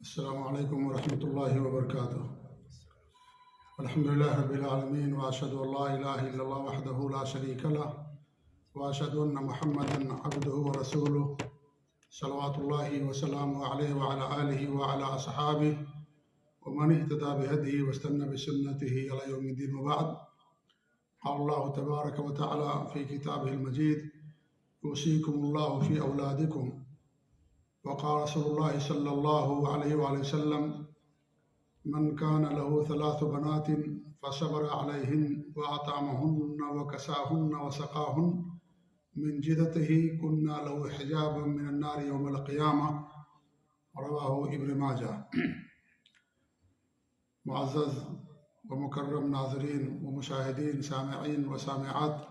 السلام علیکم ورحمۃ اللہ وبرکاتہ۔ الحمد للہ رب العالمین واشهد ان لا الہ الا اللہ وحدہ لا شریک لہ واشهد ان محمدا عبدہ ورسولہ صلوات اللہ وسلامہ علیہ وعلی آلہ وعلی اصحابہ ومن اهتدى بهدیہ واستنى بسنتہ الی یوم الدین وبعد۔ قال اللہ تبارک وتعالی فی کتابہ المجید یوصیکم اللہ فی اولادکم، وقال رسول اللہ صلی اللہ علیہ وآلہ وسلم من كان له 3 بنات فصبر عليهن وأطعمهن وكساهن وسقاهن من جدته كنا له حجابا من النار يوم القيامة، رواه ابن ماجہ۔ معزز و مکرم ناظرین و مشاہدین، سامعین و سامعات،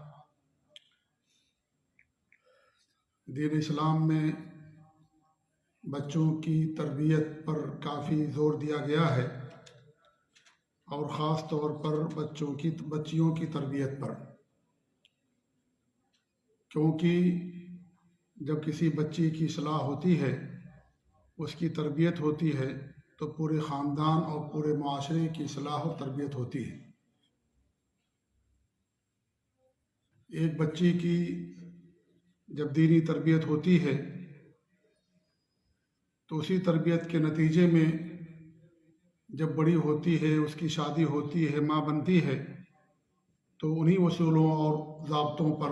دین اسلام میں بچوں کی تربیت پر کافی زور دیا گیا ہے، اور خاص طور پر بچیوں کی تربیت پر، کیونکہ جب کسی بچی کی اصلاح ہوتی ہے، اس کی تربیت ہوتی ہے، تو پورے خاندان اور پورے معاشرے کی اصلاح و تربیت ہوتی ہے۔ ایک بچی کی جب دینی تربیت ہوتی ہے تو اسی تربیت کے نتیجے میں جب بڑی ہوتی ہے، اس کی شادی ہوتی ہے، ماں بنتی ہے، تو انہی اصولوں اور ضابطوں پر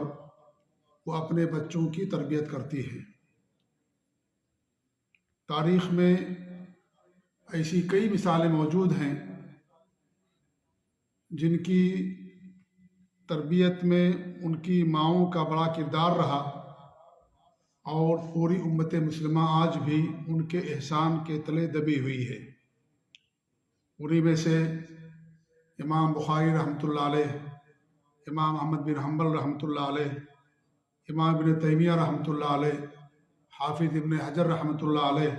وہ اپنے بچوں کی تربیت کرتی ہے۔ تاریخ میں ایسی کئی مثالیں موجود ہیں جن کی تربیت میں ان کی ماؤں کا بڑا کردار رہا، اور پوری امت مسلمہ آج بھی ان کے احسان کے تلے دبی ہوئی ہے۔ انہی میں سے امام بخاری رحمۃ اللہ علیہ، امام احمد بن حنبل رحمۃ اللہ علیہ، امام ابن تیمیہ رحمۃ اللہ علیہ، حافظ ابن حجر رحمۃ اللہ علیہ،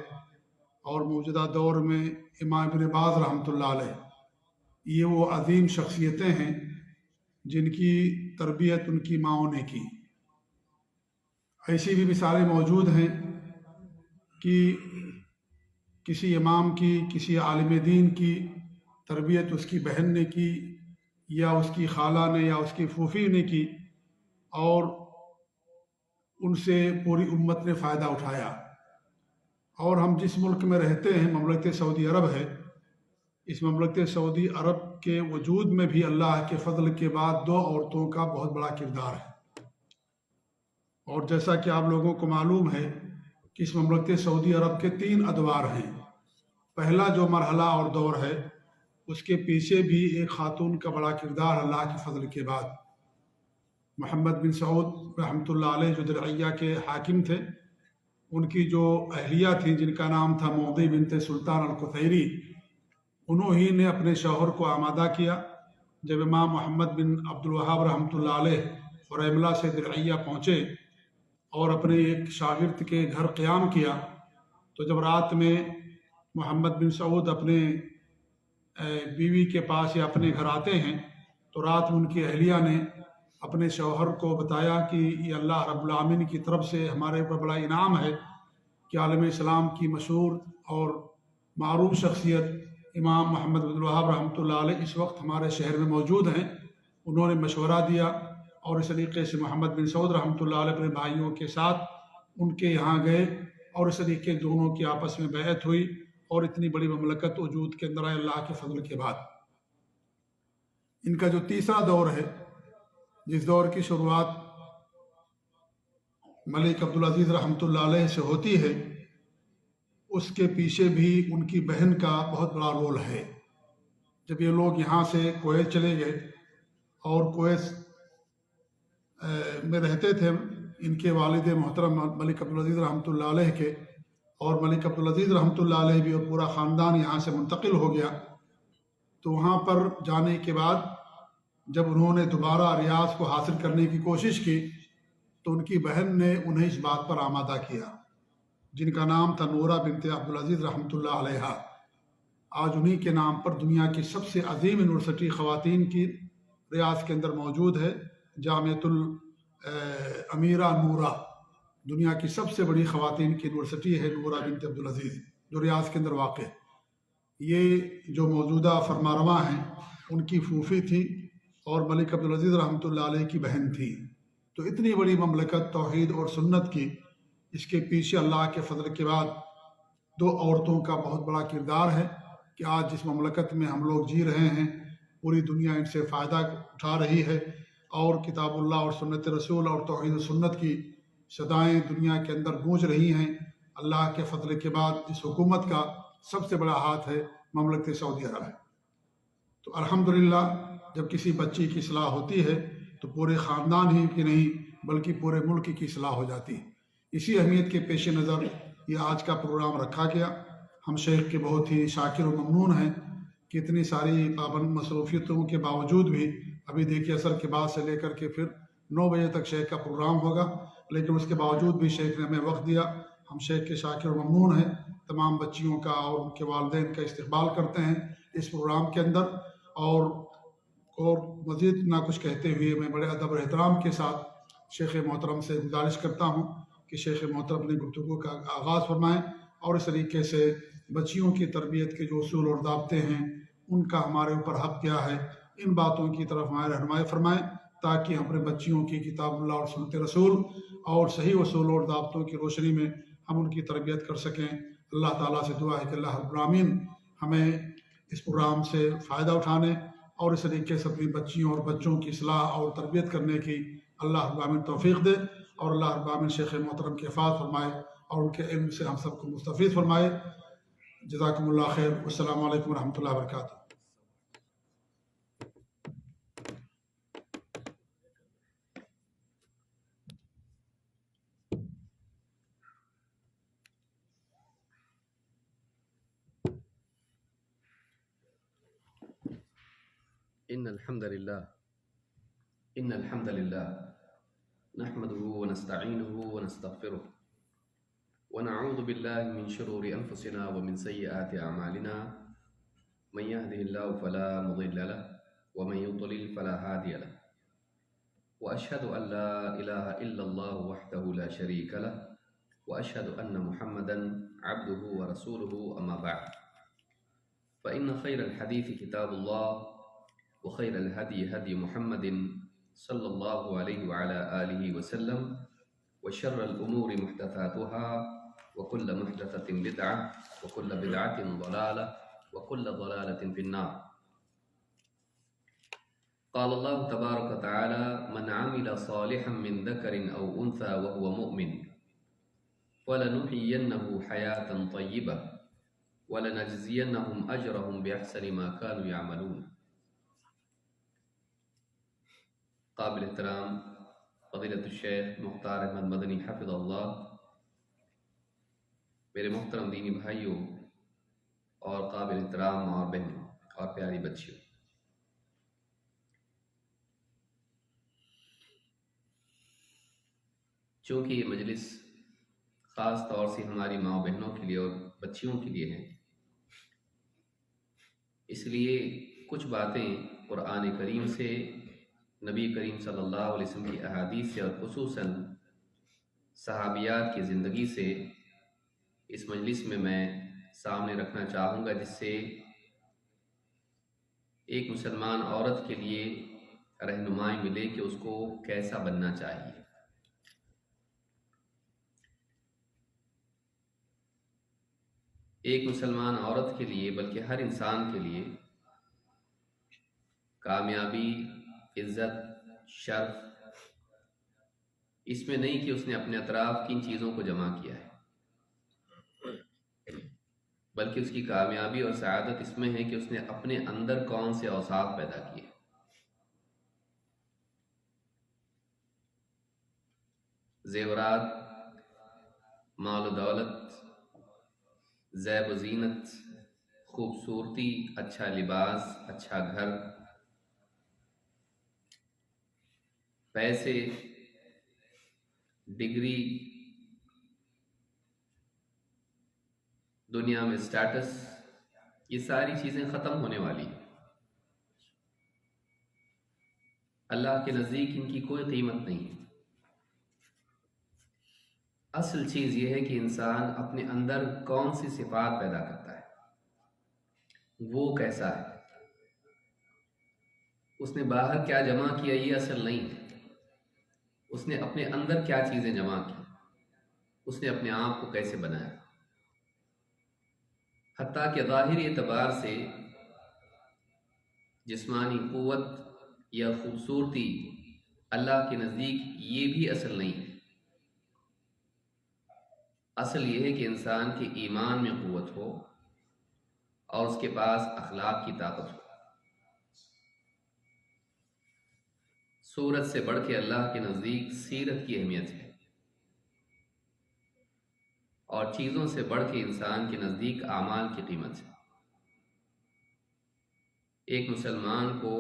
اور موجودہ دور میں امام ابن باز رحمۃ اللہ علیہ، یہ وہ عظیم شخصیتیں ہیں جن کی تربیت ان کی ماؤں نے کی۔ ایسی بھی مثالیں موجود ہیں کہ کسی امام کی، کسی عالم دین کی تربیت اس کی بہن نے کی، یا اس کی خالہ نے، یا اس کی پھوپھی نے کی، اور ان سے پوری امت نے فائدہ اٹھایا۔ اور ہم جس ملک میں رہتے ہیں، مملکت سعودی عرب ہے، اس مملکت سعودی عرب کے وجود میں بھی اللہ کے فضل کے بعد 2 عورتوں کا بہت بڑا کردار ہے۔ اور جیسا کہ آپ لوگوں کو معلوم ہے کہ اس مملکت سعودی عرب کے 3 ادوار ہیں۔ پہلا جو مرحلہ اور دور ہے، اس کے پیچھے بھی ایک خاتون کا بڑا کردار اللہ کے فضل کے بعد۔ محمد بن سعود رحمۃ اللہ علیہ جو درعیہ کے حاکم تھے، ان کی جو اہلیہ تھیں جن کا نام تھا موضع بنت سلطان القثیری، انہوں ہی نے اپنے شوہر کو آمادہ کیا۔ جب امام محمد بن عبد الوہاب رحمۃ اللہ علیہ حریملہ سے درعیہ پہنچے اور اپنے ایک شاگرد کے گھر قیام کیا، تو جب رات میں محمد بن سعود اپنے بیوی کے پاس یا اپنے گھر آتے ہیں، تو رات میں ان کی اہلیہ نے اپنے شوہر کو بتایا کہ یہ اللہ رب العالمین کی طرف سے ہمارے اوپر بڑا انعام ہے کہ عالم اسلام کی مشہور اور معروف شخصیت امام محمد بن الوہاب رحمۃ اللہ علیہ اس وقت ہمارے شہر میں موجود ہیں۔ انہوں نے مشورہ دیا، اور اس طریقے سے محمد بن سعود رحمۃ اللہ علیہ اپنے بھائیوں کے ساتھ ان کے یہاں گئے، اور اس طریقے دونوں کی آپس میں بیعت ہوئی، اور اتنی بڑی مملکت وجود کے اندر آئے اللہ کے فضل کے بعد۔ ان کا جو تیسرا دور ہے، جس دور کی شروعات ملک عبدالعزیز رحمۃ اللہ علیہ سے ہوتی ہے، اس کے پیچھے بھی ان کی بہن کا بہت بڑا رول ہے۔ جب یہ لوگ یہاں سے کویت چلے گئے، اور کویت میں رہتے تھے ان کے والد محترم ملک عبدالعزیز رحمۃ اللہ علیہ کے، اور ملک عبدالعزیز رحمۃ اللہ علیہ بھی اور پورا خاندان یہاں سے منتقل ہو گیا، تو وہاں پر جانے کے بعد جب انہوں نے دوبارہ ریاض کو حاصل کرنے کی کوشش کی، تو ان کی بہن نے انہیں اس بات پر آمادہ کیا، جن کا نام تھا نورہ بنت عبدالعزیز رحمۃ اللہ علیہ۔ آج انہی کے نام پر دنیا کی سب سے عظیم یونیورسٹی خواتین کی ریاض کے اندر موجود ہے، جامعۃ امیرہ نورہ، دنیا کی سب سے بڑی خواتین کی یونیورسٹی ہے نورہ بنت عبدالعزیز۔ جو ریاض کے اندر واقع ہے۔ یہ جو موجودہ فرمانروا ہیں ان کی پھوپھی تھی اور ملک عبدالعزیز رحمۃ اللہ علیہ کی بہن تھی۔ تو اتنی بڑی مملکت توحید اور سنت کی، اس کے پیچھے اللہ کے فضل کے بعد دو عورتوں کا بہت بڑا کردار ہے کہ آج جس مملکت میں ہم لوگ جی رہے ہیں پوری دنیا ان سے فائدہ اٹھا رہی ہے، اور کتاب اللہ اور سنت رسول اور توحید و سنت کی صدائیں دنیا کے اندر گونج رہی ہیں۔ اللہ کے فضل کے بعد اس حکومت کا سب سے بڑا ہاتھ ہے مملکت سعودی عرب ہے۔ تو الحمدللہ جب کسی بچی کی اصلاح ہوتی ہے تو پورے خاندان ہی کی نہیں بلکہ پورے ملک کی اصلاح ہو جاتی ہے۔ اسی اہمیت کے پیش نظر یہ آج کا پروگرام رکھا گیا۔ ہم شیخ کے بہت ہی شاکر و ممنون ہیں کہ اتنی ساری پابند مصروفیتوں کے باوجود بھی، ابھی دیکھیے عصر کے بعد سے لے کر کے پھر 9 بجے تک شیخ کا پروگرام ہوگا، لیکن اس کے باوجود بھی شیخ نے ہمیں وقت دیا۔ ہم شیخ کے شاکر و ممنون ہیں۔ تمام بچیوں کا اور ان کے والدین کا استقبال کرتے ہیں اس پروگرام کے اندر، اور مزید نہ کچھ کہتے ہوئے میں بڑے ادب اور احترام کے ساتھ شیخ محترم سے گزارش کرتا ہوں کہ شیخ محترم اپنی گفتگو کا آغاز فرمائیں، اور اس طریقے سے بچیوں کی تربیت کے جو اصول اور ضابطے ہیں ان کا ہمارے اوپر حق کیا ہے، ان باتوں کی طرف ہمارے رہنمائی فرمائیں تاکہ ہم اپنے بچیوں کی کتاب اللہ اور سنت رسول اور صحیح اصول اور ضابطوں کی روشنی میں ہم ان کی تربیت کر سکیں۔ اللہ تعالیٰ سے دعا ہے کہ اللہ رب العالمین ہمیں اس پروگرام سے فائدہ اٹھانے اور اس طریقے سے اپنی بچیوں اور بچوں کی اصلاح اور تربیت کرنے کی اللہ رب العالمین توفیق دے، اور اللہ رب العالمین شیخ محترم کی حفاظت فرمائے اور ان کے علم سے ہم سب کو مستفید فرمائے۔ جزاکم اللہ خیر، والسلام علیکم ورحمۃ اللہ وبرکاتہ۔ إن الحمد لله نحمده ونستعينه ونستغفره ونعوذ بالله من شرور أنفسنا ومن سيئات أعمالنا، من يهده الله فلا مضل له ومن يضلل فلا هادي له، وأشهد أن لا إله إلا الله وحده لا شريك له، وأشهد أن محمدا عبده ورسوله، أما بعد، فإن خير الحديث كتاب الله، وخير الهدي هدي محمد صلى الله عليه وعلى آله وسلم، وشر الأمور محدثاتها، وكل محدثة بدعة، وكل بدعة ضلالة، وكل ضلالة في النار۔ قال الله تبارك وتعالى: من عمل صالحا من ذكر أو أنثى وهو مؤمن فلنحيينه حياة طيبة ولنجزينهم أجرهم بأحسن ما كانوا يعملون۔ قابل احترام فضیلت الشیخ مختار احمد مدنی حفظ اللہ، میرے محترم دینی بھائیوں اور قابل احترام اور بہنوں اور پیاری بچیوں، چونکہ یہ مجلس خاص طور سے ہماری ماں بہنوں کے لیے اور بچیوں کے لیے ہے، اس لیے کچھ باتیں قرآن کریم سے، نبی کریم صلی اللہ علیہ وسلم کی احادیث سے، اور خصوصاً صحابیات کی زندگی سے اس مجلس میں سامنے رکھنا چاہوں گا، جس سے ایک مسلمان عورت کے لیے رہنمائی ملے کہ اس کو کیسا بننا چاہیے۔ ایک مسلمان عورت کے لیے، بلکہ ہر انسان کے لیے، کامیابی، عزت، شرف اس میں نہیں کہ اس نے اپنے اطراف کن چیزوں کو جمع کیا ہے، بلکہ اس کی کامیابی اور سعادت اس میں ہے کہ اس نے اپنے اندر کون سے اوصاف پیدا کیے۔ زیورات، مال و دولت، زیب و زینت، خوبصورتی، اچھا لباس، اچھا گھر، پیسے، ڈگری، دنیا میں سٹیٹس، یہ ساری چیزیں ختم ہونے والی ہیں۔ اللہ کے نزدیک ان کی کوئی قیمت نہیں ہے۔ اصل چیز یہ ہے کہ انسان اپنے اندر کون سی صفات پیدا کرتا ہے، وہ کیسا ہے، اس نے باہر کیا جمع کیا یہ اصل نہیں ہے، اس نے اپنے اندر کیا چیزیں جمع کی، اس نے اپنے آپ کو کیسے بنایا۔ حتیٰ کہ ظاہری اعتبار سے جسمانی قوت یا خوبصورتی اللہ کے نزدیک یہ بھی اصل نہیں ہے۔ اصل یہ ہے کہ انسان کے ایمان میں قوت ہو اور اس کے پاس اخلاق کی طاقت ہو۔ صورت سے بڑھ کے اللہ کے نزدیک سیرت کی اہمیت ہے، اور چیزوں سے بڑھ کے انسان کے نزدیک اعمال کی قیمت ہے۔ ایک مسلمان کو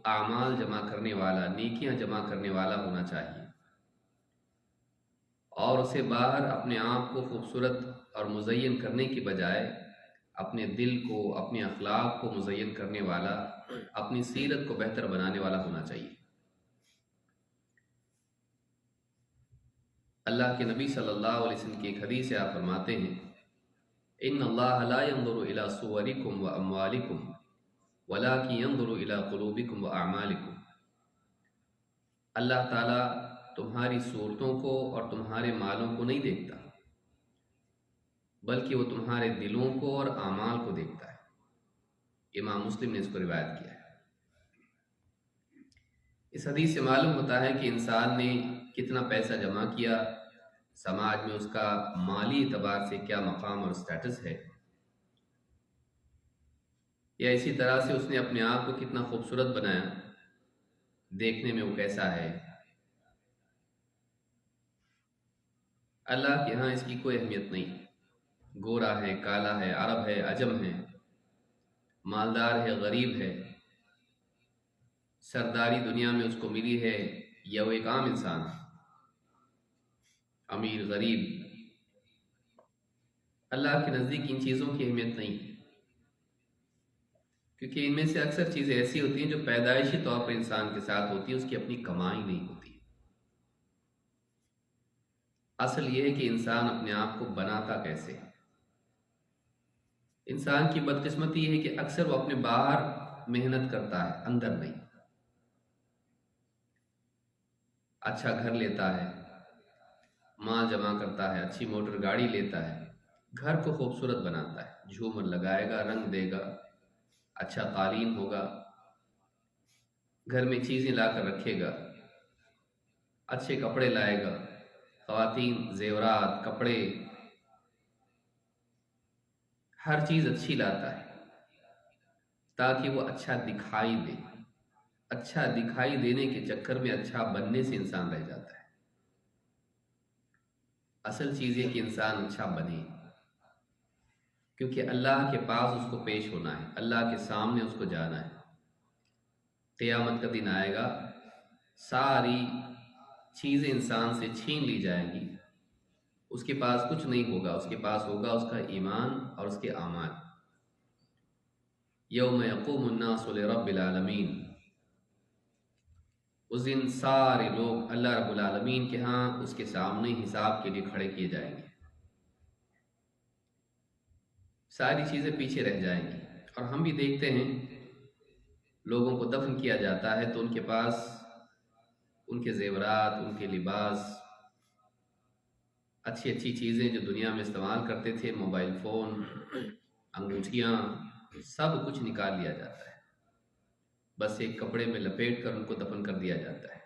اعمال جمع کرنے والا، نیکیاں جمع کرنے والا ہونا چاہیے، اور اسے باہر اپنے آپ کو خوبصورت اور مزین کرنے کی بجائے اپنے دل کو، اپنے اخلاق کو مزین کرنے والا، اپنی سیرت کو بہتر بنانے والا ہونا چاہیے۔ اللہ کے نبی صلی اللہ علیہ وسلم کی ایک حدیث سے آپ فرماتے ہیں، ان اللہ لا ينظر الى صورکم و اموالکم ولکن ينظر الى قلوبکم و اعمالکم۔ اللہ تعالیٰ تمہاری صورتوں کو اور تمہارے مالوں کو نہیں دیکھتا، بلکہ وہ تمہارے دلوں کو اور اعمال کو دیکھتا ہے۔ امام مسلم نے اس کو روایت کیا ہے۔ اس حدیث سے معلوم ہوتا ہے کہ انسان نے کتنا پیسہ جمع کیا، سماج میں اس کا مالی اعتبار سے کیا مقام اور سٹیٹس ہے، یا اسی طرح سے اس نے اپنے آپ کو کتنا خوبصورت بنایا، دیکھنے میں وہ کیسا ہے۔ اللہ کے ہاں اس کی کوئی اہمیت نہیں، گورا ہے، کالا ہے، عرب ہے، عجم ہے، مالدار ہے، غریب ہے، سرداری دنیا میں اس کو ملی ہے یا وہ ایک عام انسان ہے، امیر غریب، اللہ کے نزدیک ان چیزوں کی اہمیت نہیں، کیونکہ ان میں سے اکثر چیزیں ایسی ہوتی ہیں جو پیدائشی طور پر انسان کے ساتھ ہوتی ہیں، اس کی اپنی کمائی نہیں ہوتی۔ اصل یہ ہے کہ انسان اپنے آپ کو بناتا کیسے۔ انسان کی بدقسمتی یہ ہے کہ اکثر وہ اپنے باہر محنت کرتا ہے، اندر نہیں۔ اچھا گھر لیتا ہے، مال جمع کرتا ہے، اچھی موٹر گاڑی لیتا ہے، گھر کو خوبصورت بناتا ہے، جھومر لگائے گا، رنگ دے گا، اچھا قالین ہوگا، گھر میں چیزیں لا کر رکھے گا، اچھے کپڑے لائے گا، خواتین زیورات، کپڑے، ہر چیز اچھی لاتا ہے تاکہ وہ اچھا دکھائی دے۔ اچھا دکھائی دینے کے چکر میں اچھا بننے سے انسان رہ جاتا ہے۔ اصل چیز یہ کہ انسان اچھا بنے، کیونکہ اللہ کے پاس اس کو پیش ہونا ہے، اللہ کے سامنے اس کو جانا ہے۔ قیامت کا دن آئے گا، ساری چیزیں انسان سے چھین لی جائیں گی، اس کے پاس کچھ نہیں ہوگا، اس کے پاس ہوگا اس کا ایمان اور اس کے اعمال۔ یوم یقوم الناس لرب العالمین، اس دن سارے لوگ اللہ رب العالمین کے ہاں اس کے سامنے حساب کے لیے کھڑے کیے جائیں گے۔ ساری چیزیں پیچھے رہ جائیں گی، اور ہم بھی دیکھتے ہیں لوگوں کو دفن کیا جاتا ہے تو ان کے پاس ان کے زیورات، ان کے لباس، اچھی اچھی چیزیں جو دنیا میں استعمال کرتے تھے، موبائل فون، انگوٹھیاں، سب کچھ نکال لیا جاتا ہے، بس ایک کپڑے میں لپیٹ کر ان کو دفن کر دیا جاتا ہے۔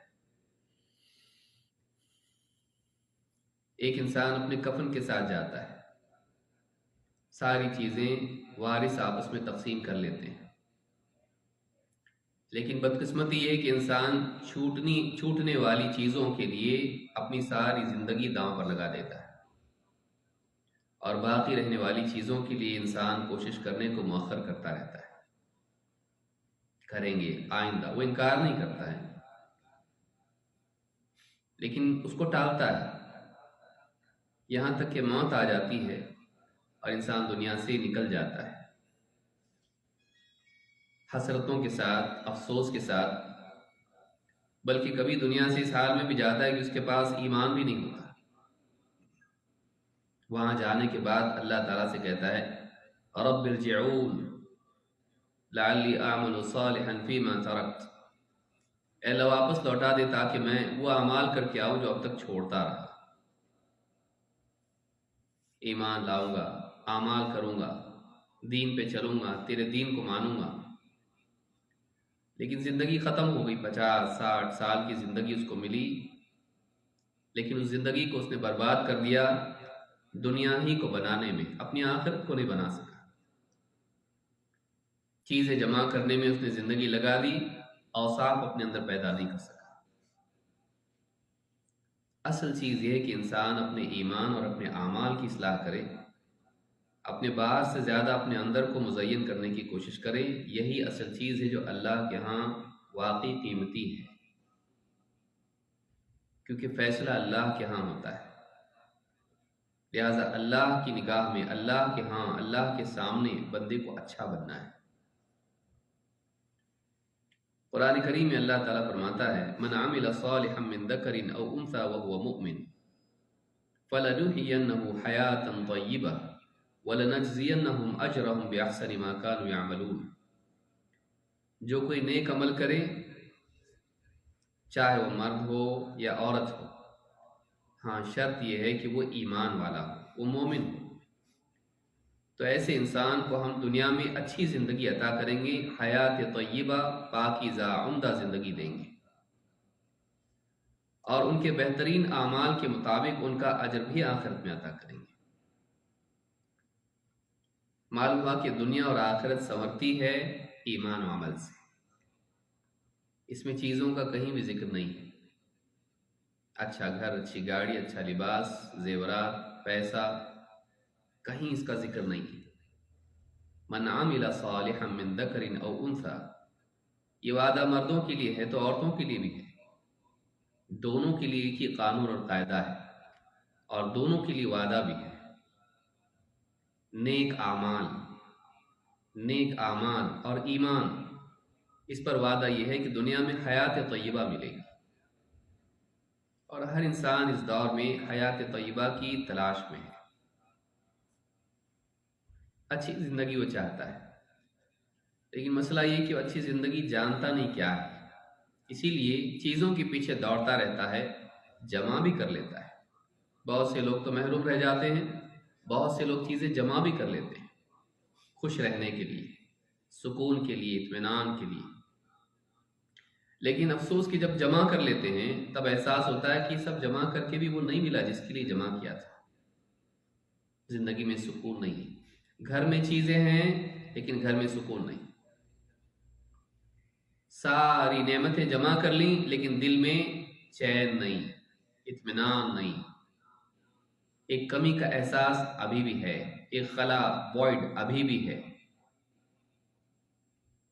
ایک انسان اپنے کفن کے ساتھ جاتا ہے، ساری چیزیں وارث آپس میں تقسیم کر لیتے ہیں، لیکن بدقسمتی یہ ہے کہ انسان چھوٹنے والی چیزوں کے لیے اپنی ساری زندگی داؤں پر لگا دیتا ہے، اور باقی رہنے والی چیزوں کے لیے انسان کوشش کرنے کو مؤخر کرتا رہتا ہے، کریں گے آئندہ، وہ انکار نہیں کرتا ہے لیکن اس کو ٹالتا ہے، یہاں تک کہ موت آ جاتی ہے اور انسان دنیا سے نکل جاتا ہے، حسرتوں کے ساتھ، افسوس کے ساتھ، بلکہ کبھی دنیا سے اس حال میں بھی جاتا ہے کہ اس کے پاس ایمان بھی نہیں ہوتا، وہاں جانے کے بعد اللہ تعالیٰ سے کہتا ہے رب ارجعون لعلی اعمل صالحا فیما ترکت، اے اللہ واپس لوٹا دے تاکہ میں وہ اعمال کر کے آؤں جو اب تک چھوڑتا رہا۔ ایمان لاؤں گا، اعمال کروں گا، دین پہ چلوں گا، تیرے دین کو مانوں گا، لیکن زندگی ختم ہو گئی، 50-60 سال کی زندگی اس کو ملی، لیکن اس زندگی کو اس نے برباد کر دیا دنیا ہی کو بنانے میں، اپنی آخرت کو نہیں بنا سکا۔ چیزیں جمع کرنے میں اس نے زندگی لگا دی، اوصاف اپنے اندر پیدا نہیں کر سکا۔ اصل چیز یہ ہے کہ انسان اپنے ایمان اور اپنے اعمال کی اصلاح کرے، اپنے باہر سے زیادہ اپنے اندر کو مزین کرنے کی کوشش کرے، یہی اصل چیز ہے جو اللہ کے ہاں واقعی قیمتی ہے، کیونکہ فیصلہ اللہ کے ہاں ہوتا ہے۔ لہذا اللہ کی نگاہ میں، اللہ کے ہاں، اللہ کے سامنے بندے کو اچھا بننا ہے۔ قرآن کریم میں اللہ تعالیٰ فرماتا ہے من عمل صالحا من ذکر او انثى وهو مؤمن فلنحيينه حیاتا طیبہ ولنجزینہم اجرہم باحسن ما كانوا يعملون، جو کوئی نیک عمل کرے، چاہے وہ مرد ہو یا عورت ہو، ہاں شرط یہ ہے کہ وہ ایمان والا ہو، وہ مومن ہو، تو ایسے انسان کو ہم دنیا میں اچھی زندگی عطا کریں گے، حیات طیبہ، پاکیزہ عمدہ زندگی دیں گے، اور ان کے بہترین اعمال کے مطابق ان کا اجر بھی آخرت میں عطا کریں گے۔ معلوم ہوا کہ دنیا اور آخرت سنورتی ہے ایمان و عمل سے، اس میں چیزوں کا کہیں بھی ذکر نہیں ہے، اچھا گھر، اچھی گاڑی، اچھا لباس، زیورات، پیسہ، کہیں اس کا ذکر نہیں ہے۔ من عمل صالحا من ذکر او انثى، یہ وعدہ مردوں کے لیے ہے تو عورتوں کے لیے بھی ہے، دونوں کے لیے ایک ہی قانون اور قاعدہ ہے، اور دونوں کے لیے وعدہ بھی ہے۔ نیک اعمال اور ایمان، اس پر وعدہ یہ ہے کہ دنیا میں حیات طیبہ ملے گی، اور ہر انسان اس دور میں حیات طیبہ کی تلاش میں ہے، اچھی زندگی وہ چاہتا ہے، لیکن مسئلہ یہ کہ وہ اچھی زندگی جانتا نہیں کیا ہے، اسی لیے چیزوں کے پیچھے دوڑتا رہتا ہے، جمع بھی کر لیتا ہے۔ بہت سے لوگ تو محروم رہ جاتے ہیں، بہت سے لوگ چیزیں جمع بھی کر لیتے ہیں خوش رہنے کے لیے، سکون کے لیے، اطمینان کے لیے، لیکن افسوس کہ جب جمع کر لیتے ہیں تب احساس ہوتا ہے کہ سب جمع کر کے بھی وہ نہیں ملا جس کے لیے جمع کیا تھا۔ زندگی میں سکون نہیں ہے، گھر میں چیزیں ہیں لیکن گھر میں سکون نہیں، ساری نعمتیں جمع کر لیں لیکن دل میں چین نہیں، اطمینان نہیں، ایک کمی کا احساس ابھی بھی ہے، ایک خلا، وائڈ ابھی بھی ہے،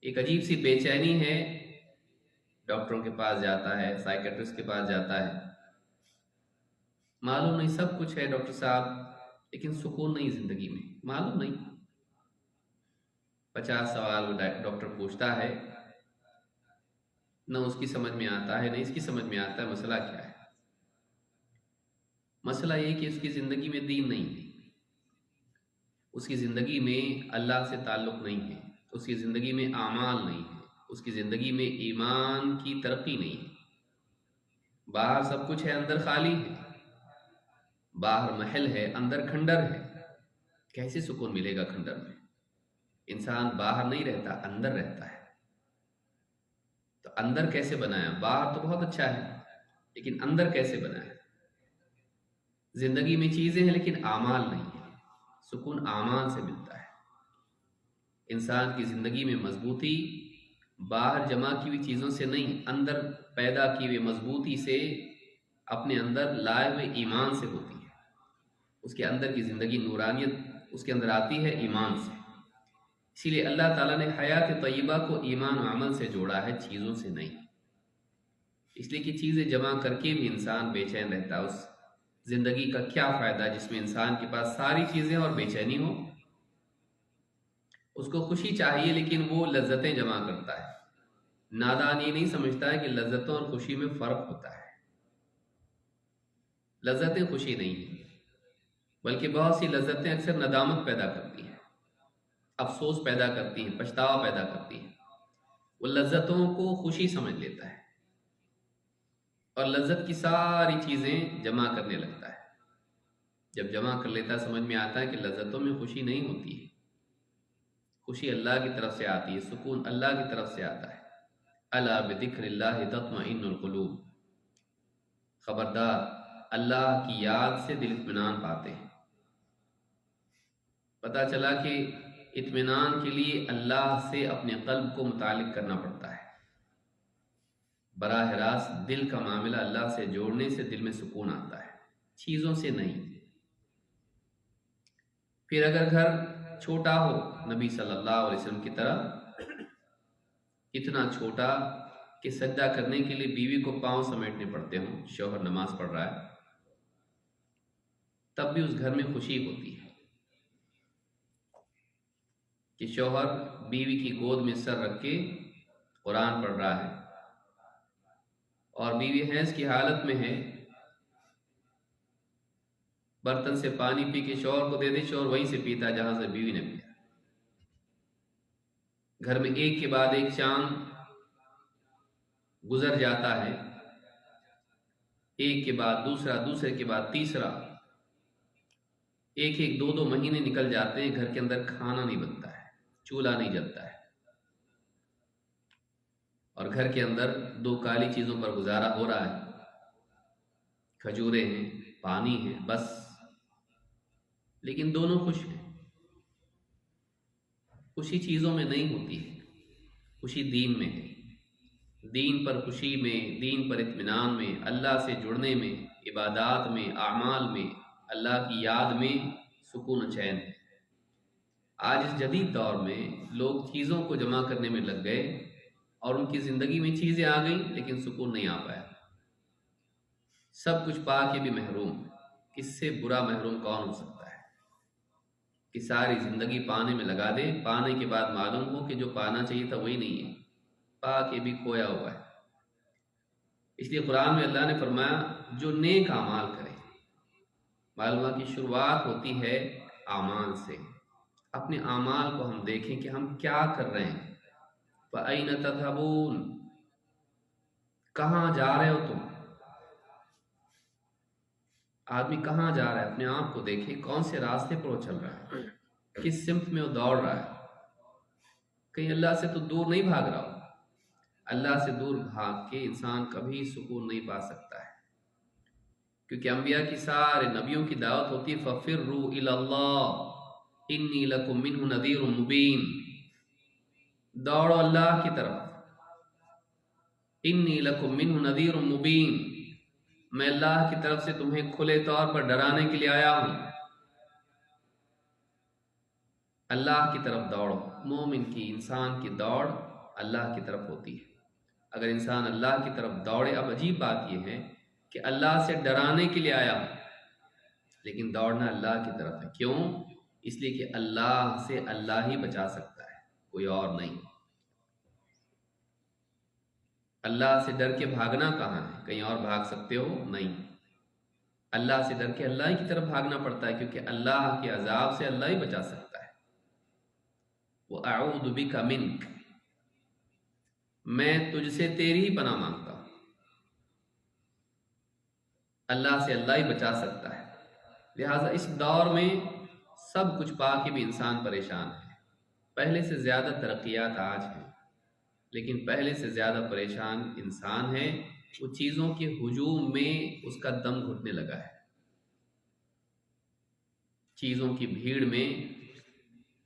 ایک عجیب سی بے چینی ہے۔ ڈاکٹروں کے پاس جاتا ہے، سائیکیٹرسٹ کے پاس جاتا ہے، معلوم نہیں سب کچھ ہے ڈاکٹر صاحب، لیکن سکون نہیں زندگی میں، معلوم نہیں، 50 سوال ڈاکٹر پوچھتا ہے، نہ اس کی سمجھ میں آتا ہے، نہ اس کی سمجھ میں آتا ہے مسئلہ کیا ہے۔ مسئلہ یہ کہ اس کی زندگی میں دین نہیں ہے، اس کی زندگی میں اللہ سے تعلق نہیں ہے، اس کی زندگی میں اعمال نہیں ہے، اس کی زندگی میں ایمان کی ترقی نہیں ہے۔ باہر سب کچھ ہے، اندر خالی ہے، باہر محل ہے، اندر کھنڈر ہے، کیسے سکون ملے گا کھنڈر میں؟ انسان باہر نہیں رہتا، اندر رہتا ہے، تو اندر کیسے بنایا؟ باہر تو بہت اچھا ہے لیکن اندر کیسے بنایا؟ زندگی میں چیزیں ہیں لیکن اعمال نہیں ہے، سکون اعمال سے ملتا ہے۔ انسان کی زندگی میں مضبوطی باہر جمع کی ہوئی چیزوں سے نہیں، اندر پیدا کی ہوئی مضبوطی سے، اپنے اندر لائے ہوئے ایمان سے ہوتی ہے۔ اس کے اندر کی زندگی نورانیت اس کے اندر آتی ہے ایمان سے، اسی لیے اللہ تعالیٰ نے حیات طیبہ کو ایمان و عمل سے جوڑا ہے، چیزوں سے نہیں، اس لیے کہ چیزیں جمع کر کے بھی انسان بے چین رہتا ہے۔ اس زندگی کا کیا فائدہ جس میں انسان کے پاس ساری چیزیں اور بے چینی ہو؟ اس کو خوشی چاہیے لیکن وہ لذتیں جمع کرتا ہے، نادان یہ نہیں سمجھتا ہے کہ لذتوں اور خوشی میں فرق ہوتا ہے، لذتیں خوشی نہیں ہیں، بلکہ بہت سی لذتیں اکثر ندامت پیدا کرتی ہیں، افسوس پیدا کرتی ہیں، پچھتاوا پیدا کرتی ہیں۔ وہ لذتوں کو خوشی سمجھ لیتا ہے اور لذت کی ساری چیزیں جمع کرنے لگتا ہے۔ جب جمع کر لیتا ہے سمجھ میں آتا ہے کہ لذتوں میں خوشی نہیں ہوتی ہے، خوشی اللہ کی طرف سے آتی ہے، سکون اللہ کی طرف سے آتا ہے۔ الا بذکر اللہ تطمئن القلوب، خبردار اللہ کی یاد سے دل اطمینان پاتے ہیں۔ پتہ چلا کہ اطمینان کے لیے اللہ سے اپنے قلب کو متعلق کرنا پڑتا ہے۔ براہ راست دل کا معاملہ اللہ سے جوڑنے سے دل میں سکون آتا ہے، چیزوں سے نہیں۔ پھر اگر گھر چھوٹا ہو، نبی صلی اللہ علیہ وسلم کی طرح اتنا چھوٹا کہ سجدہ کرنے کے لیے بیوی کو پاؤں سمیٹنے پڑتے ہوں، شوہر نماز پڑھ رہا ہے، تب بھی اس گھر میں خوشی ہوتی ہے کہ شوہر بیوی کی گود میں سر رکھ کے قرآن پڑھ رہا ہے، اور بیوی حیض کی حالت میں ہے، برتن سے پانی پی کے شوہر کو دے دے، شوہر وہیں سے پیتا جہاں سے بیوی نے پیا۔ گھر میں ایک کے بعد ایک چاند گزر جاتا ہے، ایک کے بعد دوسرا، دوسرے کے بعد تیسرا، ایک ایک دو دو مہینے نکل جاتے ہیں، گھر کے اندر کھانا نہیں بنتا ہے، چولہا نہیں جلتا ہے، اور گھر کے اندر دو کالی چیزوں پر گزارا ہو رہا ہے، کھجوریں ہیں، پانی ہے، بس۔ لیکن دونوں خوش ہیں۔ خوشی چیزوں میں نہیں ہوتی ہے، خوشی دین میں ہے۔ دین پر خوشی میں، دین پر اطمینان میں، اللہ سے جڑنے میں، عبادات میں، اعمال میں، اللہ کی یاد میں سکون و چین ہے۔ آج اس جدید دور میں لوگ چیزوں کو جمع کرنے میں لگ گئے اور ان کی زندگی میں چیزیں آ گئیں لیکن سکون نہیں آ پایا۔ سب کچھ پا کے بھی محروم۔ اس سے برا محروم کون ہو سکتا ہے کہ ساری زندگی پانے میں لگا دے، پانے کے بعد معلوم ہو کہ جو پانا چاہیے تھا وہی نہیں ہے، پا کے بھی کھویا ہوا ہے۔ اس لیے قرآن میں اللہ نے فرمایا جو نیک اعمال کرے، معلوم ہوا کہ شروعات ہوتی ہے اعمال سے۔ اپنے اعمال کو ہم دیکھیں کہ ہم کیا کر رہے ہیں۔ فَأَيْنَ تَذْهَبُونَ، کہاں جا رہے ہو تم؟ آدمی کہاں جا رہا ہے؟ اپنے آپ کو دیکھیں، کون سے راستے پر وہ چل رہا ہے، کس سمت میں وہ دوڑ رہا ہے۔ کہیں اللہ سے تو دور نہیں بھاگ رہا ہو۔ اللہ سے دور بھاگ کے انسان کبھی سکون نہیں پا سکتا ہے، کیونکہ انبیاء کی سارے نبیوں کی دعوت ہوتی ہے فَفِرُّوا إِلَى اللَّهِ إِنِّي لَكُم مِّنْهُ نَذِيرٌ مُّبِينٌ، دوڑو اللہ کی طرف۔ إِنِّي لَكُم مِّنْهُ نَذِيرٌ مُّبِينٌ، میں اللہ کی طرف سے تمہیں کھلے طور پر ڈرانے کے لیے آیا ہوں۔ اللہ کی طرف دوڑو۔ مومن کی، انسان کی دوڑ اللہ کی طرف ہوتی ہے۔ اگر انسان اللہ کی طرف دوڑے، اب عجیب بات یہ ہے کہ اللہ سے ڈرانے کے لیے آیا ہوں لیکن دوڑنا اللہ کی طرف ہے۔ کیوں؟ اس لیے کہ اللہ سے اللہ ہی بچا سکتا ہے، کوئی اور نہیں۔ اللہ سے ڈر کے بھاگنا کہاں ہے؟ کہیں اور بھاگ سکتے ہو؟ نہیں۔ اللہ سے ڈر کے اللہ ہی کی طرف بھاگنا پڑتا ہے، کیونکہ اللہ کے عذاب سے اللہ ہی بچا سکتا ہے۔ وَأَعُوذُ بِكَ مِنْكَ، میں تجھ سے تیری ہی پناہ مانگتا ہوں۔ اللہ سے اللہ ہی بچا سکتا ہے۔ لہٰذا اس دور میں سب کچھ پا کے بھی انسان پریشان ہے۔ پہلے سے زیادہ ترقیات آج ہیں، لیکن پہلے سے زیادہ پریشان انسان ہے۔ وہ چیزوں کے ہجوم میں اس کا دم گھٹنے لگا ہے، چیزوں کی بھیڑ میں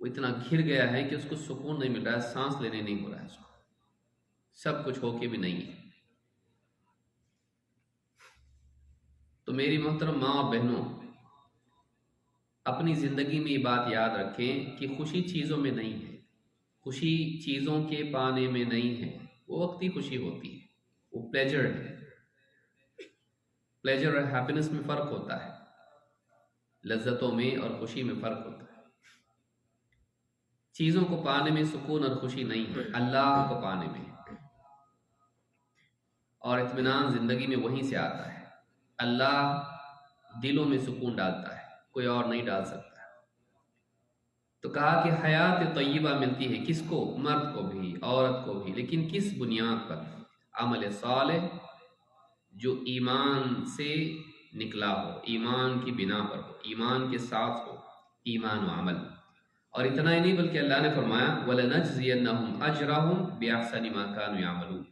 وہ اتنا گھر گیا ہے کہ اس کو سکون نہیں مل رہا ہے، سانس لینے نہیں ہو رہا ہے اس کو، سب کچھ ہو کے بھی نہیں ہے۔ تو میری محترم ماں اور بہنوں، اپنی زندگی میں یہ بات یاد رکھیں کہ خوشی چیزوں میں نہیں ہے، خوشی چیزوں کے پانے میں نہیں ہے۔ وہ وقتی خوشی ہوتی ہے، وہ پلیجر ہے۔ پلیجر اور ہیپینس میں فرق ہوتا ہے، لذتوں میں اور خوشی میں فرق ہوتا ہے۔ چیزوں کو پانے میں سکون اور خوشی نہیں ہے، اللہ کو پانے میں، اور اطمینان زندگی میں وہیں سے آتا ہے۔ اللہ دلوں میں سکون ڈالتا ہے۔ کوئی اور نہیں ڈال سکتا۔ تو کہا کہ حیات طیبہ ملتی ہے کس کو؟ مرد کو بھی، عورت کو بھی، لیکن کس بنیاد پر؟ عمل صالح جو ایمان سے نکلا ہو، ایمان کی بنا پر ہو، ایمان کے ساتھ ہو، ایمان و عمل۔ اور اتنا ہی نہیں بلکہ اللہ نے فرمایا وَلَنَجْزِيَنَّهُمْ أَجْرَهُمْ بِأَحْسَنِ مَا كَانُوا يَعْمَلُونَ،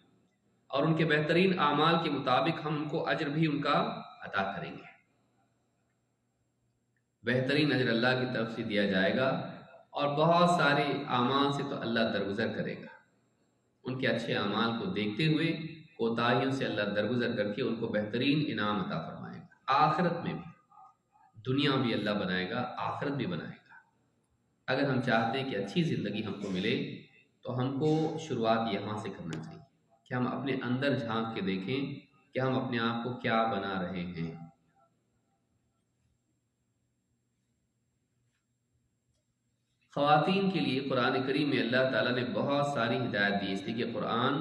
اور ان کے بہترین اعمال کے مطابق ہم ان کو اجر بھی ان کا عطا کریں گے۔ بہترین اجر اللہ کی طرف سے دیا جائے گا، اور بہت سارے اعمال سے تو اللہ درگزر کرے گا۔ ان کے اچھے اعمال کو دیکھتے ہوئے کوتاہیوں سے اللہ درگزر کر کے ان کو بہترین انعام عطا فرمائے گا، آخرت میں بھی۔ دنیا بھی اللہ بنائے گا، آخرت بھی بنائے گا۔ اگر ہم چاہتے ہیں کہ اچھی زندگی ہم کو ملے تو ہم کو شروعات یہاں سے کرنا چاہیے کہ ہم اپنے اندر جھانک کے دیکھیں کہ ہم اپنے آپ کو کیا بنا رہے ہیں۔ خواتین کے لیے قرآن کریم میں اللہ تعالیٰ نے بہت ساری ہدایت دی، اس لیے کہ قرآن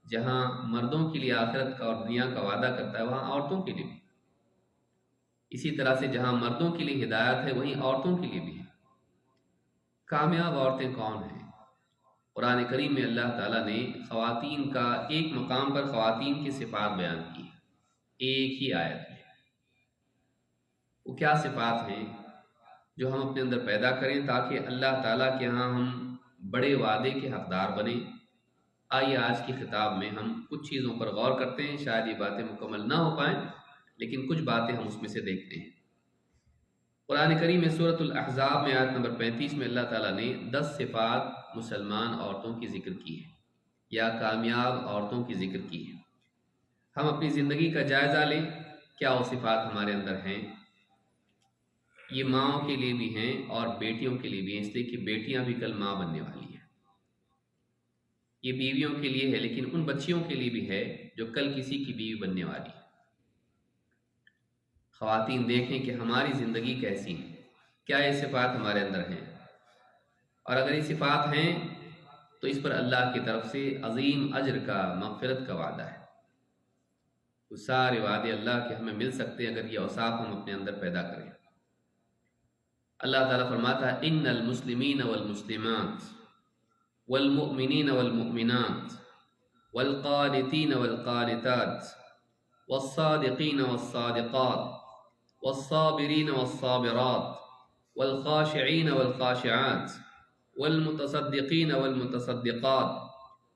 جہاں مردوں کے لیے آخرت کا اور دنیا کا وعدہ کرتا ہے وہاں عورتوں کے لیے بھی، اسی طرح سے جہاں مردوں کے لیے ہدایت ہے وہیں عورتوں کے لیے بھی ہے۔ کامیاب عورتیں کون ہیں؟ قرآن کریم میں اللہ تعالیٰ نے خواتین کا ایک مقام پر خواتین کی صفات بیان کی ہے، ایک ہی آیت میں۔ وہ کیا صفات ہیں جو ہم اپنے اندر پیدا کریں تاکہ اللہ تعالیٰ کے ہاں ہم بڑے وعدے کے حقدار بنیں؟ آئیے آج کی خطاب میں ہم کچھ چیزوں پر غور کرتے ہیں، شاید یہ باتیں مکمل نہ ہو پائیں لیکن کچھ باتیں ہم اس میں سے دیکھتے ہیں۔ قرآن کریم میں سورۃ الاحزاب میں آیت نمبر 35 میں اللہ تعالیٰ نے 10 صفات مسلمان عورتوں کی ذکر کی ہے، یا کامیاب عورتوں کی ذکر کی ہے۔ ہم اپنی زندگی کا جائزہ لیں، کیا وہ صفات ہمارے اندر ہیں؟ یہ ماؤں کے لیے بھی ہیں اور بیٹیوں کے لیے بھی ہیں، اس لیے کہ بیٹیاں بھی کل ماں بننے والی ہیں۔ یہ بیویوں کے لیے ہے لیکن ان بچیوں کے لیے بھی ہے جو کل کسی کی بیوی بننے والی ہے۔ خواتین دیکھیں کہ ہماری زندگی کیسی ہے، کیا یہ صفات ہمارے اندر ہیں؟ اور اگر یہ صفات ہیں تو اس پر اللہ کی طرف سے عظیم اجر کا، مغفرت کا وعدہ ہے۔ وہ سارے وعدے اللہ کے ہمیں مل سکتے ہیں اگر یہ اوصاف ہم اپنے اندر پیدا کریں۔ اللہ تعالیٰ فرماتا ہے ان المسلمین والمسلمات والمؤمنین والمؤمنات والقانتین والقانتات والصادقین والصادقات والصابرین والصابرات والخاشعین والخاشعات والمتصدقین والمتصدقات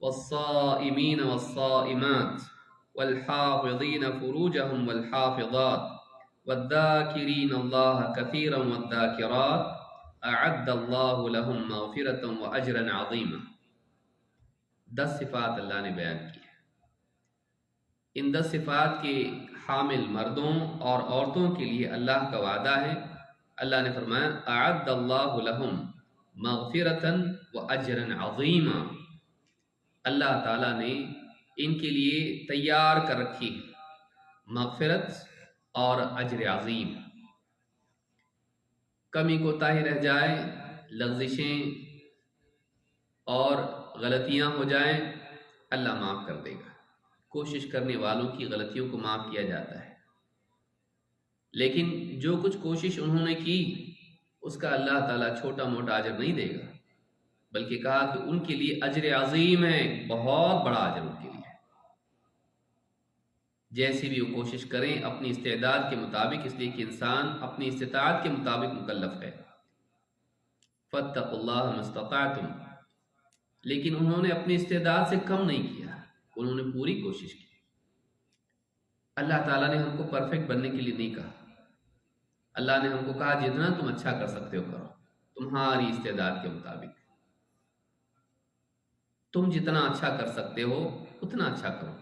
والصائمین والصائمات والحافظین فروجهم والحافظات والذاکرین اللہ کثیرا والذاکرات اعد اللہ لهم مغفرۃ واجرا عظیما۔ 10 صفات اللہ نے بیان کی ہے۔ ان 10 صفات کے حامل مردوں اور عورتوں کے لیے اللہ کا وعدہ ہے۔ اللہ نے فرمایا اعد اللہ لهم مغفرۃ واجرا عظیما، اللہ تعالیٰ نے ان کے لیے تیار کر رکھی مغفرت اور اجر عظیم۔ کمی کوتاہی رہ جائے، لغزشیں اور غلطیاں ہو جائیں، اللہ معاف کر دے گا۔ کوشش کرنے والوں کی غلطیوں کو معاف کیا جاتا ہے، لیکن جو کچھ کوشش انہوں نے کی اس کا اللہ تعالیٰ چھوٹا موٹا اجر نہیں دے گا، بلکہ کہا کہ ان کے لیے اجر عظیم ہے، بہت بڑا اجر ان کے لیے۔ جیسی بھی وہ کوشش کریں اپنی استعداد کے مطابق، اس لیے کہ انسان اپنی استطاعت کے مطابق مکلف ہے۔ فاتقوا اللہ ما استطعتم، لیکن انہوں نے اپنی استعداد سے کم نہیں کیا، انہوں نے پوری کوشش کی۔ اللہ تعالیٰ نے ہم کو پرفیکٹ بننے کے لیے نہیں کہا، اللہ نے ہم کو کہا جتنا تم اچھا کر سکتے ہو کرو، تمہاری استعداد کے مطابق۔ تم جتنا اچھا کر سکتے ہو اتنا اچھا کرو،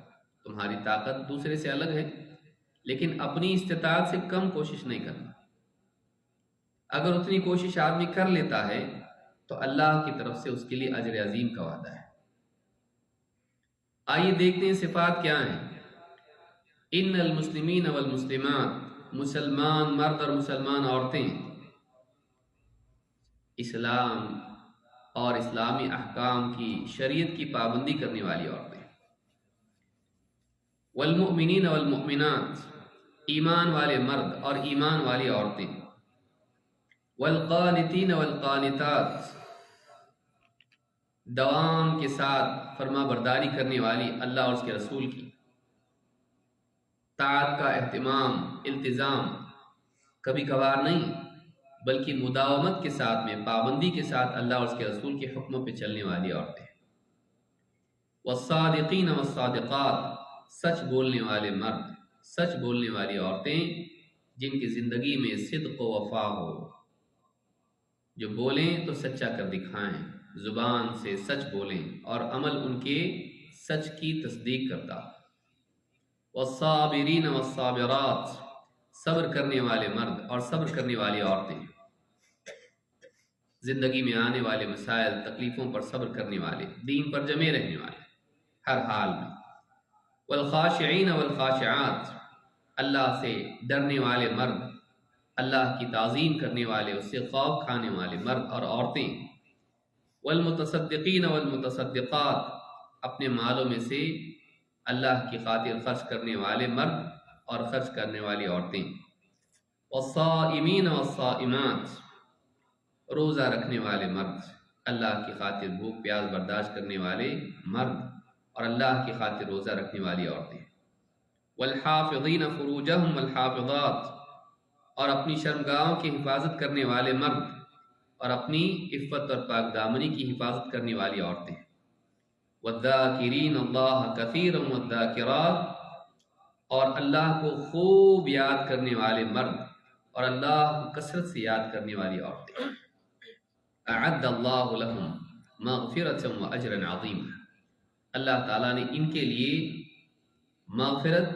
تمہاری طاقت دوسرے سے الگ ہے، لیکن اپنی استطاعت سے کم کوشش نہیں کرنا۔ اگر اتنی کوشش آدمی کر لیتا ہے تو اللہ کی طرف سے اس کے لیے اجر عظیم کا وعدہ ہے۔ آئیے دیکھتے ہیں صفات کیا ہیں۔ ان المسلمین والمسلمات، مسلمان مرد اور مسلمان عورتیں، اسلام اور اسلامی احکام کی، شریعت کی پابندی کرنے والی عورتیں۔ والمؤمنین والمؤمنات، ایمان والے مرد اور ایمان والی عورتیں۔ والقانتین والقانتات، دوام کے ساتھ فرما برداری کرنے والی اللہ اور اس کے رسول کی، طاعت کا اہتمام التزام کبھی کبھار نہیں بلکہ مداومت کے ساتھ میں پابندی کے ساتھ اللہ اور اس کے رسول کے حکموں پہ چلنے والی عورتیں، والصادقین والصادقات، سچ بولنے والے مرد، سچ بولنے والی عورتیں جن کی زندگی میں صدق و وفا ہو، جو بولیں تو سچا کر دکھائیں، زبان سے سچ بولیں اور عمل ان کے سچ کی تصدیق کرتا ہو، والصابرین والصابرات، صبر کرنے والے مرد اور صبر کرنے والی عورتیں، زندگی میں آنے والے مسائل تکلیفوں پر صبر کرنے والے، دین پر جمے رہنے والے ہر حال میں، والخاشعین والخاشعات، اللہ سے ڈرنے والے مرد، اللہ کی تعظیم کرنے والے، اس سے خوف کھانے والے مرد اور عورتیں، والمتصدقین والمتصدقات، اپنے مالوں میں سے اللہ کی خاطر خرچ کرنے والے مرد اور خرچ کرنے والی عورتیں، والصائمین والصائمات، روزہ رکھنے والے مرد، اللہ کی خاطر بھوک پیاس برداشت کرنے والے مرد اور اللہ کی خاطر روزہ رکھنے والی عورتیں، والحافظین فروجہم والحافظات، اور اپنی شرمگاہوں کی حفاظت کرنے والے مرد اور اپنی عفت اور پاک دامنی کی حفاظت کرنے والی عورتیں، والذاکرین اللہ کثیرا والذاکرات، اور اللہ کو خوب یاد کرنے والے مرد اور اللہ کو کثرت سے یاد کرنے والی عورتیں، اعد اللہ لہم مغفرۃ واجرا عظیما، اللہ تعالیٰ نے ان کے لیے مغفرت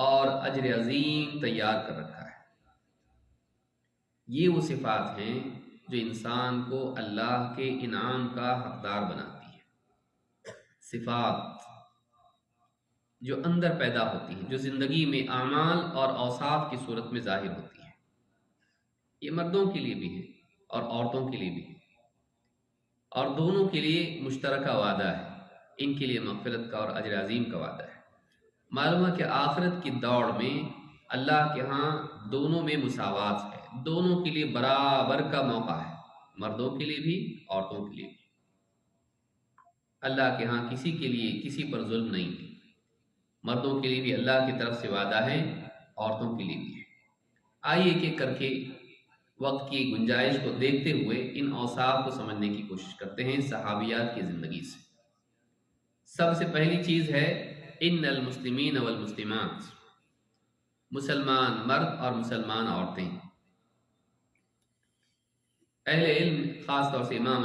اور اجر عظیم تیار کر رکھا ہے۔ یہ وہ صفات ہیں جو انسان کو اللہ کے انعام کا حقدار بناتی ہے، صفات جو اندر پیدا ہوتی ہیں، جو زندگی میں اعمال اور اوصاف کی صورت میں ظاہر ہوتی ہیں، یہ مردوں کے لیے بھی ہے اور عورتوں کے لیے بھی ہے، اور دونوں کے لیے مشترکہ وعدہ ہے، ان کے لیے مغفرت کا اور اجر عظیم کا وعدہ ہے۔ معلوم ہے کہ آخرت کی دوڑ میں اللہ کے ہاں دونوں میں مساوات ہے، دونوں کے لیے برابر کا موقع ہے، مردوں کے لیے بھی عورتوں کے لیے بھی۔ اللہ کے ہاں کسی کے لیے کسی پر ظلم نہیں ہے، مردوں کے لیے بھی اللہ کی طرف سے وعدہ ہے، عورتوں کے لیے بھی ہے۔ آئیے ایک ایک کر کے وقت کی گنجائش کو دیکھتے ہوئے ان اوصاف کو سمجھنے کی کوشش کرتے ہیں صحابیات کی زندگی سے۔ سب سے پہلی چیز ہے ان المسلمین والمسلمات، مسلمان مرد اور مسلمان عورتیں۔ اہل علم خاص طور سے امام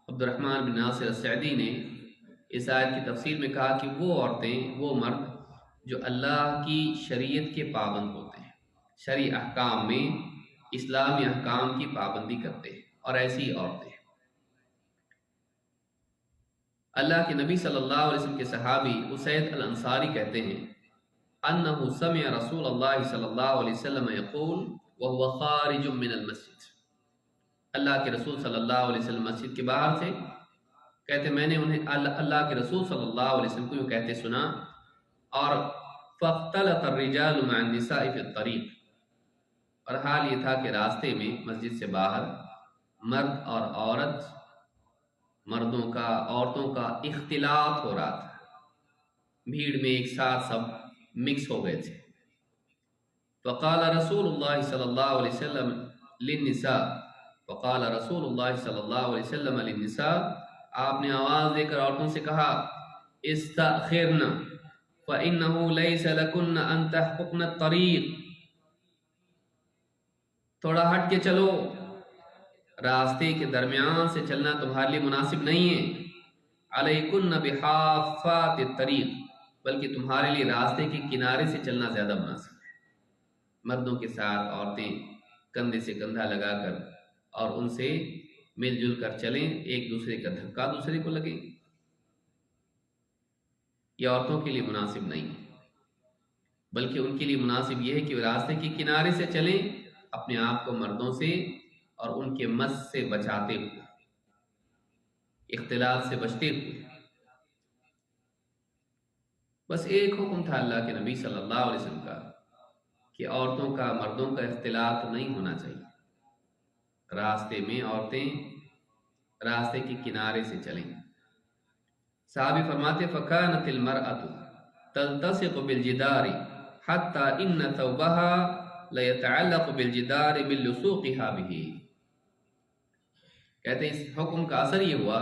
عبد الرحمن بن ناصر السعدی نے اس آیت کی تفسیر میں کہا کہ وہ عورتیں، وہ مرد جو اللہ کی شریعت کے پابند ہوتے ہیں، شرعی احکام میں اسلامی احکام کی پابندی کرتے ہیں، اور ایسی عورتیں۔ اللہ کے نبی صلی اللہ علیہ وسلم کے صحابی اسید الانصاری کہتے ہیں انہ سمع رسول اللہ صلی اللہ علیہ وسلم یقول وهو خارج من المسجد، اللہ کے رسول صلی اللہ علیہ وسلم مسجد کے باہر تھے، کہتے میں نے انہیں اللہ کے رسول صلی اللہ علیہ وسلم کو یوں کہتے سنا، اور فاختلط الرجال مع النساء في الطريق، اور حال یہ تھا کہ راستے میں مسجد سے باہر مرد اور عورت، مردوں کا عورتوں کا اختلاط ہو رہا تھا، بھیڑ میں ایک ساتھ سب مکس ہو گئے تھے۔ فقال رسول اللہ صلی اللہ علیہ وسلم للنساء، فقال رسول اللہ صلی اللہ علیہ وسلم للنساء، آپ نے آواز دے کر عورتوں سے کہا استأخرن فإنه ليس لكن أن تحققن الطريق، تھوڑا ہٹ کے چلو، راستے کے درمیان سے چلنا تمہارے لیے مناسب نہیں ہے، علیکن بحافات الطریق، بلکہ تمہارے لیے راستے کے کنارے سے چلنا زیادہ مناسب ہے۔ مردوں کے ساتھ عورتیں کندھے سے کندھا لگا کر اور ان سے مل جل کر چلیں، ایک دوسرے کا دھکا دوسرے کو لگے، یہ عورتوں کے لیے مناسب نہیں ہے، بلکہ ان کے لیے مناسب یہ ہے کہ وہ راستے کے کنارے سے چلیں، اپنے آپ کو مردوں سے اور ان کے مس سے بچاتے ہوئے، اختلاط سے بچتے ہوئے۔ بس ایک حکم تھا اللہ کے نبی صلی اللہ علیہ وسلم کا کہ عورتوں کا مردوں کا اختلاط نہیں ہونا چاہیے، راستے میں عورتیں راستے کے کنارے سے چلیں۔ صحابی فرماتے فکانت المرأة تلتصق بالجدار حتى ان ثوبها ليتعلق بالجدار من لصوقها به۔ کہتے ہیں اس حکم کا اثر یہ ہوا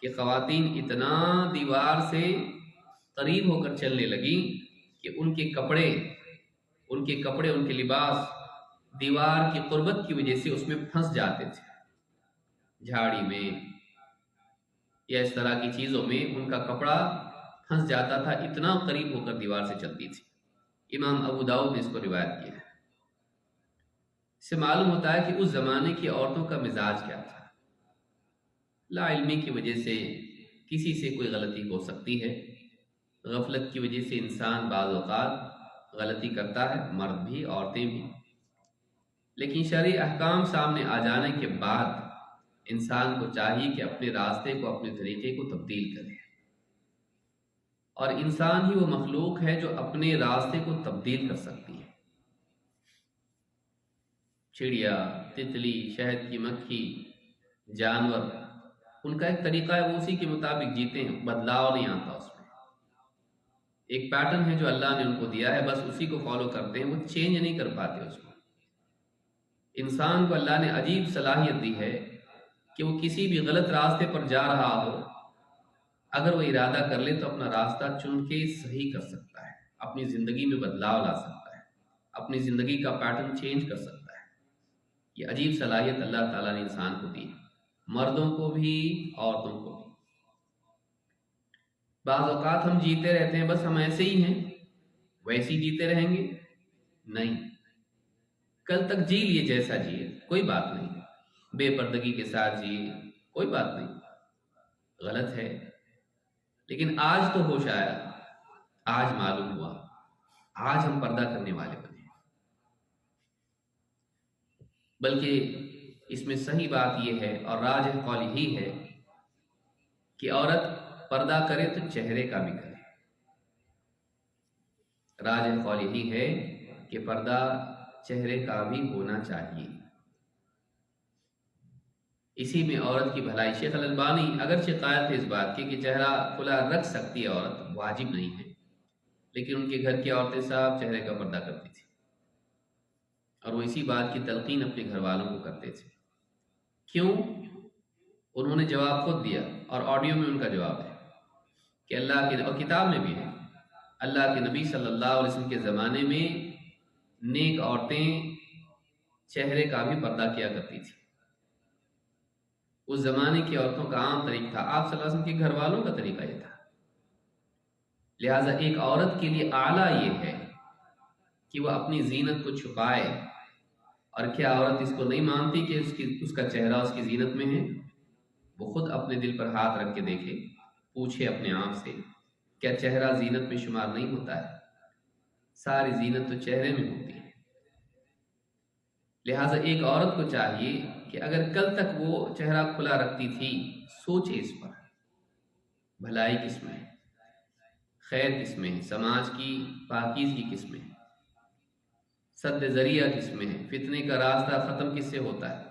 کہ خواتین اتنا دیوار سے قریب ہو کر چلنے لگیں کہ ان کے کپڑے ان کے لباس دیوار کی قربت کی وجہ سے اس میں پھنس جاتے تھے، جھاڑی میں یا اس طرح کی چیزوں میں ان کا کپڑا پھنس جاتا تھا، اتنا قریب ہو کر دیوار سے چلتی تھی۔ امام ابو داؤد نے اس کو روایت کیا ہے۔ اس سے معلوم ہوتا ہے کہ اس زمانے کی عورتوں کا مزاج کیا تھا۔ لا علمی کی وجہ سے کسی سے کوئی غلطی ہو سکتی ہے، غفلت کی وجہ سے انسان بعض اوقات غلطی کرتا ہے، مرد بھی عورتیں بھی، لیکن شرعی احکام سامنے آ جانے کے بعد انسان کو چاہیے کہ اپنے راستے کو، اپنے طریقے کو تبدیل کرے۔ اور انسان ہی وہ مخلوق ہے جو اپنے راستے کو تبدیل کر سکتی ہے۔ چڑیا، تتلی، شہد کی مکھی، جانور، ان کا ایک طریقہ ہے، وہ اسی کے مطابق جیتے ہیں، بدلاؤ نہیں آتا اس میں۔ ایک پیٹرن ہے جو اللہ نے ان کو دیا ہے، بس اسی کو فالو کرتے ہیں، وہ چینج نہیں کر پاتے اس کو۔ انسان کو اللہ نے عجیب صلاحیت دی ہے کہ وہ کسی بھی غلط راستے پر جا رہا ہو، اگر وہ ارادہ کر لے تو اپنا راستہ چن کے صحیح کر سکتا ہے، اپنی زندگی میں بدلاؤ لا سکتا ہے، اپنی زندگی کا پیٹرن چینج کر سکتا ہے۔ یہ عجیب صلاحیت اللہ تعالیٰ نے انسان کو دی ہے، مردوں کو بھی عورتوں کو بھی۔ بعض اوقات ہم جیتے رہتے ہیں، بس ہم ایسے ہی ہیں، ویسے ہی جیتے رہیں گے، نہیں، کل تک جی لیے جیسا جیے، کوئی بات نہیں، بے پردگی کے ساتھ جیے، کوئی بات نہیں، غلط ہے، لیکن آج تو ہوش آیا، آج معلوم ہوا، آج ہم پردہ کرنے والے بنے۔ بلکہ اس میں صحیح بات یہ ہے اور راجح قول ہی ہے کہ عورت پردہ کرے تو چہرے کا بھی کرے۔ راجح قول ہی ہے کہ پردہ چہرے کا بھی ہونا چاہیے، اسی میں عورت کی بھلائی۔ شیخ الالبانی اگرچہ قائل تھے اس بات کی کہ چہرہ کھلا رکھ سکتی ہے عورت، واجب نہیں ہے، لیکن ان کے گھر کی عورتیں صاحب چہرے کا پردہ کرتی تھی، اور وہ اسی بات کی تلقین اپنے گھر والوں کو کرتے تھے۔ کیوں؟ انہوں نے جواب خود دیا، اور آڈیو میں ان کا جواب ہے کہ اللہ کے، اور کتاب میں بھی ہے، اللہ کے نبی صلی اللہ علیہ وسلم کے زمانے میں نیک عورتیں چہرے کا بھی پردہ کیا کرتی تھی۔ اس زمانے کی عورتوں کا عام طریقہ تھا، آپ صلی اللہ علیہ وسلم کے گھر والوں کا طریقہ یہ تھا۔ لہٰذا ایک عورت کے لیے اعلیٰ یہ ہے کہ وہ اپنی زینت کو چھپائے، اور کیا عورت اس کو نہیں مانتی کہ اس کا چہرہ اس کی زینت میں ہے؟ وہ خود اپنے دل پر ہاتھ رکھ کے دیکھے، پوچھے اپنے آپ سے، کیا چہرہ زینت میں شمار نہیں ہوتا ہے؟ ساری زینت تو چہرے میں ہوتی ہے۔ لہٰذا ایک عورت کو چاہیے کہ اگر کل تک وہ چہرہ کھلا رکھتی تھی، سوچے اس پر، بھلائی کس میں ہے، خیر کس میں ہے، سماج کی پاکیزگی کس میں ہے، سد ذریعہ کس میں ہے، فتنے کا راستہ ختم کس سے ہوتا ہے۔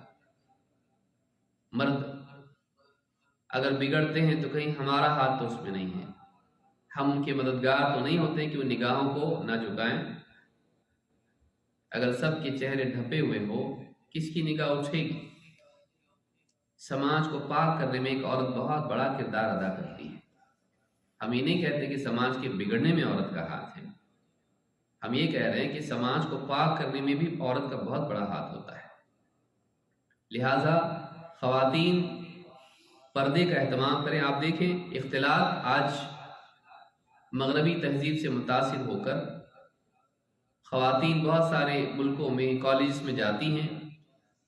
مرد اگر بگڑتے ہیں تو کہیں ہمارا ہاتھ تو اس میں نہیں ہے، ہم ان کے مددگار تو نہیں ہوتے کہ وہ نگاہوں کو نہ جھکائیں۔ اگر سب کے چہرے ڈھپے ہوئے ہو، کس کی نگاہ اٹھے گی؟ سماج کو پاک کرنے میں ایک عورت بہت بڑا کردار ادا کرتی ہے۔ ہم یہ نہیں کہتے کہ سماج کے بگڑنے میں عورت کا ہاتھ ہے، ہم یہ کہہ رہے ہیں کہ سماج کو پاک کرنے میں بھی عورت کا بہت بڑا ہاتھ ہوتا ہے۔ لہٰذا خواتین پردے کا اہتمام کریں۔ آپ دیکھیں اختلاط آج مغربی تہذیب سے متاثر ہو کر خواتین بہت سارے ملکوں میں کالجز میں جاتی ہیں،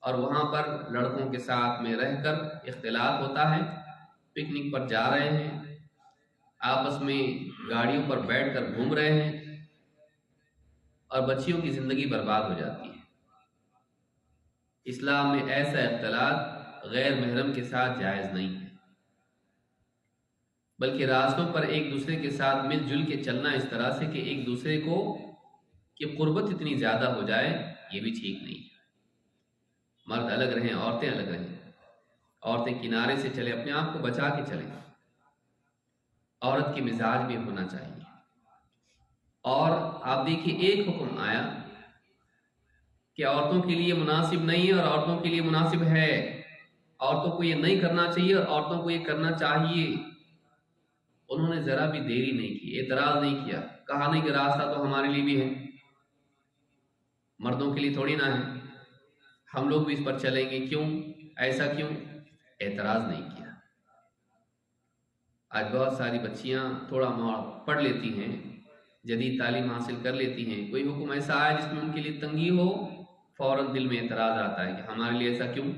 اور وہاں پر لڑکوں کے ساتھ میں رہ کر اختلاط ہوتا ہے، پکنک پر جا رہے ہیں، آپس میں گاڑیوں پر بیٹھ کر گھوم رہے ہیں، اور بچیوں کی زندگی برباد ہو جاتی ہے۔ اسلام میں ایسا اختلاط غیر محرم کے ساتھ جائز نہیں ہے، بلکہ راستوں پر ایک دوسرے کے ساتھ مل جل کے چلنا اس طرح سے کہ ایک دوسرے کو کی قربت اتنی زیادہ ہو جائے، یہ بھی ٹھیک نہیں ہے۔ مرد الگ رہیں، عورتیں الگ رہیں، عورتیں کنارے سے چلیں، اپنے آپ کو بچا کے چلیں۔ عورت کی مزاج بھی ہونا چاہیے۔ اور آپ دیکھیے ایک حکم آیا کہ عورتوں کے لیے مناسب نہیں ہے اور عورتوں کے لیے مناسب ہے، عورتوں کو یہ نہیں کرنا چاہیے اور عورتوں کو یہ کرنا چاہیے۔ انہوں نے ذرا بھی دیری نہیں کی، اعتراض نہیں کیا، کہا نہیں کہ راستہ تو ہمارے لیے بھی ہے، مردوں کے لیے تھوڑی نہ ہے، ہم لوگ بھی اس پر چلیں گے، کیوں ایسا کیوں؟ اعتراض نہیں کیا۔ آج بہت ساری بچیاں تھوڑا موڑ پڑھ لیتی ہیں، جدید تعلیم حاصل کر لیتی ہیں، کوئی حکم ایسا آئے جس میں ان کے لیے تنگی ہو، فوراً دل میں اعتراض آتا ہے کہ ہمارے لیے ایسا کیوں،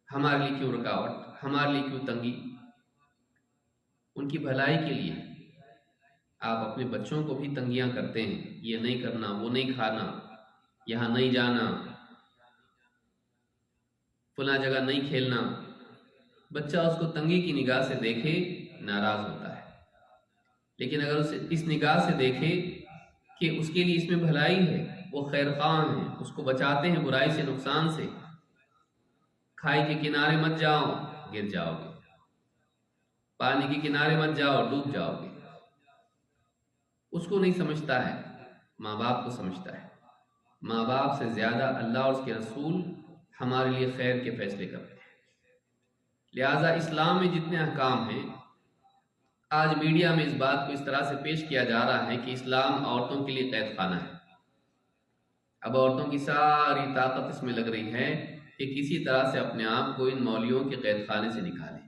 ہمارے لیے کیوں رکاوٹ، ہمارے لیے کیوں تنگی۔ ان کی بھلائی کے لیے آپ اپنے بچوں کو بھی تنگیاں کرتے ہیں، یہ نہیں کرنا، وہ نہیں کھانا، یہاں نہیں جانا، فلاں جگہ نہیں کھیلنا۔ بچہ اس کو تنگی کی نگاہ سے دیکھے ناراض ہوتا ہے، لیکن اگر اسے اس نگاہ سے دیکھے کہ اس کے لیے اس میں بھلائی ہے، وہ خیر خواہ ہیں، اس کو بچاتے ہیں برائی سے، نقصان سے، کھائی کے کنارے مت جاؤ گر جاؤ گے، پانی کے کنارے مت جاؤ ڈوب جاؤ گے۔ اس کو نہیں سمجھتا ہے، ماں باپ کو سمجھتا ہے۔ ماں باپ سے زیادہ اللہ اور اس کے رسول ہمارے لیے خیر کے فیصلے کرتے ہیں۔ لہٰذا اسلام میں جتنے احکام ہیں، آج میڈیا میں اس بات کو اس طرح سے پیش کیا جا رہا ہے کہ اسلام عورتوں کے لیے قید خانہ ہے۔ اب عورتوں کی ساری طاقت اس میں لگ رہی ہے کہ کسی طرح سے اپنے آپ کو ان مولویوں کے قید خانے سے نکالیں۔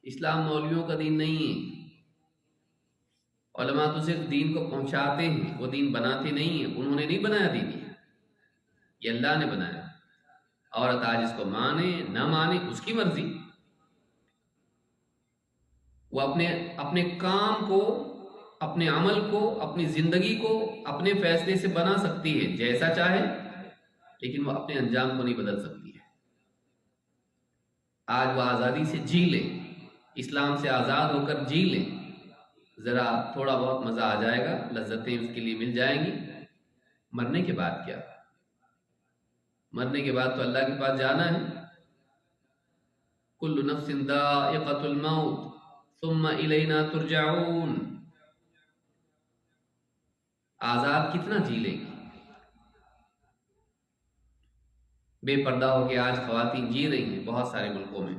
اسلام مولویوں کا دین نہیں ہے۔ علماء تو صرف دین کو پہنچاتے ہیں، وہ دین بناتے نہیں ہیں، انہوں نے نہیں بنایا دین، یہ اللہ نے بنایا۔ عورت آج اس کو مانے نہ مانے اس کی مرضی، وہ اپنے کام کو، اپنے عمل کو، اپنی زندگی کو اپنے فیصلے سے بنا سکتی ہے جیسا چاہے، لیکن وہ اپنے انجام کو نہیں بدل سکتی ہے۔ آج وہ آزادی سے جی لے، اسلام سے آزاد ہو کر جی لے، ذرا تھوڑا بہت مزہ آ جائے گا، لذتیں اس کے لیے مل جائیں گی، مرنے کے بعد کیا؟ مرنے کے بعد تو اللہ کے پاس جانا ہے۔ کل نفس ذائقۃ الموت ثم الینا ترجعون۔ آزاد کتنا جی لے گی؟ بے پردہ ہو کے آج خواتین جی رہی ہیں بہت سارے ملکوں میں،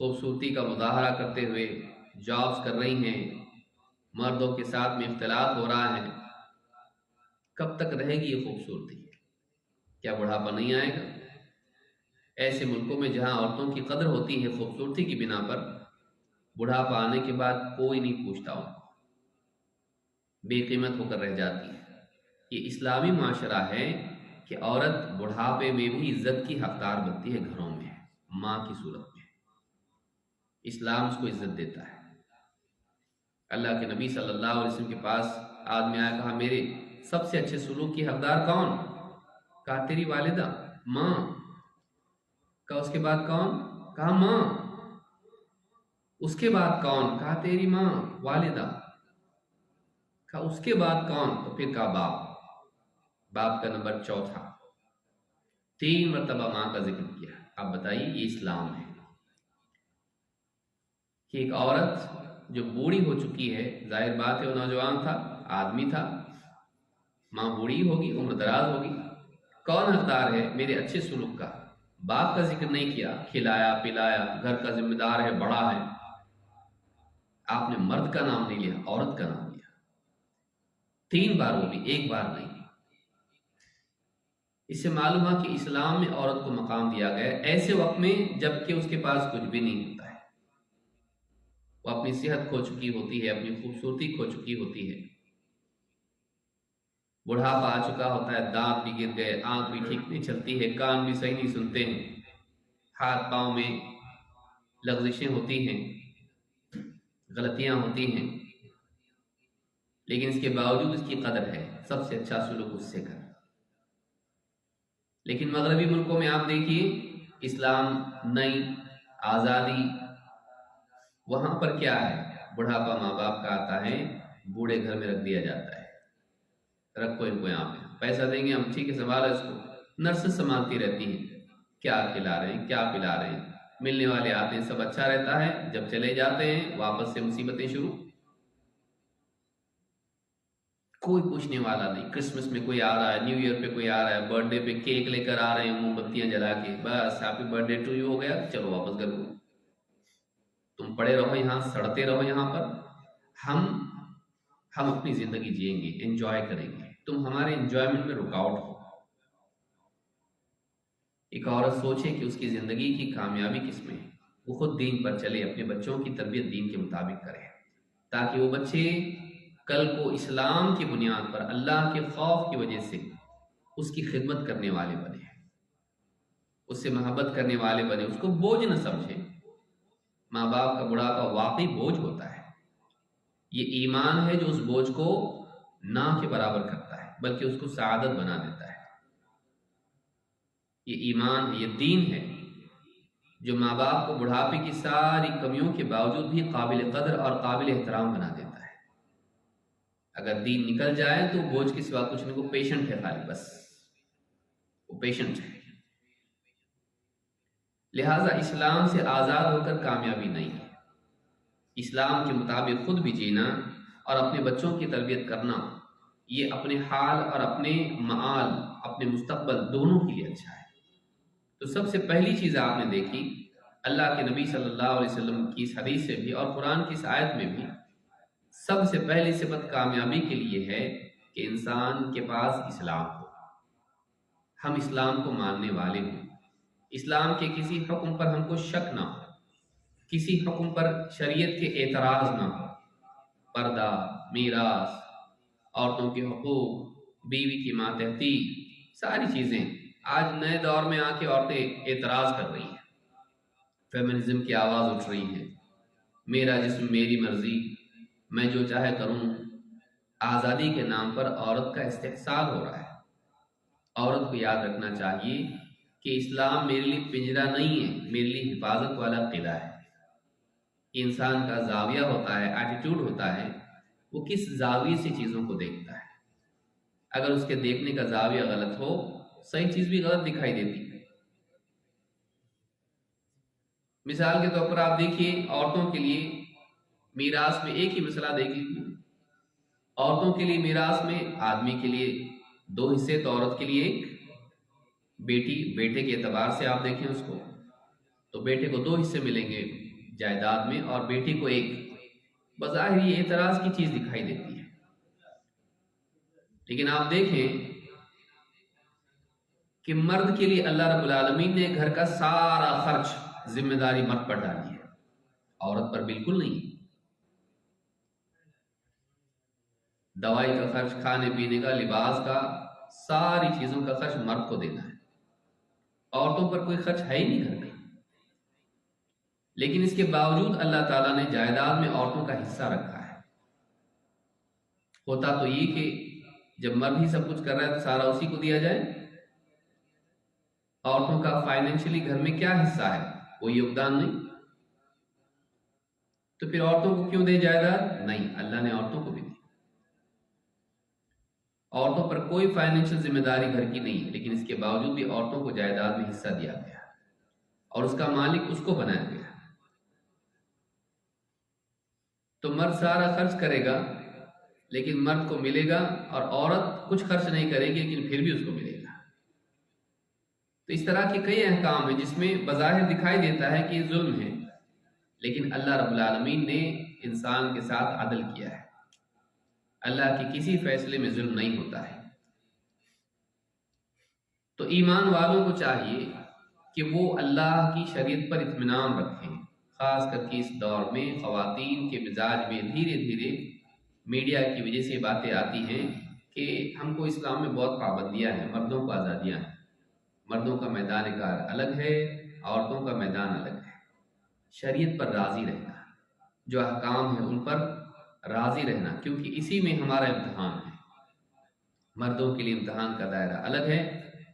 خوبصورتی کا مظاہرہ کرتے ہوئے جابز کر رہی ہیں، مردوں کے ساتھ میں اختلاط ہو رہا ہے۔ کب تک رہے گی یہ خوبصورتی؟ کیا بڑھاپا نہیں آئے گا؟ ایسے ملکوں میں جہاں عورتوں کی قدر ہوتی ہے خوبصورتی کی بنا پر، بڑھاپا آنے کے بعد کوئی نہیں پوچھتا ان کو، بے قیمت ہو کر رہ جاتی ہے۔ یہ اسلامی معاشرہ ہے کہ عورت بڑھاپے میں بھی عزت کی حقدار بنتی ہے، گھروں میں ماں کی صورت میں اسلام اس کو عزت دیتا ہے۔ اللہ کے نبی صلی اللہ علیہ وسلم کے پاس آدمی آیا، کہا میرے سب سے اچھے سلوک کی حقدار کون؟ کہا تیری والدہ، ماں۔ کہا اس کے بعد کون؟ کہا ماں۔ اس کے بعد کون؟ کہا تیری ماں، والدہ۔ کہا اس کے بعد کون؟ تو پھر کہا باپ، باپ کا نمبر چوتھا، 3 مرتبہ ماں کا ذکر کیا۔ اب بتائیے یہ اسلام ہے کہ ایک عورت جو بوڑھی ہو چکی ہے، ظاہر بات ہے وہ نوجوان تھا، آدمی تھا، ماں بوڑھی ہوگی، عمر دراز ہوگی، کون حقدار ہے میرے اچھے سلوک کا؟ باپ کا ذکر نہیں کیا، کھلایا پلایا، گھر کا ذمہ دار ہے، بڑا ہے۔ آپ نے مرد کا نام نہیں لیا، عورت کا نام لیا، 3 بار، وہ بھی 1 بار نہیں۔ اس سے معلوم ہے کہ اسلام میں عورت کو مقام دیا گیا ہے ایسے وقت میں جب کہ اس کے پاس کچھ بھی نہیں ہوتا ہے، وہ اپنی صحت کھو چکی ہوتی ہے، اپنی خوبصورتی کھو چکی ہوتی ہے، بڑھاپا آ چکا ہوتا ہے، دانت بھی گر گئے، آنکھ بھی ٹھیک نہیں چلتی ہے، کان بھی صحیح نہیں سنتے ہیں، ہاتھ پاؤں میں لغزشیں ہوتی ہیں، غلطیاں ہوتی ہیں، لیکن اس کے باوجود اس کی قدر ہے، سب سے اچھا سلوک اس سے کر۔ لیکن مغربی ملکوں میں آپ دیکھیے، اسلام، نئی آزادی، وہاں پر کیا ہے؟ بڑھاپا ماں باپ کا آتا ہے، بوڑھے گھر میں رکھ دیا جاتا ہے، رکھو ان کو یہاں پہ پیسہ دیں گے ہم، ٹھیک ہے سنبھالا اس کو، نرسز سنبھالتی رہتی ہیں، کیا کھلا رہے ہیں کیا پلا رہے ہیں، ملنے والے آتے ہیں سب اچھا رہتا ہے، جب چلے جاتے ہیں واپس سے مصیبتیں شروع۔ کوئی پوچھنے والا نہیں، کرسمس میں کوئی آ رہا ہے، نیو ایئر پہ کوئی آ رہا ہے، برتھ ڈے پہ کیک لے کر آ رہے ہیں موم بتیاں جلا کے، بس ہیپی برتھ ڈے ٹو یو ہو گیا، چلو واپس گھر کو۔ تم پڑے رہو یہاں، سڑتے رہو یہاں پر، ہم ہم اپنی زندگی جئیں گے، انجوائے کریں گے، تم ہمارے انجوائمنٹ میں رکاوٹ ہو۔ ایک عورت سوچے کہ اس کی زندگی کی کامیابی کس میں ہے، وہ خود دین پر چلے، اپنے بچوں کی تربیت دین کے مطابق کرے، تاکہ وہ بچے کل کو اسلام کی بنیاد پر اللہ کے خوف کی وجہ سے اس کی خدمت کرنے والے بنے، اس سے محبت کرنے والے بنے، اس کو بوجھ نہ سمجھے۔ ماں باپ کا بڑھاپا واقعی بوجھ ہوتا ہے، یہ ایمان ہے جو اس بوجھ کو نہ کے برابر کرتا ہے بلکہ اس کو سعادت بنا دیتا ہے۔ یہ ایمان ہے، یہ دین ہے جو ماں باپ کو بڑھاپے کی ساری کمیوں کے باوجود بھی قابل قدر اور قابل احترام بنا دیتا ہے۔ اگر دین نکل جائے تو بوجھ کے سوا کچھ نہیں، وہ پیشنٹ ہے خالی، بس وہ پیشنٹ ہے۔ لہٰذا اسلام سے آزاد ہو کر کامیابی نہیں ہے، اسلام کے مطابق خود بھی جینا اور اپنے بچوں کی تربیت کرنا، یہ اپنے حال اور اپنے معال، اپنے مستقبل دونوں کے لیے اچھا ہے۔ تو سب سے پہلی چیز آپ نے دیکھی اللہ کے نبی صلی اللہ علیہ وسلم کی اس حدیث سے بھی اور قرآن کی اس آیت میں بھی، سب سے پہلی صفت کامیابی کے لیے ہے کہ انسان کے پاس اسلام ہو، ہم اسلام کو ماننے والے ہوں، اسلام کے کسی حکم پر ہم کو شک نہ ہو، کسی حکم پر شریعت کے اعتراض نہ ہو، پردہ، میراث، عورتوں کے حقوق، بیوی کی ماتحتی، ساری چیزیں آج نئے دور میں آ کے عورتیں اعتراض کر رہی ہیں، فیمنزم کی آواز اٹھ رہی ہے، میرا جسم میری مرضی، میں جو چاہے کروں۔ آزادی کے نام پر عورت کا استحصال ہو رہا ہے۔ عورت کو یاد رکھنا چاہیے کہ اسلام میرے لیے پنجرہ نہیں ہے، میرے لیے حفاظت والا قلعہ ہے۔ انسان کا زاویہ ہوتا ہے، ایٹیٹیوڈ ہوتا ہے، وہ کس زاویے سے چیزوں کو دیکھتا ہے۔ اگر اس کے دیکھنے کا زاویہ غلط ہو، صحیح چیز بھی غلط دکھائی دیتی ہے۔ مثال کے طور پر آپ دیکھیے، عورتوں کے لیے میراث میں ایک ہی مسئلہ دیکھ لیجیے، عورتوں کے لیے میراث میں آدمی کے لیے 2 حصے تو عورت کے لیے 1، بیٹی بیٹے کے اعتبار سے آپ دیکھیں اس کو تو بیٹے کو 2 حصے ملیں گے جائیداد میں اور بیٹی کو 1۔ بظاہر یہ اعتراض کی چیز دکھائی دیتی ہے، لیکن آپ دیکھیں کہ مرد کے لیے اللہ رب العالمین نے گھر کا سارا خرچ ذمہ داری مرد پر ڈالی ہے، عورت پر بالکل نہیں۔ دوائی کا خرچ، کھانے پینے کا، لباس کا، ساری چیزوں کا خرچ مرد کو دینا ہے، عورتوں پر کوئی خرچ ہے ہی نہیں گھر میں۔ لیکن اس کے باوجود اللہ تعالیٰ نے جائیداد میں عورتوں کا حصہ رکھا ہے۔ ہوتا تو یہ کہ جب مرد ہی سب کچھ کر رہا ہے تو سارا اسی کو دیا جائے۔ عورتوں کا فائنینشلی گھر میں کیا حصہ ہے؟ کوئی یوگدان نہیں، تو پھر عورتوں کو کیوں دے جائیداد؟ نہیں، اللہ نے عورتوں کو بھی دی۔ عورتوں پر کوئی فائنینشل ذمہ داری گھر کی نہیں ہے، لیکن اس کے باوجود بھی عورتوں کو جائیداد میں حصہ دیا گیا اور اس کا مالک اس کو بنایا گیا۔ تو مرد سارا خرچ کرے گا لیکن مرد کو ملے گا، اور عورت کچھ خرچ نہیں کرے گی لیکن پھر بھی اس کو ملے گا۔ تو اس طرح کے کئی احکام ہیں جس میں بظاہر دکھائی دیتا ہے کہ یہ ظلم ہے، لیکن اللہ رب العالمین نے انسان کے ساتھ عدل کیا ہے۔ اللہ کے کسی فیصلے میں ظلم نہیں ہوتا ہے۔ تو ایمان والوں کو چاہیے کہ وہ اللہ کی شریعت پر اطمینان رکھیں، خاص کر کے اس دور میں خواتین کے مزاج میں دھیرے دھیرے میڈیا کی وجہ سے باتیں آتی ہیں کہ ہم کو اسلام میں بہت پابندیاں ہیں، مردوں کو آزادیاں ہیں، مردوں کا میدان کار الگ ہے، عورتوں کا میدان الگ ہے۔ شریعت پر راضی رہنا، جو احکام ہیں ان پر راضی رہنا، کیونکہ اسی میں ہمارا امتحان ہے۔ مردوں کے لیے امتحان کا دائرہ الگ ہے،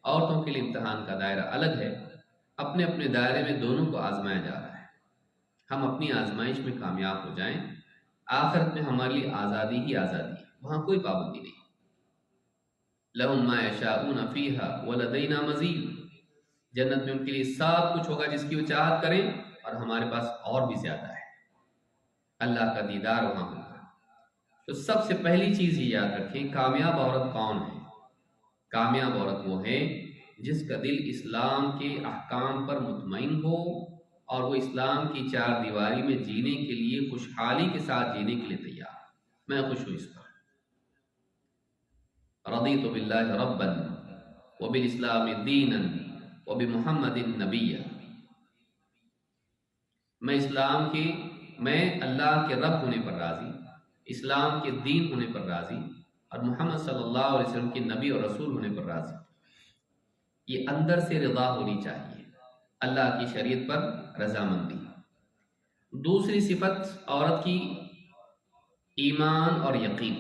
عورتوں کے لیے امتحان کا دائرہ الگ ہے، اپنے اپنے دائرے میں دونوں کو آزمایا جا رہا ہے۔ ہم اپنی آزمائش میں کامیاب ہو جائیں، آخرت میں ہمارے لیے آزادی ہی آزادی ہے، وہاں کوئی پابندی نہیں۔ لہم ما یشاؤون فیہا ولدینا مزید، جنت میں ان کے لیے سب کچھ ہوگا جس کی وہ چاہت کریں، اور ہمارے پاس اور بھی زیادہ ہے، اللہ کا دیدار وہاں ہوگا۔ تو سب سے پہلی چیز یہ یاد رکھیں، کامیاب عورت کون ہے؟ کامیاب عورت وہ ہے جس کا دل اسلام کے احکام پر مطمئن ہو، اور وہ اسلام کی چار دیواری میں جینے کے لیے خوشحالی کے ساتھ جینے کے لیے تیار ہے۔ میں خوش ہوں اس پر، رضیت باللہ ربا وبالاسلام دینا وبمحمد نبیا، میں اللہ کے رب ہونے پر راضی، اسلام کے دین ہونے پر راضی، اور محمد صلی اللہ علیہ وسلم کے نبی اور رسول ہونے پر راضی۔ یہ اندر سے رضا ہونی چاہیے، اللہ کی شریعت پر رضامندی۔ دوسری صفت عورت کی ایمان اور یقین۔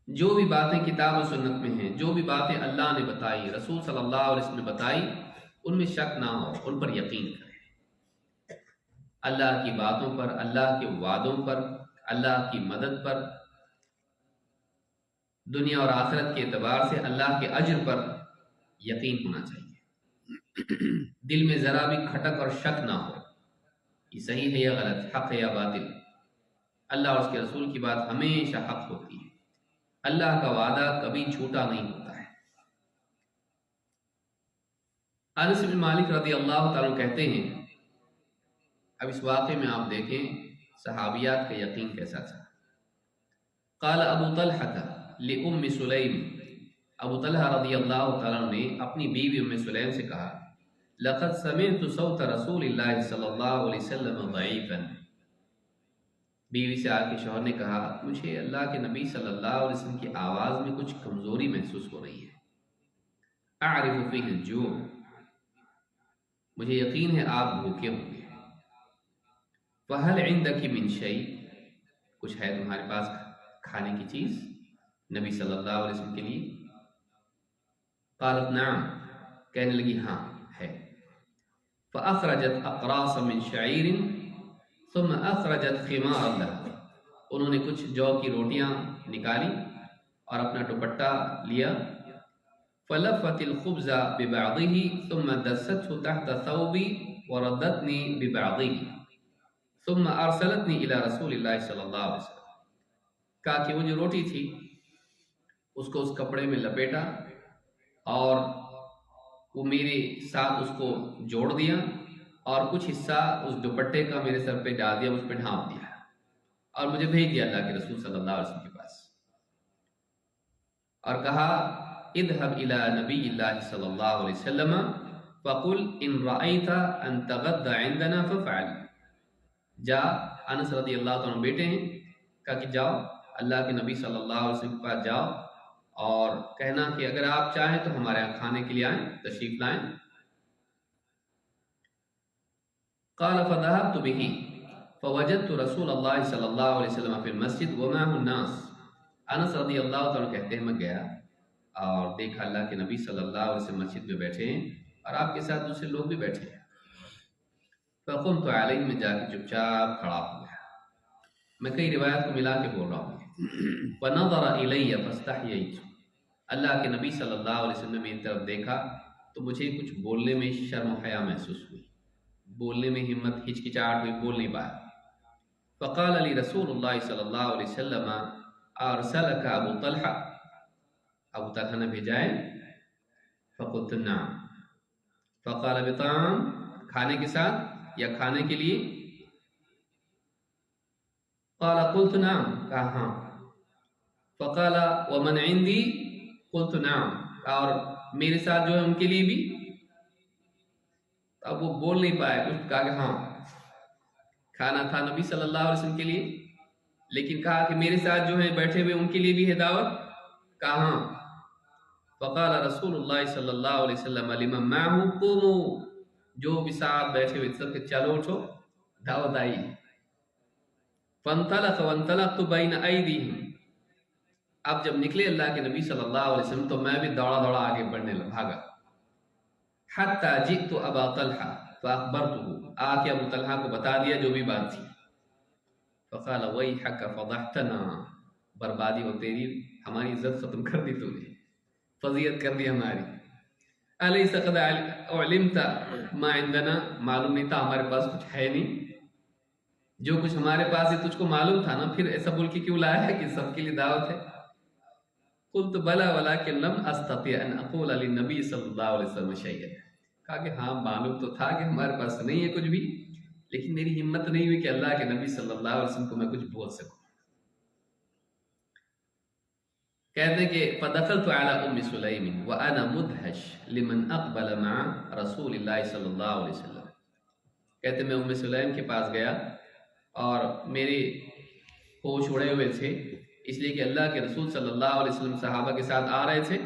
جو بھی باتیں کتاب و سنت میں ہیں، جو بھی باتیں اللہ نے بتائی، رسول صلی اللہ علیہ وسلم نے بتائی، ان میں شک نہ ہو، ان پر یقین کریں۔ اللہ کی باتوں پر، اللہ کے وعدوں پر، اللہ کی مدد پر، دنیا اور آخرت کے اعتبار سے اللہ کے اجر پر یقین ہونا چاہیے۔ دل میں ذرا بھی کھٹک اور شک نہ ہو، یہ صحیح ہے یا غلط، حق ہے یا باطل۔ اللہ اور اس کے رسول کی بات ہمیشہ حق ہوتی ہے، اللہ کا وعدہ کبھی جھوٹا نہیں ہوتا ہے۔ انس بن مالک رضی اللہ تعالیٰ عنہ کہتے ہیں، اب اس واقعے میں آپ دیکھیں صحابیات کا یقین کیسا تھا۔ قال ابو طلحہ لأم سلیم، ابو طلحہ رضی اللہ تعالیٰ عنہ نے اپنی بیوی ام سلیم سے کہا، لقد سمعت صوت رسول اللہ صلی اللہ علیہ وسلم ضعیفا، بیوی سے آ کے شوہر نے کہا، مجھے اللہ کے نبی صلی اللہ علیہ وسلم کی آواز میں کچھ کمزوری محسوس ہو رہی ہے، اعرف فیہ الجوع، مجھے یقین ہے آپ بھوکے ہوں گے، فہل عندک من شیء، کچھ ہے تمہارے پاس کھانے کی چیز نبی صلی اللہ علیہ وسلم کے لیے؟ قالت نعم، کہنے لگی ہاں ہے۔ فاخرجت اقراص من شعیر ثم اخرجت خمارا لها، انہوں نے کچھ جو کی روٹیاں نکالی اور اپنا دوپٹہ لیا، فلفت الخبز ببعضه ثم دسته تحت ثوبي وردتني ببعضه ثم ارسلتني الى رسول اللہ صلی اللہ علیہ وسلم، کہا کہ وہ جو روٹی تھی اس کو اس کپڑے میں لپیٹا اور وہ میرے ساتھ اس کو جوڑ دیا، اور کچھ حصہ اس دوپٹے کا میرے سر پہ ڈال دیا، اس پہ ڈھانپ دیا، اور مجھے بھیج دیا اللہ کے رسول صلی اللہ علیہ وسلم کے پاس، اور کہا اذهب الى نبی اللہ صلی اللہ علیہ وسلم فقل ان رأيت ان تغدى عندنا ففعل، جا، انس رضی اللہ عنہ بیٹے ہیں، کہا کہ جاؤ اللہ کے نبی صلی اللہ علیہ وسلم کے پاس جاؤ اور کہنا کہ اگر آپ چاہیں تو ہمارے یہاں کھانے کے لیے آئیں، تشریف لائیں۔ قال فذهبت به فوجدت رسول اللہ صلی اللہ علیہ وسلم فی المسجد ومعه الناس، انس رضی اللہ عنہ کہتے ہیں میں گیا اور دیکھا اللہ کے نبی صلی اللہ علیہ وسلم مسجد میں بیٹھے ہیں اور آپ کے ساتھ دوسرے لوگ بھی بیٹھے ہیں۔ فقمت علیہ، میں جا کے چپ چاپ کھڑا ہو گیا، میں کئی روایت کو ملا کے بول رہا ہوں۔ فنظر الی فاستحییت، اللہ کے نبی صلی اللہ علیہ وسلم نے میری طرف دیکھا تو مجھے کچھ بولنے میں شرم و حیا محسوس ہوئی، بولنے میں ہمت ہچکچاہٹ ہوئی، بول نہیں پایا۔ فقال علی رسول اللہ صلی اللہ علیہ وسلم ارسلک ابو طلحہ، ابو طلحہ نے بھیجا ہے؟ فقلت نعم، فقال بطعام، کھانے کے ساتھ یا کھانے کے لیے؟ قال قلت نعم، کہا ہاں۔ فقال ومن عندي، قلت نعم، اور میرے ساتھ جو ہے ان کے لیے بھی؟ اب وہ بول نہیں پائے، کچھ کہا کہ ہاں کھانا تھا نبی صلی اللہ علیہ وسلم کے لیے، لیکن کہا کہ میرے ساتھ جو ہیں بیٹھے ہوئے ان کے لیے بھی ہے دعوت؟ کہا ہاں۔ فقال رسول اللہ صلی اللہ علیہ وسلم لمن معه قوموا، جو بھی ساتھ بیٹھے ہوئے سب کہ چلو اٹھو، دعوت آئی۔ فانطلق وانطلقت بین ایدیہم، اب جب نکلے اللہ کے نبی صلی اللہ علیہ وسلم تو میں بھی دوڑا دوڑا آگے بڑھنے بھاگا، حتی جئت ابا طلحہ فاخبرته، آ کے ابو طلحہ کو بتا دیا جو بھی بات تھی۔ فقال ویحک فضحتنا، بربادی ہو تیری، ہماری عزت ختم کر دی تو نے، فضیت کر دی ہماری. الیس قد علمت ما عندنا، معلوم نہیں تھا ہمارے پاس کچھ ہے نہیں، جو کچھ ہمارے پاس ہے تجھ کو معلوم تھا نا، پھر ایسا بول کے کیوں لایا ہے کہ سب کے لیے دعوت ہے. قلت بلا ولکن لم استطیع ان اقول للنبی صلی اللہ علیہ وسلم شیئا، کہا کہ ہاں معلوم تو تھا کہ ہمارے پاس نہیں ہے کچھ بھی، لیکن میری ہمت نہیں ہوئی کہ اللہ کے نبی صلی اللہ علیہ وسلم کو میں کچھ بول سکوں. کہتے ہیں کہ فدخلت على ام سلیم وانا مدهش لمن اقبل مع رسول اللہ صلی اللہ علیہ وسلم. کہتے ہیں میں ام سلیم کے پاس گیا اور میرے ہوش اڑے ہوئے تھے، اس لیے کہ اللہ کے رسول صلی اللہ علیہ وسلم صحابہ کے ساتھ آ رہے تھے.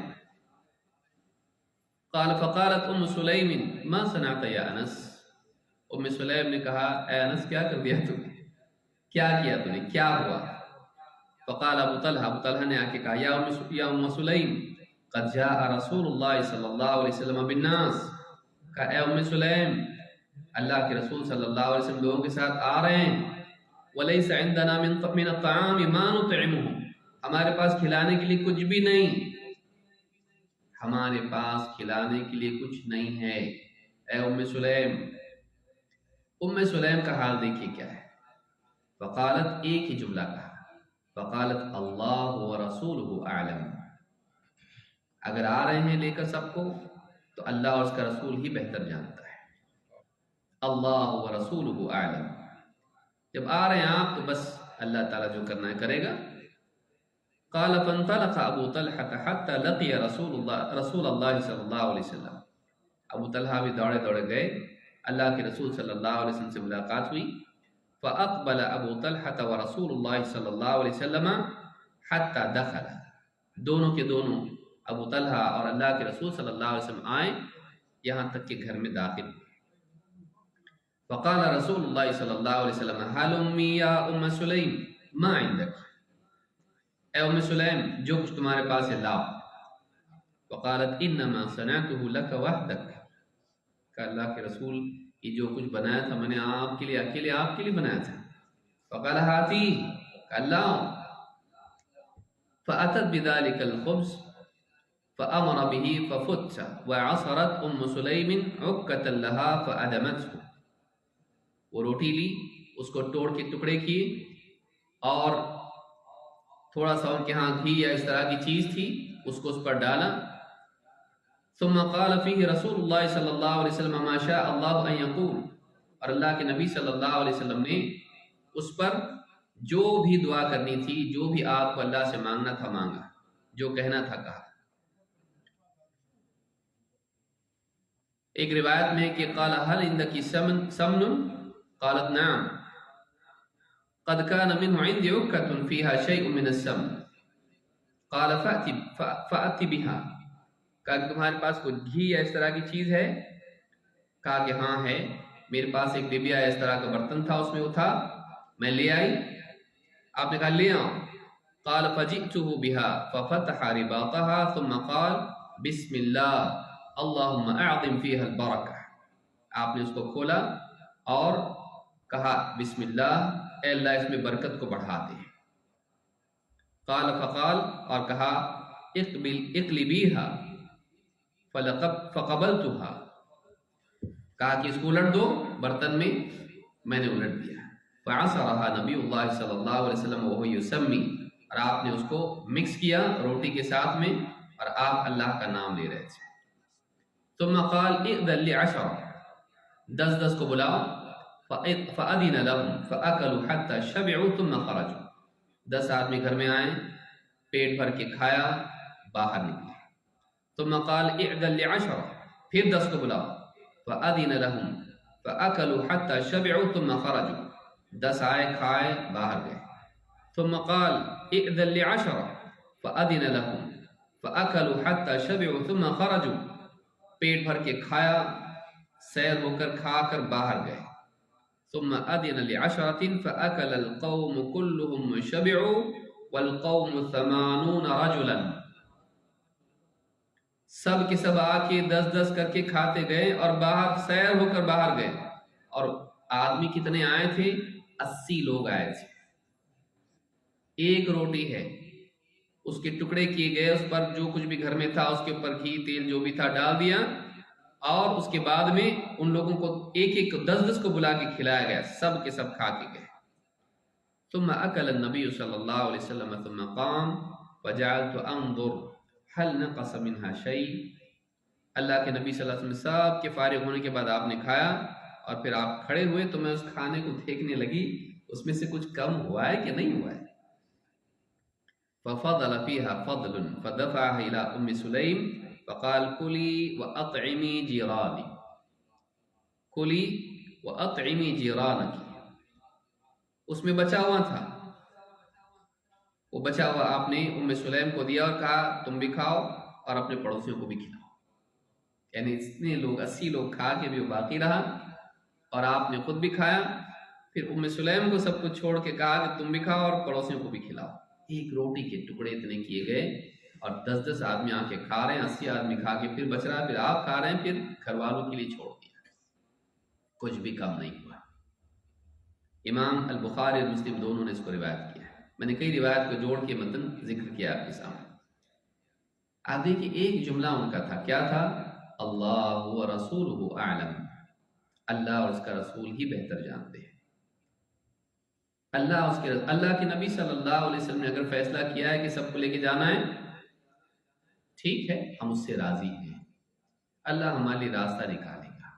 قال فقالت ام سلیم ما صنعت یا انس، ام سلیم نے کہا اے انس کیا کر دیا تم نے، کیا کیا تم نے، کیا ہوا؟ فقال ابو طلحہ نے آ کے کہا یا ام سلیم قد جاء رسول اللہ صلی اللہ علیہ وسلم بالناس، کہا اے ام سلیم اللہ کے رسول صلی اللہ علیہ وسلم لوگوں کے ساتھ آ رہے ہیں. ولیس عندنا من الطعام ما نطعمهم، ہمارے پاس کھلانے کے لیے کچھ بھی نہیں، ہمارے پاس کھلانے کے لیے کچھ نہیں ہے. اے ام سلیم کا حال دیکھیے کیا ہے. فقالت، ایک ہی جملہ کہا، فقالت اللہ ورسولہ اعلم، اگر آ رہے ہیں لے کر سب کو تو اللہ اور اس کا رسول ہی بہتر جانتا ہے. اللہ ورسولہ اعلم، جب آ رہے ہیں آپ تو بس اللہ تعالیٰ جو کرنا ہے کرے گا. قال فانطلق ابو طلحہ حتى لقي رسول اللہ صلی اللہ علیہ وسلم، ابو طلحہ بھی دوڑے دوڑے گئے، اللہ کے رسول صلی اللہ علیہ وسلم سے ملاقات ہوئی. فاقبل ابو طلحہ ورسول اللہ صلی اللہ علیہ وسلم حتى دخل، دونوں کے دونوں ابو طلحہ اور اللہ کے رسول صلی اللہ علیہ وسلم آئے یہاں تک کہ گھر میں داخل ہوئے. فقال رسول اللہ صلی اللہ علیہ وسلم حلمی یا ام سلیم ما عندک، اے ام سلیم جو کچھ تمہارے پاس ہے لاؤ. وقالت انما صنعته لك وحدك، کہ اللہ کے رسول یہ جو کچھ بنایا تھا میں نے آپ کے لیے، اکیلے آپ کے لیے بنایا تھا. فقال ہاتی، کہ اللہ. فاتت بذلك الخبز فامر به ففتح وعصرت ام سلیم عکۃ لها فادمته، وہ روٹی لی، اس کو توڑ کے ٹکڑے کیے اور تھوڑا سا ان کے ہاں گھی یا اس طرح کی چیز تھی اس کو اس پر ڈالا. ثم قال فيه رسول اللہ صلی اللہ علیہ وسلم ما شاء اللہ ان یقول، اور اللہ کے نبی صلی اللہ علیہ وسلم نے اس پر جو بھی دعا کرنی تھی، جو بھی آپ کو اللہ سے مانگنا تھا مانگا، جو کہنا تھا کہا. ایک روایت میں کہ قال هل عندك سمن، قالت نعم قد كان منه عندي عكة فيها شيء من السمن، قال فأتي بها، کہا کہ تمہارے پاس کوئی گھی یا اس طرح کی چیز ہے؟ کہا کہ ہاں ہے، میرے پاس ایک ڈبیا اس طرح کا برتن تھا، اس میں وہ تھا، میں لے آئی. آپ نے کہا لے آؤ. قال فجئته بها ففتح رباطها ثم قال بسم اللہ اللهم اعظم فيها البرکہ، آپ نے اس کو کھولا اور کہا بسم اللہ، اے اللہ اس میں برکت کو بڑھا دے. قال فقال، اور کہا اقلبیها فقبلتها، کہا کہ اس کو الٹ دو برتن میں، میں نے الٹ دیا. فعصرها نبی اللہ صلی اللہ علیہ وسلم وهو یسمی، اور آپ نے اس کو مکس کیا روٹی کے ساتھ میں اور آپ اللہ کا نام لے رہے تھے. ثم قال ائذن ل10، 10 کو بلاؤ. فأذن لهم فأكلوا حتى شبعوا ثم خرجوا، 10 آدمی گھر میں آئے، پیٹ بھر کے کھایا، باہر نکلے. ثم قال ائذن ل10، پھر 10 کو بلاؤ. فأذن لهم فأكلوا حتى شبعوا ثم خرجوا، 10 آئے کھائے باہر گئے. ثم قال ائذن ل10 فأذن لهم فأكلوا حتى شبعوا ثم خرجوا، پیٹ بھر کے کھایا، سیر ہو کر کھا کر باہر گئے. ثم أذن ل10 فأكل القوم كلهم وشبعوا والقوم 80 رجلا، سب کے سب آ کے 10 کر کے کھاتے گئے اور باہر سیر ہو کر باہر گئے. اور آدمی کتنے آئے تھے؟ 80 لوگ آئے تھے. ایک روٹی ہے اس کے ٹکڑے کیے گئے، اس پر جو کچھ بھی گھر میں تھا اس کے اوپر گھی تیل جو بھی تھا ڈال دیا، اور اس کے بعد میں ان لوگوں کو ایک ایک 10 کو بلا کے کھلایا گیا، سب کے سب کھا کے گئے۔ ثم اکل النبی صلی اللہ علیہ وسلم ثم قام وجعلت انظر هل نقص منها شيء۔ اللہ کے نبی صلی اللہ علیہ وسلم سب کے فارغ ہونے کے بعد آپ نے کھایا، اور پھر آپ کھڑے ہوئے تو میں اس کھانے کو دیکھنے لگی اس میں سے کچھ کم ہوا ہے کہ نہیں ہوا ہے۔ ففضل فيها فضل فدفعها الى ام سلیم فقال کلی واطعمی جیرانی، کلی واطعمی جیرانک، اس میں بچا ہوا تھا، وہ بچا ہوا آپ نے ام سلیم کو دیا اور کہا تم بھی کھاؤ اور اپنے پڑوسیوں کو بھی کھلاؤ۔ یعنی اتنے لوگ 80 لوگ کھا کے بھی وہ باقی رہا، اور آپ نے خود بھی کھایا، پھر ام سلیم کو سب کچھ چھوڑ کے کہا کہ تم بھی کھاؤ اور پڑوسیوں کو بھی کھلاؤ۔ ایک روٹی کے ٹکڑے اتنے کیے گئے، اور 10 آدمی آ کے کھا رہے ہیں، 80 آدمی کھا کے پھر بچ رہا ہے، پھر آپ کھا رہے ہیں، پھر گھر والوں کے لیے چھوڑ دیا، کچھ بھی کم نہیں ہوا۔ امام البخاری اور مسلم دونوں نے اس کو روایت کیا ہے، میں نے کئی روایت کو جوڑ کے متن ذکر کیا آپ کے سامنے۔ آپ دیکھیے ایک جملہ ان کا تھا، کیا تھا؟ اللہ و رسولہ اعلم، اللہ اور اس کا رسول ہی بہتر جانتے ہیں۔ اللہ کے نبی صلی اللہ علیہ وسلم نے اگر فیصلہ کیا ہے کہ سب کو لے کے جانا ہے، ٹھیک ہے، ہم اس سے راضی ہیں، اللہ ہمارے لیے راستہ نکالے گا،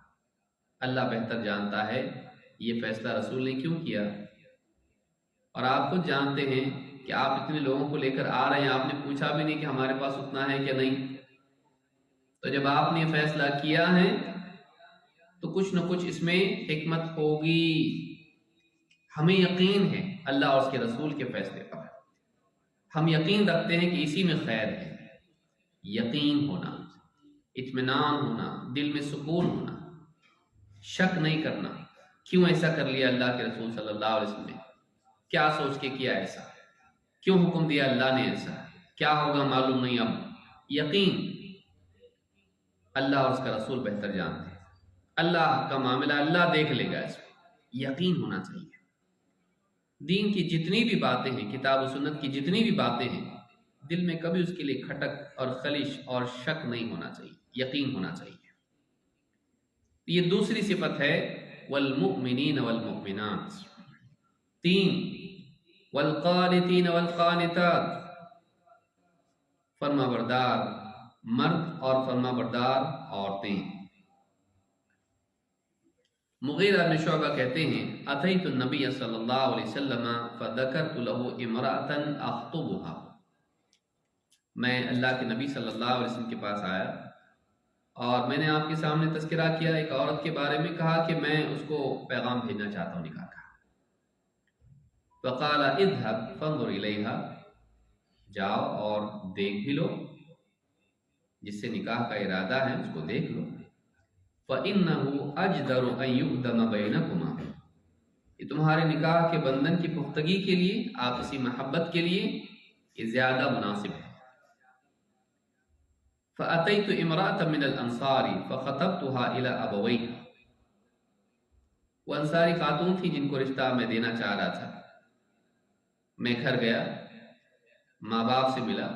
اللہ بہتر جانتا ہے یہ فیصلہ رسول نے کیوں کیا۔ اور آپ خود جانتے ہیں کہ آپ اتنے لوگوں کو لے کر آ رہے ہیں، آپ نے پوچھا بھی نہیں کہ ہمارے پاس اتنا ہے کہ نہیں، تو جب آپ نے فیصلہ کیا ہے تو کچھ نہ کچھ اس میں حکمت ہوگی۔ ہمیں یقین ہے اللہ اور اس کے رسول کے فیصلے پر، ہم یقین رکھتے ہیں کہ اسی میں خیر ہے۔ یقین ہونا، اطمینان ہونا، دل میں سکون ہونا، شک نہیں کرنا، کیوں ایسا کر لیا اللہ کے رسول صلی اللہ علیہ وسلم نے، کیا سوچ کے کیا ایسا، کیوں حکم دیا اللہ نے ایسا، کیا ہوگا معلوم نہیں۔ اب یقین، اللہ اور اس کا رسول بہتر جانتے ہیں، اللہ کا معاملہ اللہ دیکھ لے گا، اس میں یقین ہونا چاہیے۔ دین کی جتنی بھی باتیں ہیں، کتاب و سنت کی جتنی بھی باتیں ہیں، دل میں کبھی اس کے لیے کھٹک اور خلش اور شک نہیں ہونا چاہیے، یقین ہونا چاہیے۔ یہ دوسری صفت ہے والمؤمنین والمؤمنات۔ 3 والقانتین والقانتات، فرما بردار مرد اور فرما بردار عورتیں۔ مغیرہ بن شعبہ کہتے ہیں اتیت النبی صلی اللہ علیہ وسلم فذکرت له امرأة اخطبها، میں اللہ کے نبی صلی اللہ علیہ وسلم کے پاس آیا اور میں نے آپ کے سامنے تذکرہ کیا ایک عورت کے بارے میں، کہا کہ میں اس کو پیغام بھیجنا چاہتا ہوں نکاح کا۔ فقال اذهب فانظر الیها، جاؤ اور دیکھ بھی لو، جس سے نکاح کا ارادہ ہے اس کو دیکھ لو۔ فَإِنَّهُ أَجْدَرُ أَن يُؤْدَمَ بَيْنَكُمَا، یہ تمہارے نکاح کے بندھن کی پختگی کے لیے، آپسی محبت کے لیے یہ زیادہ مناسب ہے۔ فَأَتَيْتُ امْرَأَةً مِنَ الْأَنصَارِ فَخَطَبْتُهَا إِلَى أَبَوَيْهَا، وہ انصاری خاتون تھی جن کو رشتہ میں دینا چاہ رہا تھا۔ میں گھر گیا، ماں باپ سے ملا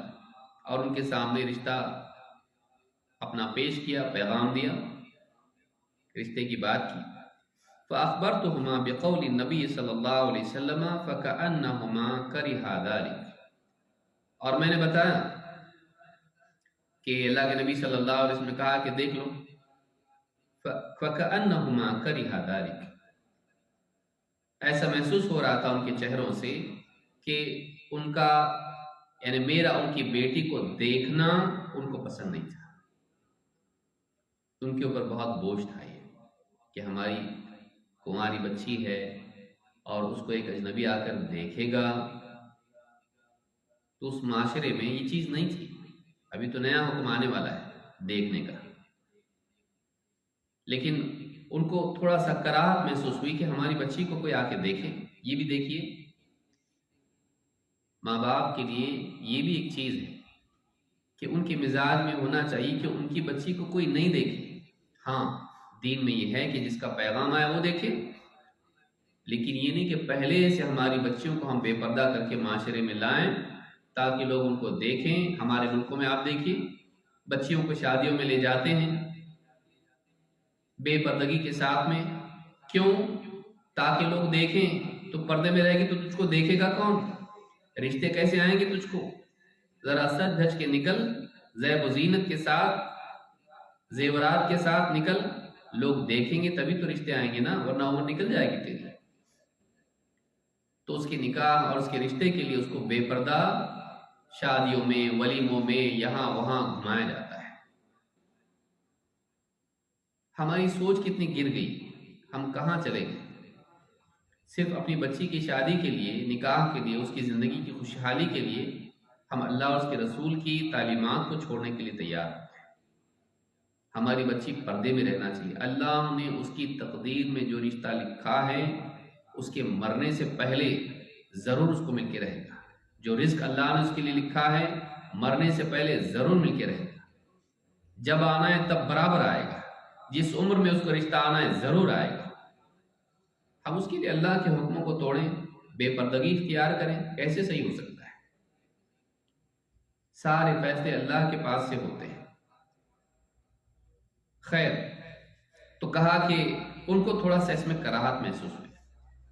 اور ان کے سامنے رشتہ اپنا پیش کیا، پیغام دیا، رشتے کی بات کی۔ فَأَخْبَرْتُهُمَا بِقَوْلِ النَّبِيِّ صلی اللہ علیہ وسلم فَكَأَنَّهُمَا كَرِهَا ذَلِكَ، اور میں نے بتایا کہ اللہ کے نبی صلی اللہ علیہ وسلم نے کہا کہ دیکھ لو، فَكَأَنَّهُمَا كَرِهَا ذَلِكَ، ایسا محسوس ہو رہا تھا ان کے چہروں سے کہ ان کا یعنی میرا ان کی بیٹی کو دیکھنا ان کو پسند نہیں تھا، ان کے اوپر بہت بوجھ تھا یہ کہ ہماری کنواری بچی ہے اور اس کو ایک اجنبی آ کر دیکھے گا، تو اس معاشرے میں یہ چیز نہیں تھی، ابھی تو نیا حکم آنے والا ہے دیکھنے کا، لیکن ان کو تھوڑا سا کراہت محسوس ہوئی کہ ہماری بچی کو کوئی آ کے دیکھے۔ یہ بھی دیکھیے ماں باپ کے لیے یہ بھی ایک چیز ہے کہ ان کے مزاج میں ہونا چاہیے کہ ان کی بچی کو کوئی نہیں دیکھے۔ ہاں دین میں یہ ہے کہ جس کا پیغام آیا وہ دیکھے، لیکن یہ نہیں کہ پہلے سے ہماری بچیوں کو ہم بے پردہ کر کے معاشرے میں لائیں تاکہ لوگ ان کو دیکھیں۔ ہمارے ملکوں میں آپ دیکھیے بچیوں کو شادیوں میں لے جاتے ہیں بے پردگی کے ساتھ میں، کیوں؟ تاکہ لوگ دیکھیں۔ تو پردے میں رہے گی تو تجھ کو دیکھے گا کون؟ رشتے کیسے آئیں گے تجھ کو؟ ذرا سج دھج کے نکل، زیب و زینت کے ساتھ، زیورات کے ساتھ نکل، لوگ دیکھیں گے تبھی تو رشتے آئیں گے نا، ورنہ عمر نکل جائے گی تیری۔ تو اس کے نکاح اور اس کے رشتے کے لیے اس کو بے پردہ شادیوں میں، ولیموں میں، یہاں وہاں گھمایا جاتا ہے۔ ہماری سوچ کتنی گر گئی، ہم کہاں چلے گئے؟ صرف اپنی بچی کی شادی کے لیے، نکاح کے لیے، اس کی زندگی کی خوشحالی کے لیے ہم اللہ اور اس کے رسول کی تعلیمات کو چھوڑنے کے لیے تیار ہیں۔ ہماری بچی پردے میں رہنا چاہیے۔ اللہ نے اس کی تقدیر میں جو رشتہ لکھا ہے اس کے مرنے سے پہلے ضرور اس کو مل کے رہے گا۔ جو رزق اللہ نے اس کے لیے لکھا ہے مرنے سے پہلے ضرور مل کے رہے گا۔ جب آنا ہے تب برابر آئے گا، جس عمر میں اس کو رشتہ آنا ہے ضرور آئے گا۔ ہم اس کے لیے اللہ کے حکموں کو توڑیں، بے پردگی اختیار کریں، کیسے صحیح ہو سکتا ہے؟ سارے فیصلے اللہ کے پاس سے ہوتے ہیں۔ خیر، تو کہا کہ ان کو تھوڑا سا اس میں کراہت محسوس ہوئی۔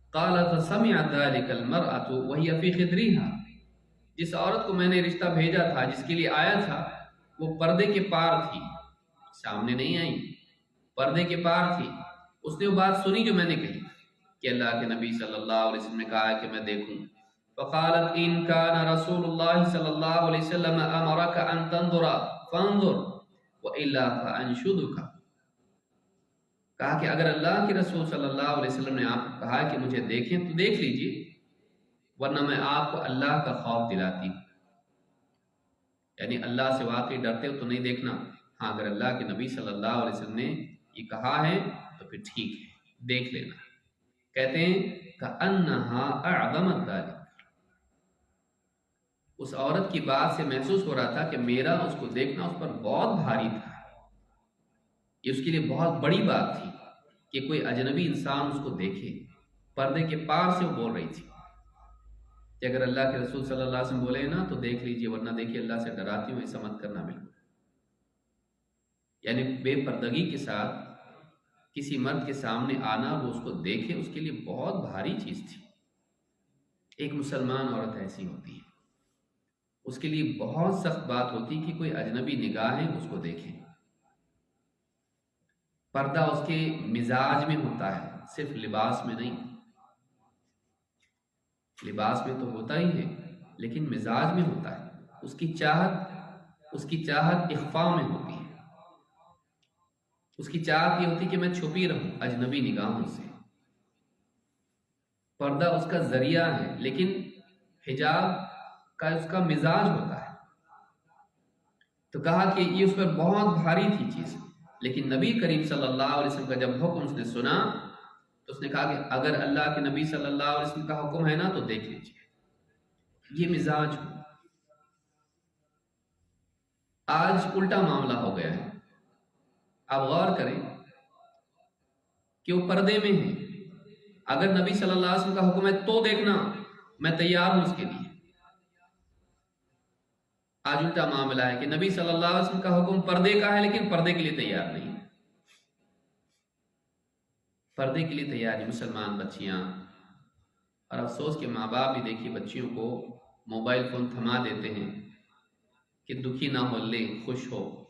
قالت فسمعت ذلك المرأة وهي في خدرها، جس عورت کو میں نے رشتہ بھیجا تھا، جس کے لیے آیا تھا، وہ پردے کے پار تھی، سامنے نہیں آئی، پردے کے پار تھی۔ اس نے وہ بات سنی جو میں نے کہی کہ اللہ کے نبی صلی اللہ علیہ وسلم نے کہا ہے کہ میں دیکھوں۔ فقالت ان كان رسول الله صلی اللہ علیہ وسلم امرك ان تنظر فانظر والا فانشدك، کہا کہ اگر اللہ کے رسول صلی اللہ علیہ وسلم نے آپ کو کہا کہ مجھے دیکھیں تو دیکھ لیجئے، ورنہ میں آپ کو اللہ کا خوف دلاتی ہوں۔ یعنی اللہ سے واقعی ڈرتے ہو تو نہیں دیکھنا، ہاں اگر اللہ کے نبی صلی اللہ علیہ وسلم نے یہ کہا ہے تو پھر ٹھیک ہے، دیکھ لینا۔ کہتے ہیں کأنها اعظمت ذلك، اس عورت کی بات سے محسوس ہو رہا تھا کہ میرا اس کو دیکھنا اس پر بہت بھاری تھا، یہ اس کے لیے بہت بڑی بات تھی کہ کوئی اجنبی انسان اس کو دیکھے۔ پردے کے پار سے وہ بول رہی تھی کہ اگر اللہ کے رسول صلی اللہ علیہ وسلم بولے نا تو دیکھ لیجئے، ورنہ دیکھیے اللہ سے ڈراتی ہوں، ایسا مت کرنا بالکل۔ یعنی بے پردگی کے ساتھ کسی مرد کے سامنے آنا، وہ اس کو دیکھے، اس کے لیے بہت بھاری چیز تھی۔ ایک مسلمان عورت ایسی ہوتی ہے، اس کے لیے بہت سخت بات ہوتی کہ کوئی اجنبی نگاہیں اس کو دیکھیں۔ پردہ اس کے مزاج میں ہوتا ہے، صرف لباس میں نہیں۔ لباس میں تو ہوتا ہی ہے لیکن مزاج میں ہوتا ہے۔ اس کی چاہت اخفاء میں ہوتی ہے۔ اس کی چاہت یہ ہوتی کہ میں چھپی رہوں اجنبی نگاہوں سے۔ پردہ اس کا ذریعہ ہے، لیکن حجاب کا اس کا مزاج ہوتا ہے۔ تو کہا کہ یہ اس پر بہت بھاری تھی چیز، لیکن نبی کریم صلی اللہ علیہ وسلم کا جب حکم اس نے سنا تو اس نے کہا کہ اگر اللہ کے نبی صلی اللہ علیہ وسلم کا حکم ہے نا تو دیکھ لیجیے، یہ مزاج ہو۔ آج الٹا معاملہ ہو گیا ہے، آپ غور کریں کہ وہ پردے میں ہیں، اگر نبی صلی اللہ علیہ وسلم کا حکم ہے تو دیکھنا، میں تیار ہوں اس کے لیے۔ آج الٹا معاملہ ہے کہ نبی صلی اللہ علیہ وسلم کا حکم پردے کا ہے لیکن پردے کے لیے تیار نہیں، پردے کے لیے تیار نہیں مسلمان بچیاں۔ اور افسوس کہ ماں باپ بھی دیکھیے بچیوں کو موبائل فون تھما دیتے ہیں کہ دکھی نہ ہو، لے خوش ہو،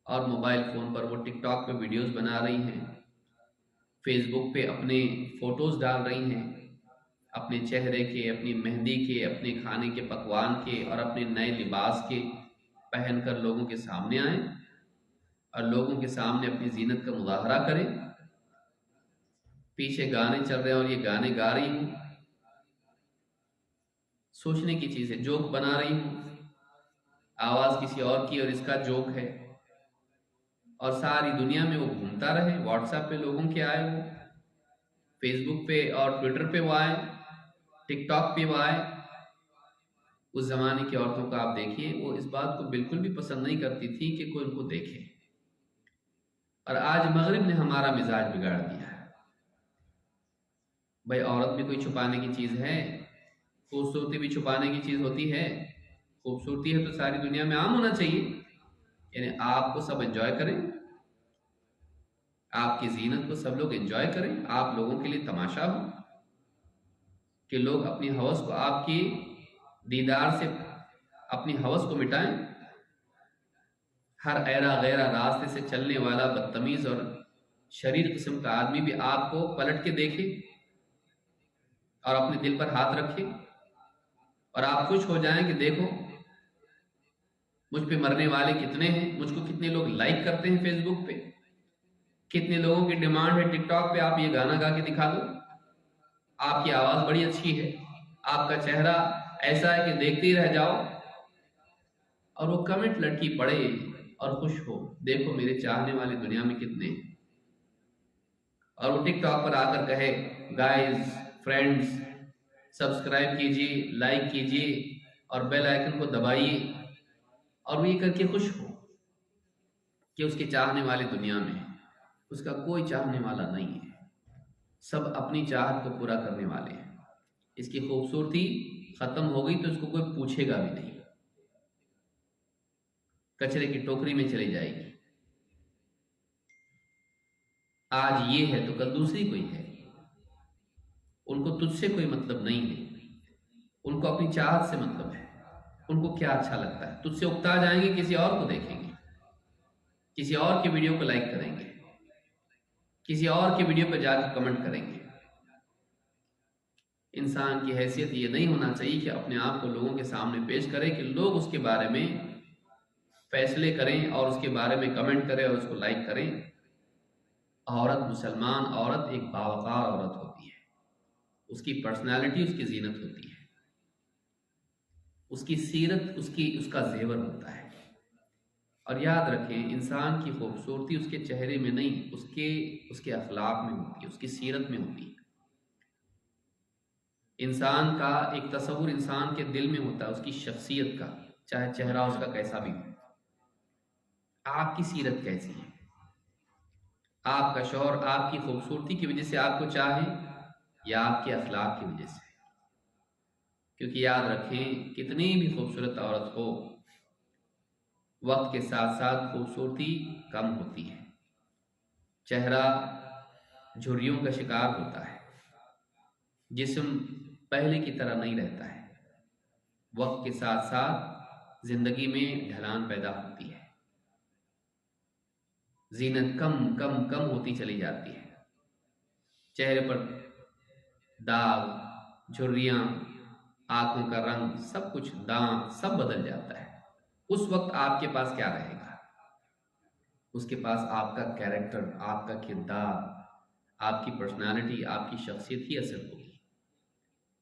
اور موبائل فون پر وہ ٹک ٹاک پہ ویڈیوز بنا رہی ہیں، فیس بک پہ اپنے فوٹوز ڈال رہی ہیں، اپنے چہرے کے، اپنی مہندی کے، اپنے کھانے کے پکوان کے اور اپنے نئے لباس کے پہن کر لوگوں کے سامنے آئیں اور لوگوں کے سامنے اپنی زینت کا مظاہرہ کریں۔ پیچھے گانے چل رہے ہیں اور یہ گانے گا رہی ہوں، سوچنے کی چیز ہے۔ جوک بنا رہی ہوں، آواز کسی اور کی اور اس کا جوک ہے، اور ساری دنیا میں وہ گھومتا رہے، واٹس ایپ پہ لوگوں کے آئے، وہ فیس بک پہ اور ٹویٹر پہ وہ آئے، ٹک ٹاک پہ وہ آئے۔ اس زمانے کی عورتوں کا آپ دیکھیے، وہ اس بات کو بالکل بھی پسند نہیں کرتی تھی کہ کوئی ان کو دیکھے۔ اور آج مغرب نے ہمارا مزاج بگاڑ دیا ہے۔ بھائی عورت بھی کوئی چھپانے کی چیز ہے، خوبصورتی بھی چھپانے کی چیز ہوتی ہے، خوبصورتی ہے تو ساری دنیا میں عام ہونا چاہیے، یعنی آپ کو سب انجوائے کریں، آپ کی زینت کو سب لوگ انجوائے کریں، آپ لوگوں کے لیے تماشا ہو کہ لوگ اپنی ہوس کو آپ کی دیدار سے اپنی ہوس کو مٹائیں۔ ہر ایرا غیرہ راستے سے چلنے والا بدتمیز اور شریر قسم کا آدمی بھی آپ کو پلٹ کے دیکھے اور اپنے دل پر ہاتھ رکھے اور آپ خوش ہو جائیں کہ دیکھو مجھ پہ مرنے والے کتنے ہیں، مجھ کو کتنے لوگ لائک کرتے ہیں فیس بک پہ، کتنے لوگوں کی ڈیمانڈ ہے ٹک ٹاک پہ آپ یہ گانا گا کے دکھا دو، آپ کی آواز بڑی اچھی ہے، آپ کا چہرہ ایسا ہے کہ دیکھتے ہی رہ جاؤ، اور وہ کمنٹ لڑکی پڑھے اور خوش ہو، دیکھو میرے چاہنے والے دنیا میں کتنے ہیں، اور وہ ٹک ٹاک پر آ کر کہے گائز فرینڈز سبسکرائب کیجیے، لائک کیجیے اور بیل آئیکن کو دبائیے، اور وہ یہ کر کے خوش ہو کہ اس کے چاہنے والے دنیا میں، اس کا کوئی چاہنے والا نہیں ہے، سب اپنی چاہت کو پورا کرنے والے ہیں، اس کی خوبصورتی ختم ہو گئی تو اس کو کوئی پوچھے گا بھی نہیں، کچرے کی ٹوکری میں چلی جائے گی، آج یہ ہے تو کل دوسری کوئی ہے، ان کو تجھ سے کوئی مطلب نہیں ہے، ان کو اپنی چاہت سے مطلب ہے، ان کو کیا اچھا لگتا ہے، تجھ سے اکتا جائیں گے، کسی اور کو دیکھیں گے، کسی اور کی ویڈیو کو لائک کریں گے، کسی اور کی ویڈیو پہ جا کے کمنٹ کریں گے۔ انسان کی حیثیت یہ نہیں ہونا چاہیے کہ اپنے آپ کو لوگوں کے سامنے پیش کرے کہ لوگ اس کے بارے میں فیصلے کریں اور اس کے بارے میں کمنٹ کریں اور اس کو لائک کریں۔ عورت، مسلمان عورت ایک باوقار عورت ہوتی ہے، اس کی پرسنالٹی اس کی زینت ہوتی ہے، اس کی سیرت اس کا زیور ہوتا ہے، اور یاد رکھیں انسان کی خوبصورتی اس کے چہرے میں نہیں، اس کے اخلاق میں ہوتی ہے، اس کی سیرت میں ہوتی ہے۔ انسان کا ایک تصور انسان کے دل میں ہوتا ہے اس کی شخصیت کا، چاہے چہرہ اس کا کیسا بھی ہو۔ آپ کی سیرت کیسی ہے؟ آپ کا شوہر آپ کی خوبصورتی کی وجہ سے آپ کو چاہے یا آپ کے اخلاق کی وجہ سے؟ کیونکہ یاد رکھیں کتنی بھی خوبصورت عورت ہو، وقت کے ساتھ ساتھ خوبصورتی کم ہوتی ہے، چہرہ جھریوں کا شکار ہوتا ہے، جسم پہلے کی طرح نہیں رہتا ہے، وقت کے ساتھ ساتھ زندگی میں ڈھلان پیدا ہوتی ہے، زینت کم کم کم ہوتی چلی جاتی ہے، چہرے پر داغ، جھریاں، آنکھوں کا رنگ، سب کچھ، دانت سب بدل جاتا ہے۔ اس وقت آپ کے پاس کیا رہے گا؟ اس کے پاس آپ کا کیریکٹر، آپ کا کردار، آپ کی پرسنالٹی، آپ کی شخصیت ہی اثر ہوگی۔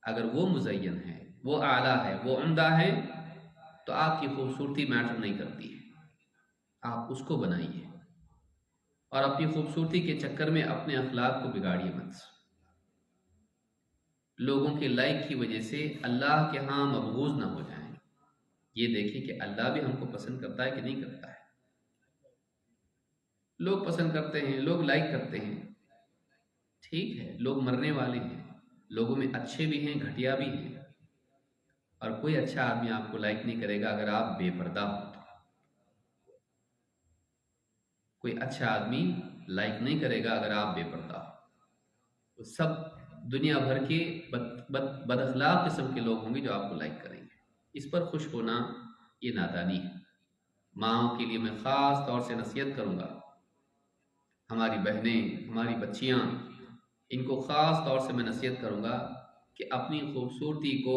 اگر وہ مزین ہے، وہ اعلیٰ ہے، وہ عمدہ ہے، تو آپ کی خوبصورتی میٹر نہیں کرتی ہے، آپ اس کو بنائیے اور اپنی خوبصورتی کے چکر میں اپنے اخلاق کو بگاڑیے مت۔ لوگوں کے لائک کی وجہ سے اللہ کے ہاں مبغوض نہ ہو جائیں، یہ دیکھیں کہ اللہ بھی ہم کو پسند کرتا ہے کہ نہیں کرتا ہے۔ لوگ پسند کرتے ہیں، لوگ لائک کرتے ہیں، ٹھیک ہے، لوگ مرنے والے ہیں، لوگوں میں اچھے بھی ہیں، گھٹیا بھی ہیں، اور کوئی اچھا آدمی آپ کو لائک نہیں کرے گا اگر آپ بے پردہ ہو تو۔ کوئی اچھا آدمی لائک نہیں کرے گا اگر آپ بے پردہ ہو، تو سب دنیا بھر کے بد اخلاق قسم کے لوگ ہوں گے جو آپ کو لائک کریں گے۔ اس پر خوش ہونا یہ نادانی ہے۔ ماؤں کے لیے میں خاص طور سے نصیحت کروں گا، ہماری بہنیں، ہماری بچیاں، ان کو خاص طور سے میں نصیحت کروں گا کہ اپنی خوبصورتی کو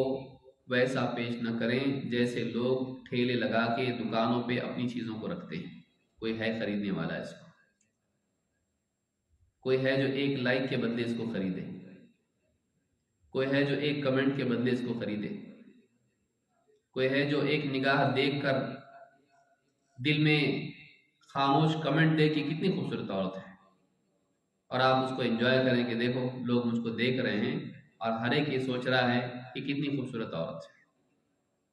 ویسا پیش نہ کریں جیسے لوگ ٹھیلے لگا کے دکانوں پہ اپنی چیزوں کو رکھتے ہیں، کوئی ہے خریدنے والا اس کو، کوئی ہے جو ایک لائک کے بدلے اس کو خریدے، کوئی ہے جو ایک کمنٹ کے بدلے اس کو خریدے، کوئی ہے جو ایک نگاہ دیکھ کر دل میں خاموش کمنٹ دے کہ کتنی خوبصورت عورت ہے، اور آپ اس کو انجوائے کریں کہ دیکھو لوگ مجھ کو دیکھ رہے ہیں، اور ہر ایک یہ سوچ رہا ہے کہ کتنی خوبصورت عورت ہے۔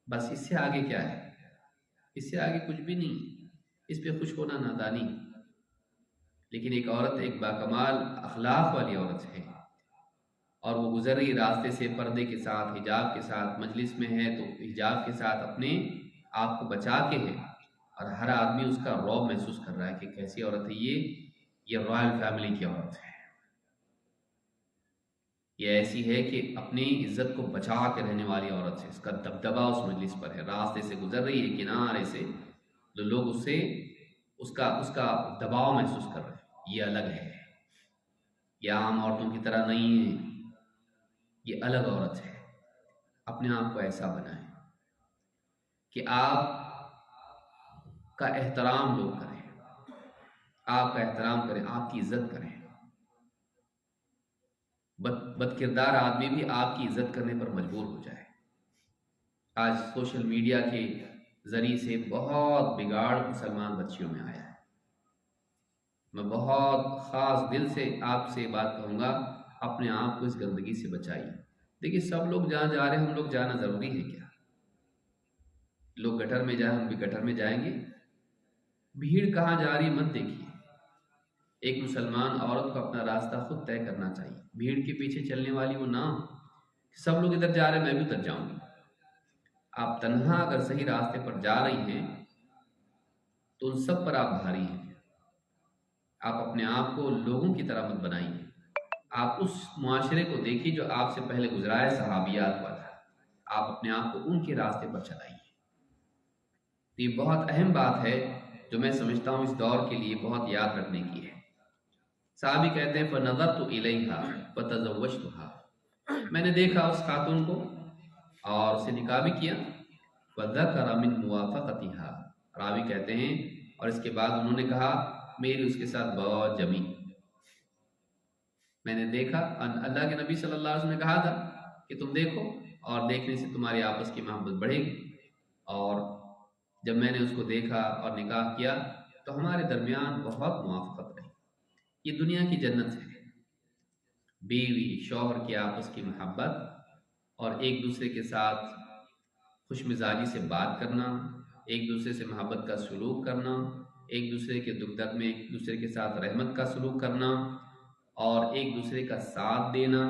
بس اس سے آگے کیا ہے؟ اس سے آگے کچھ بھی نہیں، اس پہ خوش ہونا نادانی۔ لیکن ایک عورت ایک باکمال اخلاق والی عورت ہے، اور وہ گزر رہی راستے سے پردے کے ساتھ، حجاب کے ساتھ، مجلس میں ہے تو حجاب کے ساتھ اپنے آپ کو بچا کے ہے، اور ہر آدمی اس کا رعب محسوس کر رہا ہے کہ کیسی عورت ہے یہ رائل فیملی کی عورت ہے، یہ ایسی ہے کہ اپنی عزت کو بچا کے رہنے والی عورت ہے، اس کا دبدبا اس مجلس پر ہے، راستے سے گزر رہی ہے کنارے سے، تو لوگ اس سے اس کا دباؤ محسوس کر رہے ہیں، یہ الگ ہے، یہ عام عورتوں کی طرح نہیں ہے، یہ الگ عورت ہے۔ اپنے آپ کو ایسا بنائیں کہ آپ کا احترام لوگ کریں، آپ کا احترام کریں، آپ کی عزت کریں۔ بد کردار آدمی بھی آپ کی عزت کرنے پر مجبور ہو جائے۔ آج سوشل میڈیا کے ذریعے سے بہت بگاڑ مسلمان بچیوں میں آیا ہے۔ میں بہت خاص دل سے آپ سے بات کہوں گا، اپنے آپ کو اس گندگی سے بچائیے۔ دیکھیے سب لوگ جہاں جا رہے ہیں ہم لوگ جانا ضروری ہے کیا؟ لوگ گٹر میں جائیں ہم بھی گٹر میں جائیں گے؟ بھیڑ کہاں جا رہی مت دیکھیے، ایک مسلمان عورت کو اپنا راستہ خود طے کرنا چاہیے، بھیڑ کے پیچھے چلنے والی وہ نہ ہو کہ سب لوگ ادھر جا رہے ہیں میں بھی ادھر جاؤں گی۔ آپ تنہا اگر صحیح راستے پر جا رہی ہیں تو ان سب پر آپ بھاری ہیں۔ آپ اپنے آپ کو لوگوں کی طرح مت بنائیے، آپ اس معاشرے کو دیکھیے جو آپ سے پہلے گزرا ہے، صحابیات والا، آپ اپنے آپ کو ان کے راستے پر چلائیے۔ تو یہ بہت اہم بات ہے جو میں سمجھتا ہوں اس دور کے لیے بہت یاد رکھنے کی ہے۔ صحابی کہتے ہیں فَنَظَرْتُ إِلَيْهَا فَتَزَوَّجْتُهَا، میں نے دیکھا اس خاتون کو اور اسے نکاح بھی کیا۔ وَذَكَرَ مِن مُوَافَقَتِهَا، راوی کہتے ہیں اور اس کے بعد انہوں نے کہا میری اس کے ساتھ بہت جمی۔ میں نے دیکھا، اللہ کے نبی صلی اللہ علیہ وسلم نے کہا تھا کہ تم دیکھو اور دیکھنے سے تمہاری آپس کی محبت بڑھے گی، اور جب میں نے اس کو دیکھا اور نکاح کیا تو ہمارے درمیان بہت موافقت رہی۔ یہ دنیا کی جنت ہے، بیوی شوہر کی آپس کی محبت اور ایک دوسرے کے ساتھ خوش مزاجی سے بات کرنا، ایک دوسرے سے محبت کا سلوک کرنا، ایک دوسرے کے دکھ درد میں ایک دوسرے کے ساتھ رحمت کا سلوک کرنا، اور ایک دوسرے کا ساتھ دینا،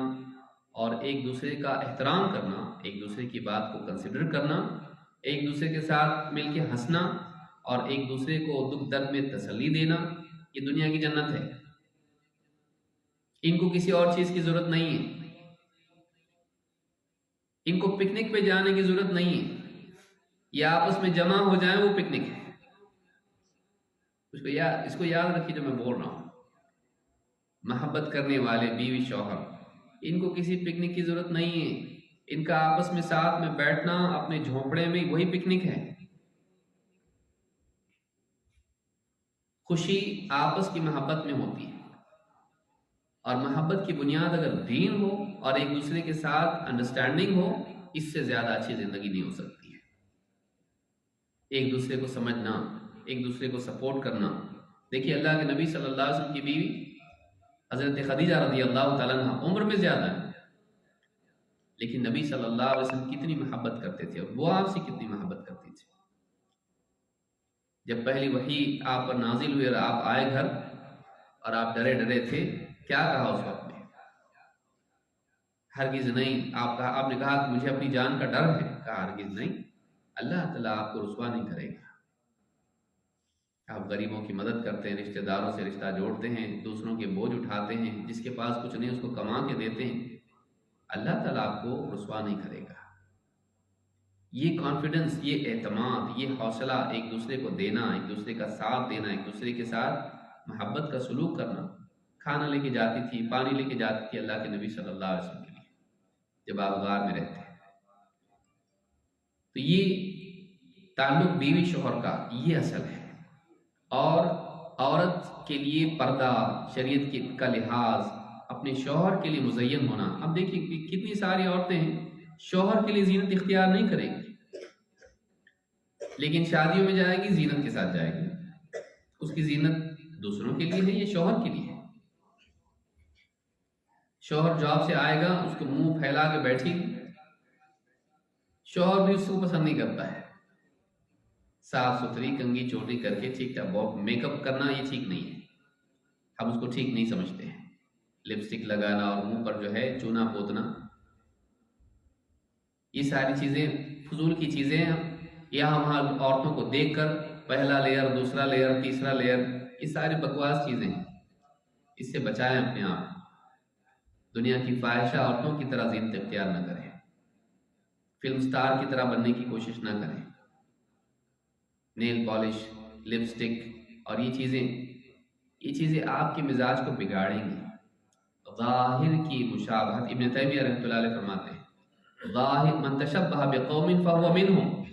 اور ایک دوسرے کا احترام کرنا، ایک دوسرے کی بات کو کنسیڈر کرنا، ایک دوسرے کے ساتھ مل کے ہنسنا، اور ایک دوسرے کو دکھ درد میں تسلی دینا، یہ دنیا کی جنت ہے۔ ان کو کسی اور چیز کی ضرورت نہیں ہے، ان کو پکنک پہ جانے کی ضرورت نہیں ہے، یہ آپس میں جمع ہو جائیں وہ پکنک ہے۔ اس کو یاد رکھیے جو میں بول رہا ہوں، محبت کرنے والے بیوی شوہر، ان کو کسی پکنک کی ضرورت نہیں ہے، ان کا آپس میں ساتھ میں بیٹھنا اپنے جھونپڑے میں وہی پکنک ہے۔ خوشی آپس کی محبت میں ہوتی ہے، اور محبت کی بنیاد اگر دین ہو اور ایک دوسرے کے ساتھ انڈرسٹینڈنگ ہو، اس سے زیادہ اچھی زندگی نہیں ہو سکتی ہے۔ ایک دوسرے کو سمجھنا، ایک دوسرے کو سپورٹ کرنا۔ دیکھیے اللہ کے نبی صلی اللہ علیہ وسلم کی بیوی حضرت خدیجہ رضی اللہ تعالیٰ عنہ عمر میں زیادہ ہے، لیکن نبی صلی اللہ علیہ وسلم کتنی محبت کرتے تھے، اور وہ آپ سے کتنی محبت کرتی تھی۔ جب پہلی وحی آپ پر نازل ہوئی اور آپ آئے گھر اور آپ ڈرے ڈرے تھے، کیا کہا اس وقت میں؟ ہرگز نہیں، آپ نے کہا کہ مجھے اپنی جان کا ڈر ہے، کہا ہرگز نہیں، اللہ تعالیٰ آپ کو رسوا نہیں کرے گا۔ آپ غریبوں کی مدد کرتے ہیں، رشتہ داروں سے رشتہ جوڑتے ہیں، دوسروں کے بوجھ اٹھاتے ہیں، جس کے پاس کچھ نہیں اس کو کما کے دیتے ہیں، اللہ تعالیٰ آپ کو رسوا نہیں کرے گا۔ یہ کانفیڈنس، یہ اعتماد، یہ حوصلہ، ایک دوسرے کو دینا، ایک دوسرے کا ساتھ دینا، ایک دوسرے کے ساتھ محبت کا سلوک کرنا۔ کھانا لے کے جاتی تھی، پانی لے کے جاتی تھی اللہ کے نبی صلی اللہ علیہ وسلم کے لیے جب آپ غار میں رہتے ہیں۔ تو یہ تعلق بیوی شوہر کا یہ اصل ہے، اور عورت کے لیے پردہ، شریعت کا لحاظ، اپنے شوہر کے لیے مزین ہونا۔ اب دیکھیے کہ کتنی ساری عورتیں ہیں شوہر کے لیے زینت اختیار نہیں کریں گی، لیکن شادیوں میں جائے گی زینت کے ساتھ جائے گی۔ اس کی زینت دوسروں کے لیے ہے، یہ شوہر کے لیے ہے۔ شوہر جاب سے آئے گا، اس کو منہ پھیلا کے بیٹھی، شوہر بھی اس کو پسند نہیں کرتا ہے۔ صاف ستھری کنگھی چوٹی کر کے ٹھیک ٹھاک میک اپ کرنا یہ ٹھیک نہیں ہے، ہم اس کو ٹھیک نہیں سمجھتے ہیں۔ لپسٹک لگانا اور منہ پر جو ہے چونا پوتنا، یہ ساری چیزیں فضول کی چیزیں ہیں۔ یا ہم عورتوں کو دیکھ کر پہلا لیئر، دوسرا لیئر، تیسرا لیئر، یہ ساری بکواس چیزیں ہیں، اس سے بچائیں اپنے آپ۔ دنیا کی فاحشہ عورتوں کی طرح زینت اختیار نہ کریں، فلم سٹار کی طرح بننے کی کوشش نہ کریں۔ نیل پالش، لپسٹک اور یہ چیزیں آپ کے مزاج کو بگاڑیں گی۔ ظاہر کی مشابہت، ابن تیمیہ رحمۃ اللہ علیہ فرماتے ہیں ظاہر من تشبہ بقوم فہو منہم،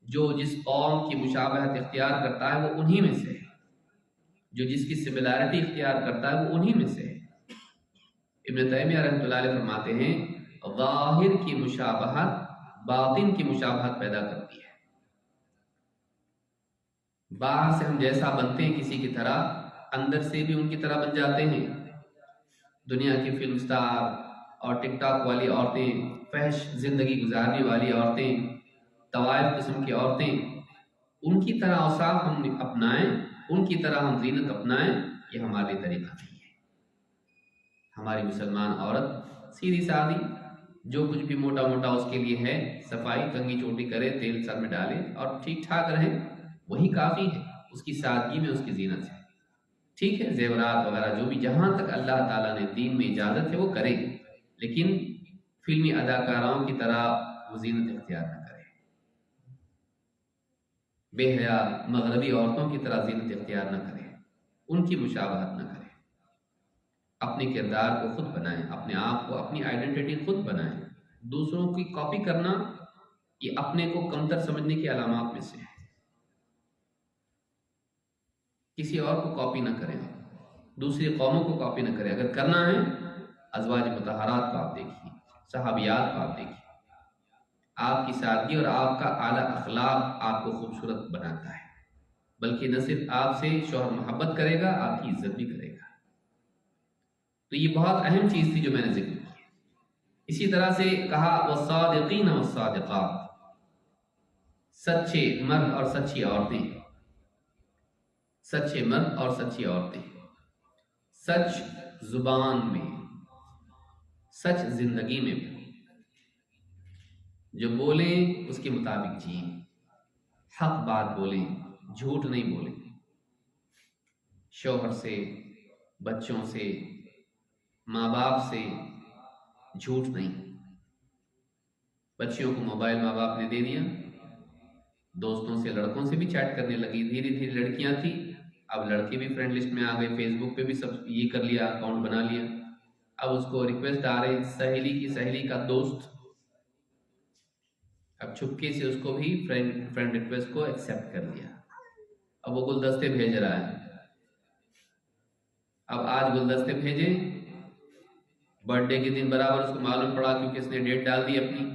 جو جس قوم کی مشابہت اختیار کرتا ہے وہ انہی میں سے ہے، جو جس کی سملیرٹی اختیار کرتا ہے وہ انہی میں سے ہے۔ ابن تیمیہ رحمۃ اللہ علیہ فرماتے ہیں ظاہر کی مشابہت باطن کی مشابہت پیدا کرتی ہے۔ باہر سے ہم جیسا بنتے ہیں کسی کی طرح، اندر سے بھی ان کی طرح بن جاتے ہیں۔ دنیا کی فلم سٹار اور ٹک ٹاک والی عورتیں، فحش زندگی گزارنے والی عورتیں، طوائف قسم کی عورتیں، ان کی طرح اوصاف ہم اپنائیں، ان کی طرح ہم زینت اپنائیں، یہ ہمارے طریقہ نہیں ہے۔ ہماری مسلمان عورت سیدھی سادھی، جو کچھ بھی موٹا موٹا اس کے لیے ہے، صفائی کنگھی چوٹی کرے، تیل سر میں ڈالے اور ٹھیک ٹھاک رہے، وہی کافی ہے۔ اس کی سادگی میں اس کی زینت ہے۔ ٹھیک ہے، زیورات وغیرہ جو بھی جہاں تک اللہ تعالیٰ نے دین میں اجازت ہے وہ کرے، لیکن فلمی اداکاراؤں کی طرح وہ زینت اختیار نہ کرے، بے حیا مغربی عورتوں کی طرح زینت اختیار نہ کرے، ان کی مشابہت نہ کرے۔ اپنے کردار کو خود بنائیں، اپنے آپ کو، اپنی آئیڈینٹی خود بنائیں۔ دوسروں کی کاپی کرنا یہ اپنے کو کمتر سمجھنے کی علامات میں سے ہے۔ کسی اور کو کاپی نہ کریں، دوسری قوموں کو کاپی نہ کریں۔ اگر کرنا ہے ازواج مطہرات کو آپ دیکھیے، صحابیات کو آپ دیکھیے۔ آپ کی سادگی اور آپ کا اعلیٰ اخلاق آپ کو خوبصورت بناتا ہے، بلکہ نہ صرف آپ سے شوہر محبت کرے گا، آپ کی عزت بھی کرے گا۔ تو یہ بہت اہم چیز تھی جو میں نے ذکر کی۔ اسی طرح سے کہا والصادقین والصادقات، سچے مرد اور سچی عورتیں، سچے مرد اور سچی عورتیں، سچ زبان میں، سچ زندگی میں، جو بولیں اس کے مطابق جئیں، حق بات بولیں، جھوٹ نہیں بولیں، شوہر سے، بچوں سے، ماں باپ سے جھوٹ نہیں۔ بچیوں کو موبائل ماں باپ نے دے دیا، دوستوں سے، لڑکوں سے بھی چیٹ کرنے لگی، دھیرے دھیرے لڑکیاں تھیں، اب لڑکے بھی فرینڈ لسٹ میں آ گئے، فیس بک پہ بھی سب یہ کر لیا، اکاؤنٹ بنا لیا۔ اب اس کو ریکویسٹ آ رہے سہیلی کی سہیلی کا دوست، اب چھپکے سے اس کو بھی فرینڈ ریکویسٹ کو ایکسیپٹ کر لیا۔ اب وہ گلدستے بھیج رہا ہے۔ اب آج گلدستے بھیجے، برتھ ڈے کے دن برابر اس کو معلوم پڑا کیونکہ اس نے ڈیٹ ڈال دی اپنی۔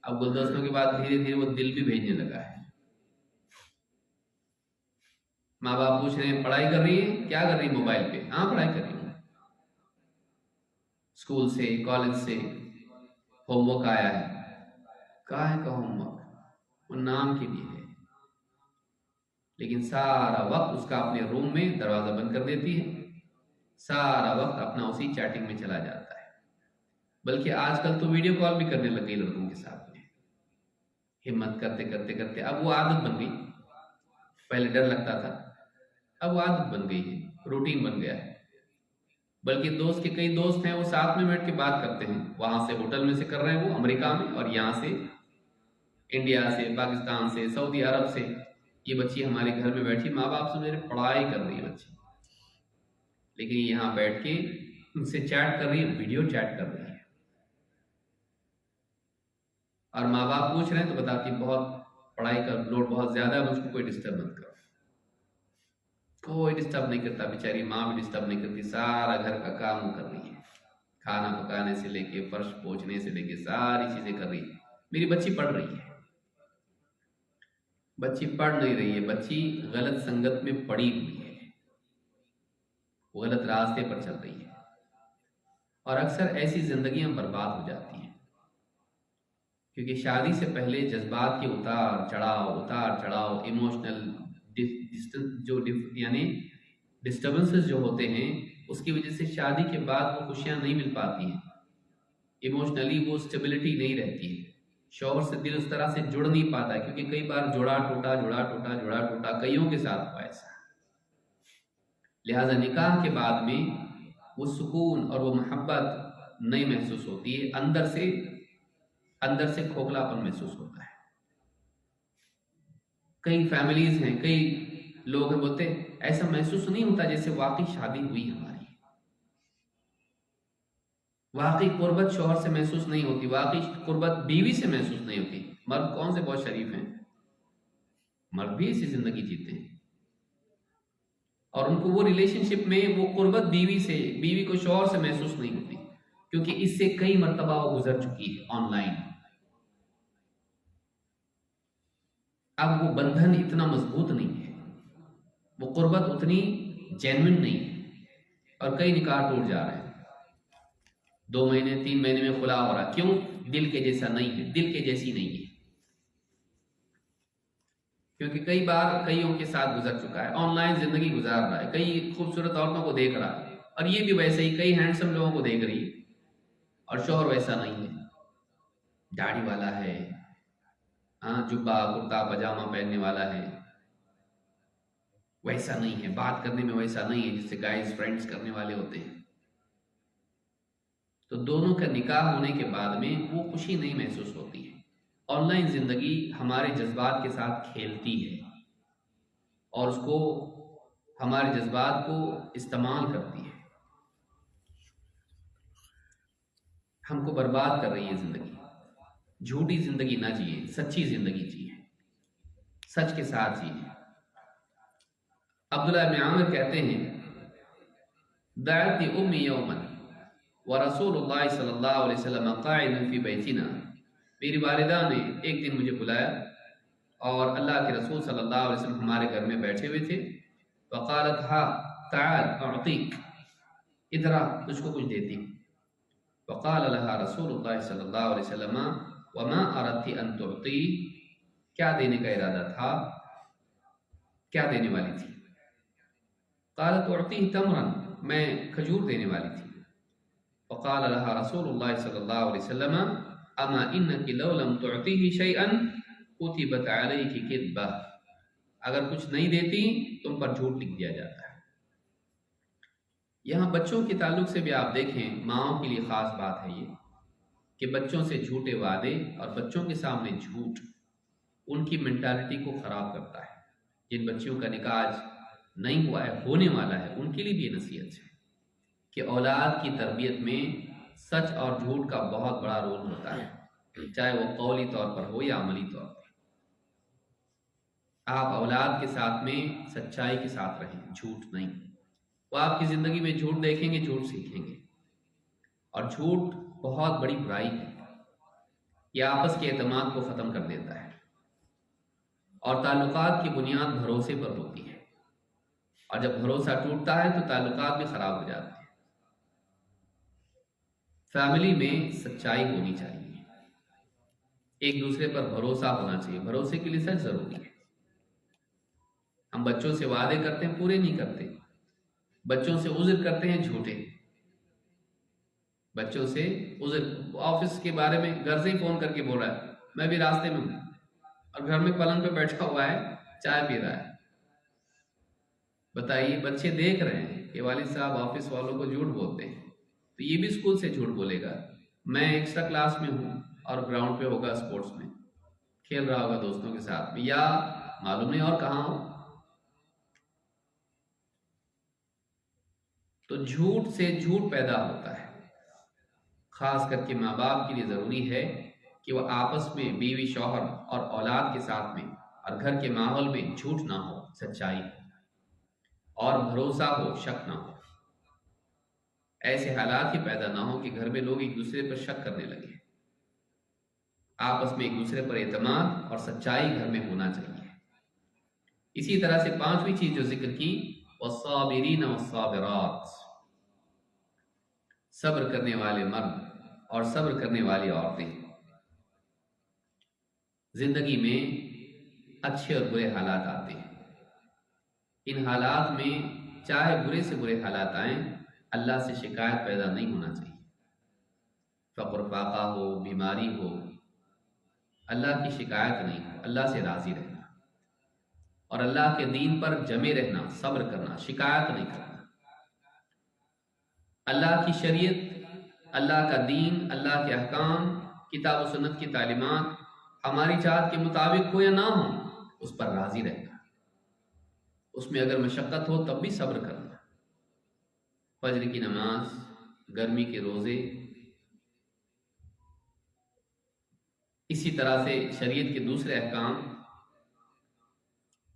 اب گلدستوں کے بعد دھیرے دھیرے وہ دل بھی بھیجنے لگا ہے۔ ماں باپ پوچھ رہے ہیں پڑھائی کر رہی ہے؟ کیا کر رہی ہے موبائل پہ؟ ہاں پڑھائی کر رہی ہوں، اسکول سے، کالج سے ہوم ورک آیا ہے۔ کہاں ہے کا ہوم ورک؟ وہ نام کے لیے ہے، لیکن سارا وقت اس کا اپنے روم میں دروازہ بند کر دیتی ہے، سارا وقت اپنا اسی چیٹنگ میں چلا جاتا ہے۔ بلکہ آج کل تو ویڈیو کال بھی کرنے لگ گئی لڑکوں کے ساتھ میں، ہمت کرتے کرتے کرتے اب وہ عادت بن گئی۔ پہلے ڈر لگتا تھا، اب وہ عادت بن گئی ہے، روٹین بن گیا ہے۔ بلکہ دوست کے کئی دوست ہیں وہ ساتھ میں بیٹھ کے بات کرتے ہیں، وہاں سے ہوٹل میں سے کر رہے ہیں وہ امریکہ میں، اور یہاں سے انڈیا سے، پاکستان سے، سعودی عرب سے یہ بچی ہمارے گھر میں بیٹھی، ماں باپ سے میرے پڑھائی کر رہی ہے بچی، لیکن یہاں بیٹھ کے ان سے چیٹ کر رہی ہے، ویڈیو چیٹ کر رہی ہے، اور ماں باپ پوچھ رہے ہیں تو بتاتی بہت پڑھائی کا لوڈ بہت زیادہ ہے، مجھ کو کوئی ڈسٹرب مت کرو۔ کوئی ڈسٹرب نہیں کرتا، بیچاری ماں بھی ڈسٹرب نہیں کرتی، سارا گھر کا کام کر رہی ہے، کھانا پکانے سے لے کے فرش پوچھنے سے لے کے ساری چیزیں کر رہی ہے۔ میری بچی پڑھ رہی ہے، بچی پڑھ نہیں رہی ہے، بچی غلط سنگت میں پڑی ہوئی ہے، وہ غلط راستے پر چل رہی ہے، اور اکثر ایسی زندگیاں برباد ہو جاتی ہیں، کیونکہ شادی سے پہلے جذبات کے اتار چڑھاؤ، ایموشنل یعنی ڈسٹربنسز جو ہوتے ہیں، اس کی وجہ سے شادی کے بعد وہ خوشیاں نہیں مل پاتی ہیں، ایموشنلی وہ اسٹیبلٹی نہیں رہتی ہے، شوہر سے دل اس طرح سے جڑ نہیں پاتا ہے، کیونکہ کئی بار جڑا ٹوٹا کئیوں کے ساتھ ہوا ایسا۔ لہذا نکاح کے بعد میں وہ سکون اور وہ محبت نہیں محسوس ہوتی ہے، اندر سے کھوکھلا پن محسوس ہوتا ہے۔ کئی فیملیز ہیں، کئی لوگ ہیں بولتے ایسا محسوس نہیں ہوتا جیسے واقعی شادی ہوئی ہماری، واقعی قربت شوہر سے محسوس نہیں ہوتی، واقعی قربت بیوی سے محسوس نہیں ہوتی۔ مرد کون سے بہت شریف ہیں، مرد بھی ایسی زندگی جیتے ہیں، اور ان کو وہ ریلیشن شپ میں وہ قربت بیوی کو شوہر سے محسوس نہیں ہوتی، کیونکہ اس سے کئی مرتبہ وہ گزر چکی ہے آن لائن۔ اب وہ بندھن اتنا مضبوط نہیں ہے، وہ قربت اتنی جینوئن نہیں ہے، اور کئی نکاح ٹوٹ جا رہے ہیں، 2 مہینے 3 مہینے میں خلا ہو رہا۔ کیوں؟ دل کے جیسا نہیں ہے، دل کے جیسی نہیں ہے، کیونکہ کئی بار کئیوں کے ساتھ گزر چکا ہے، آن لائن زندگی گزار رہا ہے، کئی خوبصورت عورتوں کو دیکھ رہا ہے، اور یہ بھی ویسے ہی کئی ہینڈسم لوگوں کو دیکھ رہی ہے، اور شوہر ویسا نہیں ہے، داڑھی والا ہے، ہاں جبہ کرتا پاجامہ پہننے والا ہے، ویسا نہیں ہے، بات کرنے میں ویسا نہیں ہے جس سے گائز فرینڈز کرنے والے ہوتے ہیں۔ تو دونوں کا نکاح ہونے کے بعد میں وہ خوشی نہیں محسوس ہوتی ہے۔ آن لائن زندگی ہمارے جذبات کے ساتھ کھیلتی ہے، اور اس کو ہمارے جذبات کو استعمال کرتی ہے، ہم کو برباد کر رہی ہے زندگی۔ جھوٹی زندگی نہ جیے، سچی زندگی جیے، سچ کے ساتھ جیے۔ عبداللہ بن عامر کہتے ہیں دعتنی امی یوما ورسول اللہ صلی اللہ علیہ وسلم قاعد فی بیتنا، میری والدہ نے ایک دن مجھے بلایا اور اللہ کے رسول صلی اللہ علیہ وسلم ہمارے گھر میں بیٹھے ہوئے تھے، فقالت ہا تعال اعطیک، ادھر آ تجھ کو کچھ دیتی ہوں۔ فقال لها رسول اللہ صلی اللہ علیہ وسلم وما اردت ان تعطی، کیا دینے کا ارادہ تھا، کیا دینے والی تھی؟ قالت اعطیہ تمرا، میں کھجور دینے والی تھی۔ فقال لها رسول اللہ صلی اللہ علیہ وسلم اما انک لو لم تعطیہ شیئا کتبت علیک کذبہ، اگر کچھ نہیں دیتی تم پر جھوٹ لکھ دیا جاتا ہے۔ یہاں بچوں کے تعلق سے بھی آپ دیکھیں، ماؤں کے لیے خاص بات ہے یہ کہ بچوں سے جھوٹے وعدے اور بچوں کے سامنے جھوٹ ان کی مینٹالٹی کو خراب کرتا ہے۔ جن بچیوں کا نکاح آج نہیں ہوا ہے، ہونے والا ہے، ان کے لیے بھی یہ نصیحت ہے کہ اولاد کی تربیت میں سچ اور جھوٹ کا بہت بڑا رول ہوتا ہے، چاہے وہ قولی طور پر ہو یا عملی طور پر۔ آپ اولاد کے ساتھ میں سچائی کے ساتھ رہیں، جھوٹ نہیں۔ وہ آپ کی زندگی میں جھوٹ دیکھیں گے، جھوٹ سیکھیں گے، اور جھوٹ بہت بڑی برائی ہے، یہ آپس کے اعتماد کو ختم کر دیتا ہے، اور تعلقات کی بنیاد بھروسے پر ہوتی ہے، اور جب بھروسہ ٹوٹتا ہے تو تعلقات بھی خراب ہو جاتے ہیں۔ فیملی میں سچائی ہونی چاہیے، ایک دوسرے پر بھروسہ ہونا چاہیے، بھروسے کے لیے سچ ضروری ہے۔ ہم بچوں سے وعدے کرتے ہیں، پورے نہیں کرتے، بچوں سے عذر کرتے ہیں، جھوٹے، بچوں سے عذر، آفس کے بارے میں گھر سے ہی فون کر کے بول رہا ہے میں بھی راستے میں ہوں، اور گھر میں پلنگ پہ بیٹھا ہوا ہے، چائے پی رہا ہے۔ بتائیے، بچے دیکھ رہے ہیں کہ والد صاحب آفس والوں کو جھوٹ بولتے ہیں، تو یہ بھی اسکول سے جھوٹ بولے گا، میں ایکسٹرا کلاس میں ہوں اور گراؤنڈ پہ ہوگا، اسپورٹس میں کھیل رہا ہوگا دوستوں کے ساتھ میں، یا معلوم نہیں اور کہاں ہو۔ تو جھوٹ سے جھوٹ پیدا ہوتا ہے۔ خاص کر کے ماں باپ کے لیے ضروری ہے کہ وہ آپس میں بیوی شوہر اور اولاد کے ساتھ میں اور گھر کے ماحول میں جھوٹ نہ ہو، سچائی ہو، اور بھروسہ ہو، شک نہ ہو۔ ایسے حالات ہی پیدا نہ ہو کہ گھر میں لوگ ایک دوسرے پر شک کرنے لگے۔ آپس میں ایک دوسرے پر اعتماد اور سچائی گھر میں ہونا چاہیے۔ اسی طرح سے 5ویں چیز جو ذکر کی، والصابرین والصابرات، صبر کرنے والے مرد اور صبر کرنے والی عورتیں۔ زندگی میں اچھے اور برے حالات آتے ہیں، ان حالات میں چاہے برے سے برے حالات آئیں، اللہ سے شکایت پیدا نہیں ہونا چاہیے۔ فقر فاقہ ہو، بیماری ہو، اللہ کی شکایت نہیں ہو، اللہ سے راضی رہنا، اور اللہ کے دین پر جمے رہنا، صبر کرنا، شکایت نہیں کرنا۔ اللہ کی شریعت، اللہ کا دین، اللہ کے احکام، کتاب و سنت کی تعلیمات ہماری چاہت کے مطابق ہو یا نہ ہو، اس پر راضی رہنا، اس میں اگر مشقت ہو تب بھی صبر کرنا۔ فجر کی نماز، گرمی کے روزے، اسی طرح سے شریعت کے دوسرے احکام،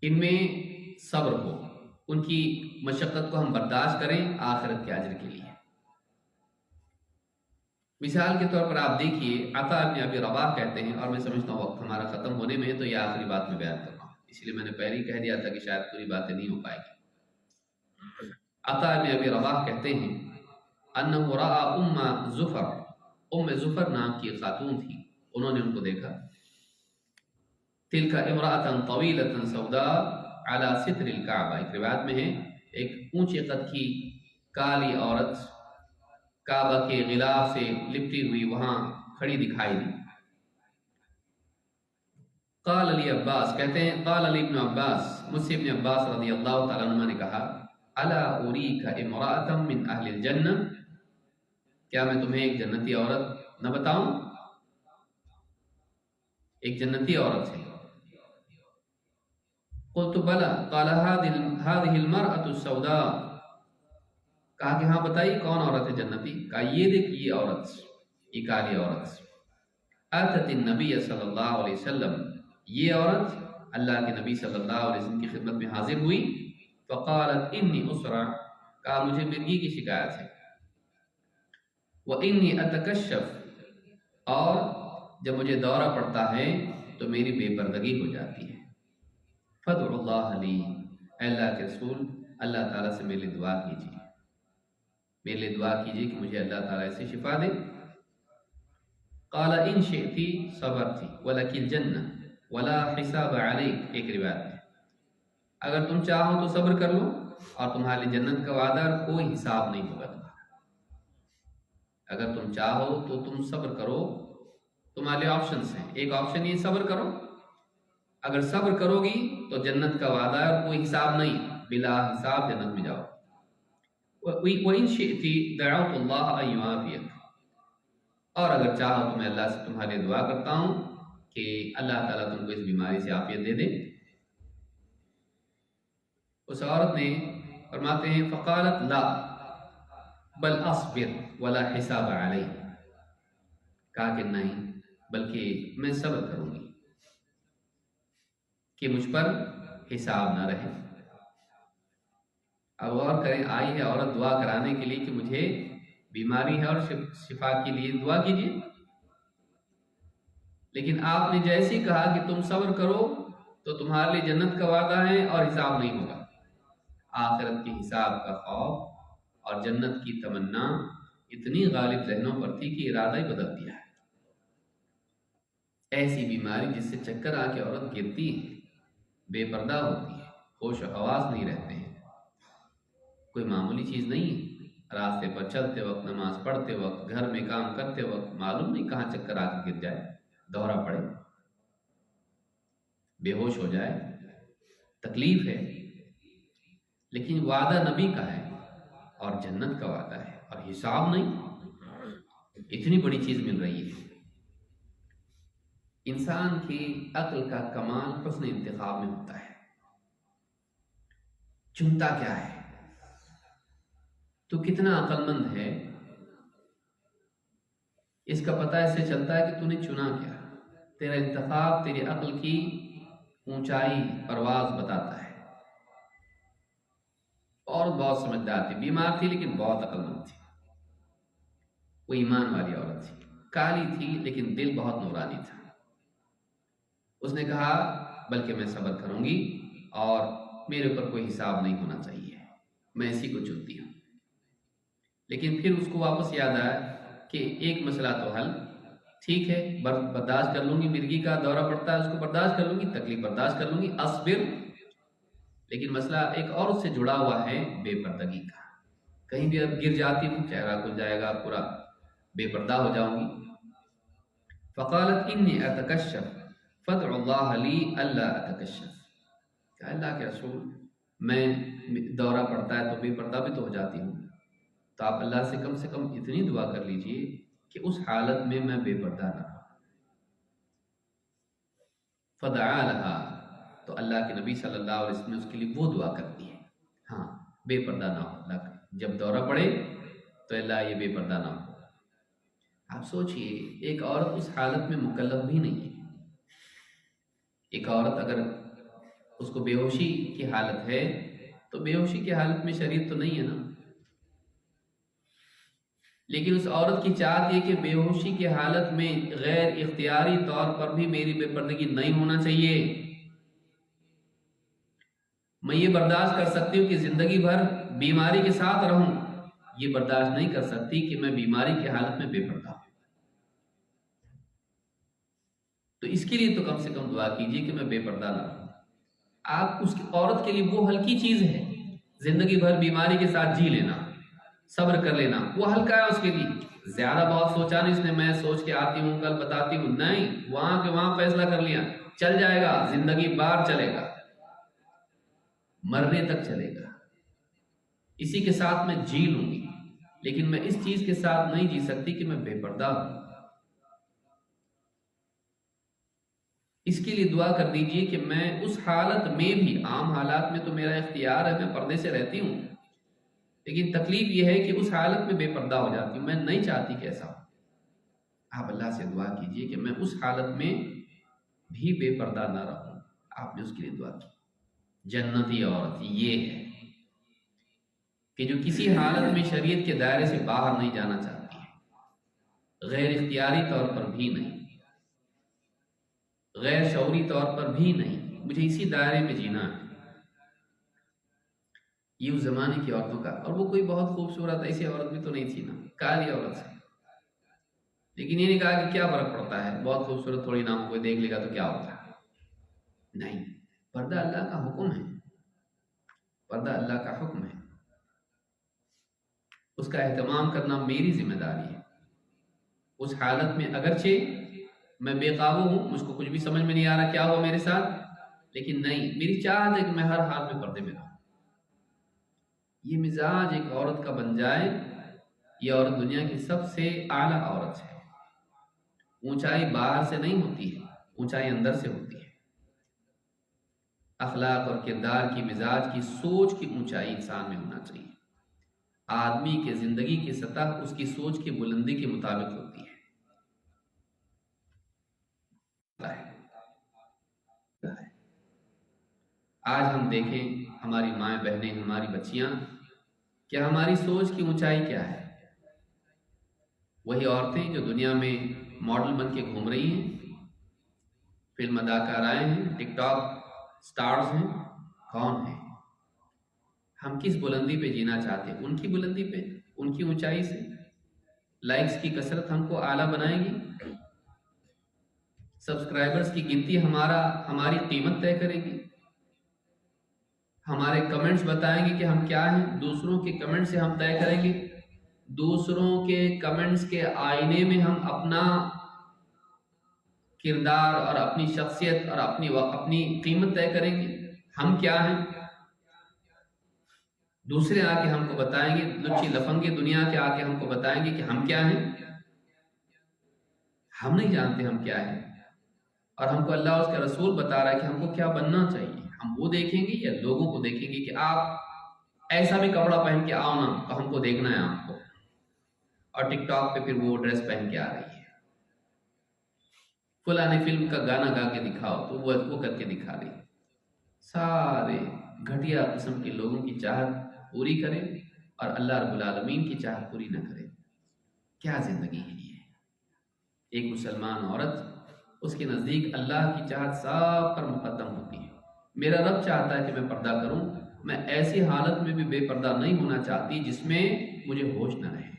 ان میں صبر ہو، ان کی مشقت کو ہم برداشت کریں آخرت کے اجر کے لیے۔ مثال کے طور پر آپ دیکھیے، عطا ابن ابی رباح کہتے ہیں، اور میں سمجھتا ہوں وقت ہمارا ختم ہونے میں ہے تو یہ آخری بات میں بیان کر رہا ہوں، اس لیے میں نے پہلے ہی کہہ دیا تھا کہ شاید پوری باتیں نہیں ہو پائے گی۔ عطا ابن ابی رباح کہتے ہیں انہ رأى ام زفر، ام زفر نام کی ایک خاتون تھی، انہوں نے ان کو دیکھا، تلک امرأة طویلة سوداء على ستر الکعبہ، ایک روایت میں ہے ایک اونچے قد کی کالی عورت کعبہ کے غلاف سے لپٹی ہوئی وہاں کھڑی دکھائی دی۔ قال علی عباس کہتے ہیں، قال علی ابن عباس، مجھ سے ابن عباس رضی اللہ تعالیٰ عنہ نے کہا، الا اریک امرأة من اہل الجنہ، کیا میں تمہیں ایک جنتی عورت نہ بتاؤں؟ ایک جنتی عورت ہے۔ قلت بلا، قال هذه المرأة السوداء، کہا کہ ہاں بتائیے کون عورت ہے جنتی؟ کہا یہ دیکھ یہ عورت، یہ کالی عورت، اتت النبی صلی اللہ علیہ وسلم، یہ عورت اللہ کے نبی صلی اللہ علیہ وسلم کی خدمت میں حاضر ہوئی، فقالت انی اسرع، کہا مجھے مرگی کی شکایت ہے، وانی اتکشف، اور جب مجھے دورہ پڑتا ہے تو میری بے پردگی ہو جاتی ہے، فادعوا اللہ لی، اے اللہ کے رسول اللہ تعالیٰ سے میرے لیے دعا کیجیے، میرے لیے دعا کیجیے کہ مجھے اللہ تعالیٰ سے شفا دے۔ قال ان شئتی صبرتی ولکی الجنہ ولا حساب علیک، ایک روایت ہے اگر تم چاہو تو صبر کر لو اور تمہارے جنت کا وعدہ اور کوئی حساب نہیں ہوگا تمہارا، اگر تم چاہو تو تم صبر کرو، تمہارے لیے آپشنز ہیں، ایک آپشن یہ صبر کرو، اگر صبر کرو گی تو جنت کا وعدہ اور کوئی حساب نہیں، بلا حساب جنت میں جاؤ۔ وَإِن شِئْتِ دَعَوْتُ اللَّهَ أَن يُعَافِيَكَ، اور اگر چاہو تو میں اللہ سے تمہارے لیے دعا کرتا ہوں کہ اللہ تعالیٰ تم کو اس بیماری سے عافیت دے دے۔ اس عورت نے فرماتے ہیں فقالت لا بل اصبر ولا حساب علی، کہا کہ نہیں بلکہ میں صبر کروں گی کہ مجھ پر حساب نہ رہے۔ اب غور کریں، آئی ہے عورت دعا کرانے کے لیے کہ مجھے بیماری ہے اور شفا کے لیے دعا کیجیے، لیکن آپ نے جیسے ہی کہا کہ تم صبر کرو تو تمہارے لیے جنت کا وعدہ ہے اور حساب نہیں ہوگا، آخرت کے حساب کا خوف اور جنت کی تمنا اتنی غالب ذہنوں پر تھی کہ ارادہ ہی بدل دیا ہے۔ ایسی بیماری جس سے چکر آ کے عورت گرتی ہے، بے پردہ ہوتی ہے، ہوش و حواس نہیں رہتے ہیں، کوئی معمولی چیز نہیں ہے۔ راستے پر چلتے وقت، نماز پڑھتے وقت، گھر میں کام کرتے وقت معلوم نہیں کہاں چکر آ کے گر جائے، دورہ پڑے، بے ہوش ہو جائے، تکلیف ہے، لیکن وعدہ نبی کا ہے اور جنت کا وعدہ ہے اور حساب نہیں، اتنی بڑی چیز مل رہی ہے۔ انسان کی عقل کا کمال حسن انتخاب میں ہوتا ہے، چنتا کیا ہے، تو کتنا عقل مند ہے اس کا پتہ اس سے چلتا ہے کہ تو نے چنا کیا، تیرا انتخاب تیری عقل کی اونچائی پرواز بتاتا ہے۔ اور بہت سمجھدار تھی، بیمار تھی لیکن بہت عقل مند تھی، وہ ایمان والی عورت تھی، کالی تھی لیکن دل بہت نورانی تھا۔ اس نے کہا بلکہ میں صبر کروں گی اور میرے اوپر کوئی حساب نہیں ہونا چاہیے، میں اسی کو چنتی ہوں۔ لیکن پھر اس کو واپس یاد آیا کہ ایک مسئلہ تو حل، ٹھیک ہے برداشت کر لوں گی، مرگی کا دورہ پڑتا ہے اس کو برداشت کر لوں گی، تکلیف برداشت کر لوں گی، اصبر، لیکن مسئلہ ایک اور اس سے جڑا ہوا ہے بے پردگی کا، کہیں بھی اب گر جاتی ہوں چہرہ کھل جائے گا، پورا بے پردہ ہو جاؤں گی۔ فقالت انی اتکشف فادع اللہ لی اللہ اتکشف، کہ اللہ کے رسول میں دورہ پڑتا ہے تو بے پردہ بھی تو ہو جاتی ہوں، تو آپ اللہ سے کم اتنی دعا کر لیجئے کہ اس حالت میں میں بے پردہ نہ رہوں۔ فدعا لہا، تو اللہ کے نبی صلی اللہ علیہ وسلم نے اس کے لیے وہ دعا کر دی ہے، ہاں بے پردہ نہ ہو، اللہ جب دورہ پڑے تو اللہ یہ بے پردہ نہ ہو۔ آپ سوچئے ایک عورت اس حالت میں مکلف بھی نہیں ہے۔ ایک عورت اگر اس کو بے ہوشی کی حالت ہے تو بے ہوشی کی حالت میں شریعت تو نہیں ہے نا، لیکن اس عورت کی چاہت یہ کہ بے ہوشی کی حالت میں غیر اختیاری طور پر بھی میری بے پردگی نہیں ہونا چاہیے۔ میں یہ برداشت کر سکتی ہوں کہ زندگی بھر بیماری کے ساتھ رہوں، یہ برداشت نہیں کر سکتی کہ میں بیماری کی حالت میں بے پردہ ہوں۔ تو اس کے لیے تو کم سے کم دعا کیجیے کہ میں بے پردہ نہ رہوں۔ آپ اس عورت کے لیے وہ ہلکی چیز ہے، زندگی بھر بیماری کے ساتھ جی لینا، صبر کر لینا، وہ ہلکا ہے اس کے لیے۔ زیادہ بہت سوچا نہیں اس نے، میں سوچ کے آتی ہوں کل بتاتی ہوں، نہیں، وہاں کے وہاں فیصلہ کر لیا، چل جائے گا، زندگی بار چلے گا، مرنے تک چلے گا، اسی کے ساتھ میں جی لوں گی، لیکن میں اس چیز کے ساتھ نہیں جی سکتی کہ میں بے پردہ ہوں۔ اس کے لیے دعا کر دیجئے کہ میں اس حالت میں بھی، عام حالات میں تو میرا اختیار ہے، میں پردے سے رہتی ہوں، لیکن تکلیف یہ ہے کہ اس حالت میں بے پردہ ہو جاتی ہوں، میں نہیں چاہتی کہ ایسا ہو۔ آپ اللہ سے دعا کیجئے کہ میں اس حالت میں بھی بے پردہ نہ رہوں۔ آپ نے اس کے لیے دعا کی۔ جنتی عورت یہ ہے کہ جو کسی حالت میں شریعت کے دائرے سے باہر نہیں جانا چاہتی ہے، غیر اختیاری طور پر بھی نہیں، غیر شعوری طور پر بھی نہیں، مجھے اسی دائرے میں جینا ہے۔ یہ اس زمانے کی عورتوں کا، اور وہ کوئی بہت خوبصورت ایسی عورت بھی تو نہیں تھی نا، کالی عورت سے، لیکن یہ نہیں کہا کہ کیا فرق پڑتا ہے، بہت خوبصورت تھوڑی نہ ہو، کوئی دیکھ لے گا تو کیا ہوتا ہے، نہیں، پردہ اللہ کا حکم ہے، پردہ اللہ کا حکم ہے، اس کا اہتمام کرنا میری ذمہ داری ہے۔ اس حالت میں اگرچہ میں بے قابو ہوں، مجھ کو کچھ بھی سمجھ میں نہیں آ رہا کیا ہوا میرے ساتھ، لیکن نہیں، میری چاہت ہے کہ میں ہر حال میں پردے میں رہوں۔ یہ مزاج ایک عورت کا بن جائے، یہ عورت دنیا کی سب سے اعلیٰ عورت ہے۔ اونچائی باہر سے نہیں ہوتی ہے، اونچائی اندر سے ہوتی ہے۔ اخلاق اور کردار کی، مزاج کی، سوچ کی اونچائی انسان میں ہونا چاہیے۔ آدمی کے زندگی کی سطح اس کی سوچ کی بلندی کے مطابق ہوتی ہے۔ آج ہم دیکھیں ہماری مائیں بہنیں، ہماری بچیاں، کہ ہماری سوچ کی اونچائی کیا ہے۔ وہی عورتیں جو دنیا میں ماڈل بن کے گھوم رہی ہیں، فلم اداکارائیں ہیں، ٹک ٹاک سٹارز ہیں، کون ہیں؟ ہم کس بلندی پہ جینا چاہتے ہیں؟ ان کی بلندی پہ، ان کی اونچائی سے؟ لائکس کی کثرت ہم کو اعلیٰ بنائے گی؟ سبسکرائبرز کی گنتی ہماری قیمت طے کرے گی؟ ہمارے کمنٹس بتائیں گے کہ ہم کیا ہیں؟ دوسروں کے کمنٹ سے ہم طے کریں گے؟ دوسروں کے کمنٹس کے آئینے میں ہم اپنا کردار اور اپنی شخصیت اور اپنی قیمت طے کریں گے؟ ہم کیا ہیں؟ دوسرے آ کے ہم کو بتائیں گے، لچی لفنگے دنیا کے آ کے ہم کو بتائیں گے کہ ہم کیا ہیں؟ ہم نہیں جانتے ہم کیا ہیں، اور ہم کو اللہ اور اس کا رسول بتا رہا ہے کہ ہم کو کیا بننا چاہیے۔ ہم وہ دیکھیں گے یا لوگوں کو دیکھیں گے کہ آپ ایسا بھی کپڑا پہن کے آؤ نا تو ہم کو دیکھنا ہے آپ کو، اور ٹک ٹاک پہ پھر وہ ڈریس پہن کے آ رہی ہے، فلاں فلم کا گانا گا کے دکھاؤ تو وہ کر کے دکھا رہی ہے۔ سارے گھٹیا قسم کے لوگوں کی چاہت پوری کرے اور اللہ رب العالمین کی چاہت پوری نہ کرے، کیا زندگی ہے یہ؟ ایک مسلمان عورت، اس کے نزدیک اللہ کی چاہت سب پر مقدم ہوتی ہے۔ میرا رب چاہتا ہے کہ میں پردہ کروں، میں ایسی حالت میں بھی بے پردہ نہیں ہونا چاہتی جس میں مجھے ہوش نہ رہے۔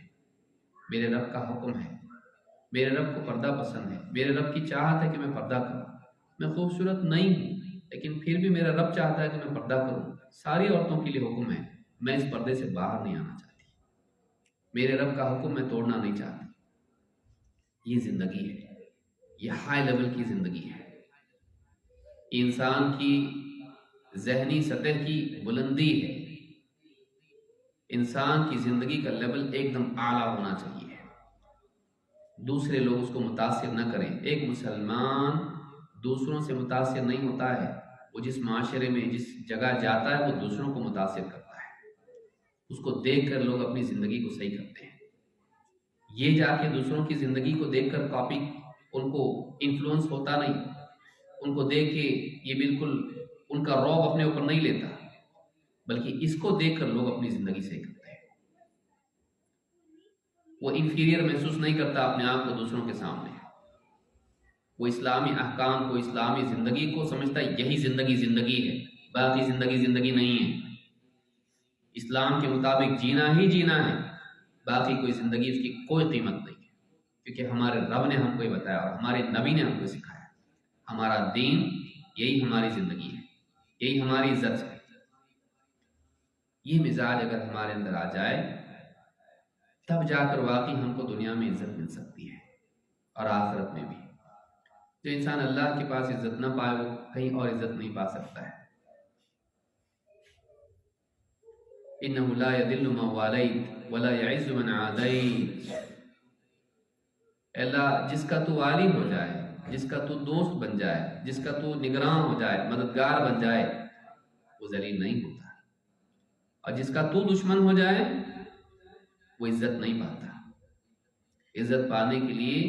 میرے رب کا حکم ہے، میرے رب کو پردہ پسند ہے، میرے رب کی چاہت ہے کہ میں پردہ کروں۔ میں خوبصورت نہیں ہوں، لیکن پھر بھی میرا رب چاہتا ہے کہ میں پردہ کروں۔ ساری عورتوں کے لیے حکم ہے، میں اس پردے سے باہر نہیں آنا چاہتی، میرے رب کا حکم میں توڑنا نہیں چاہتی۔ یہ زندگی ہے، یہ ہائی لیول کی زندگی ہے، انسان کی ذہنی سطح کی بلندی ہے، انسان کی زندگی کا لیول ایک دم اعلیٰ ہونا چاہیے، دوسرے لوگ اس کو متاثر نہ کریں۔ ایک مسلمان دوسروں سے متاثر نہیں ہوتا ہے، وہ جس معاشرے میں جس جگہ جاتا ہے وہ دوسروں کو متاثر کرتا ہے، اس کو دیکھ کر لوگ اپنی زندگی کو صحیح کرتے ہیں۔ یہ جا کے دوسروں کی زندگی کو دیکھ کر کاپی، ان کو انفلوئنس ہوتا نہیں، ان کو دیکھ کے یہ بالکل ان کا رعب اپنے اوپر نہیں لیتا، بلکہ اس کو دیکھ کر لوگ اپنی زندگی صحیح کرتے ہیں۔ وہ انفیریئر محسوس نہیں کرتا اپنے آپ کو دوسروں کے سامنے، وہ اسلامی احکام کو، اسلامی زندگی کو سمجھتا ہے یہی زندگی ہے، باقی زندگی نہیں ہے، اسلام کے مطابق جینا ہی جینا ہے، باقی کوئی زندگی اس کی کوئی قیمت نہیں ہے، کیونکہ ہمارے رب نے ہم کو یہ بتایا اور ہمارے نبی نے ہم کو سکھایا، ہمارا دین یہی ہماری زندگی ہے، یہی ہماری عزت ہے۔ یہ مزاج اگر ہمارے اندر آ جائے تب جا کر واقعی ہم کو دنیا میں عزت مل سکتی ہے اور آخرت میں بھی۔ جو انسان اللہ کے پاس عزت نہ پائے وہ کہیں اور عزت نہیں پا سکتا ہے۔ انہ لا یذل من والیت ولا یعز من عادیت، اللہ جس کا تو والی ہو جائے، جس کا تو دوست بن جائے، جس کا تو نگراں ہو جائے، مددگار بن جائے، وہ ذلیل نہیں ہوتا، اور جس کا تو دشمن ہو جائے وہ عزت نہیں پاتا۔ عزت پانے کے لیے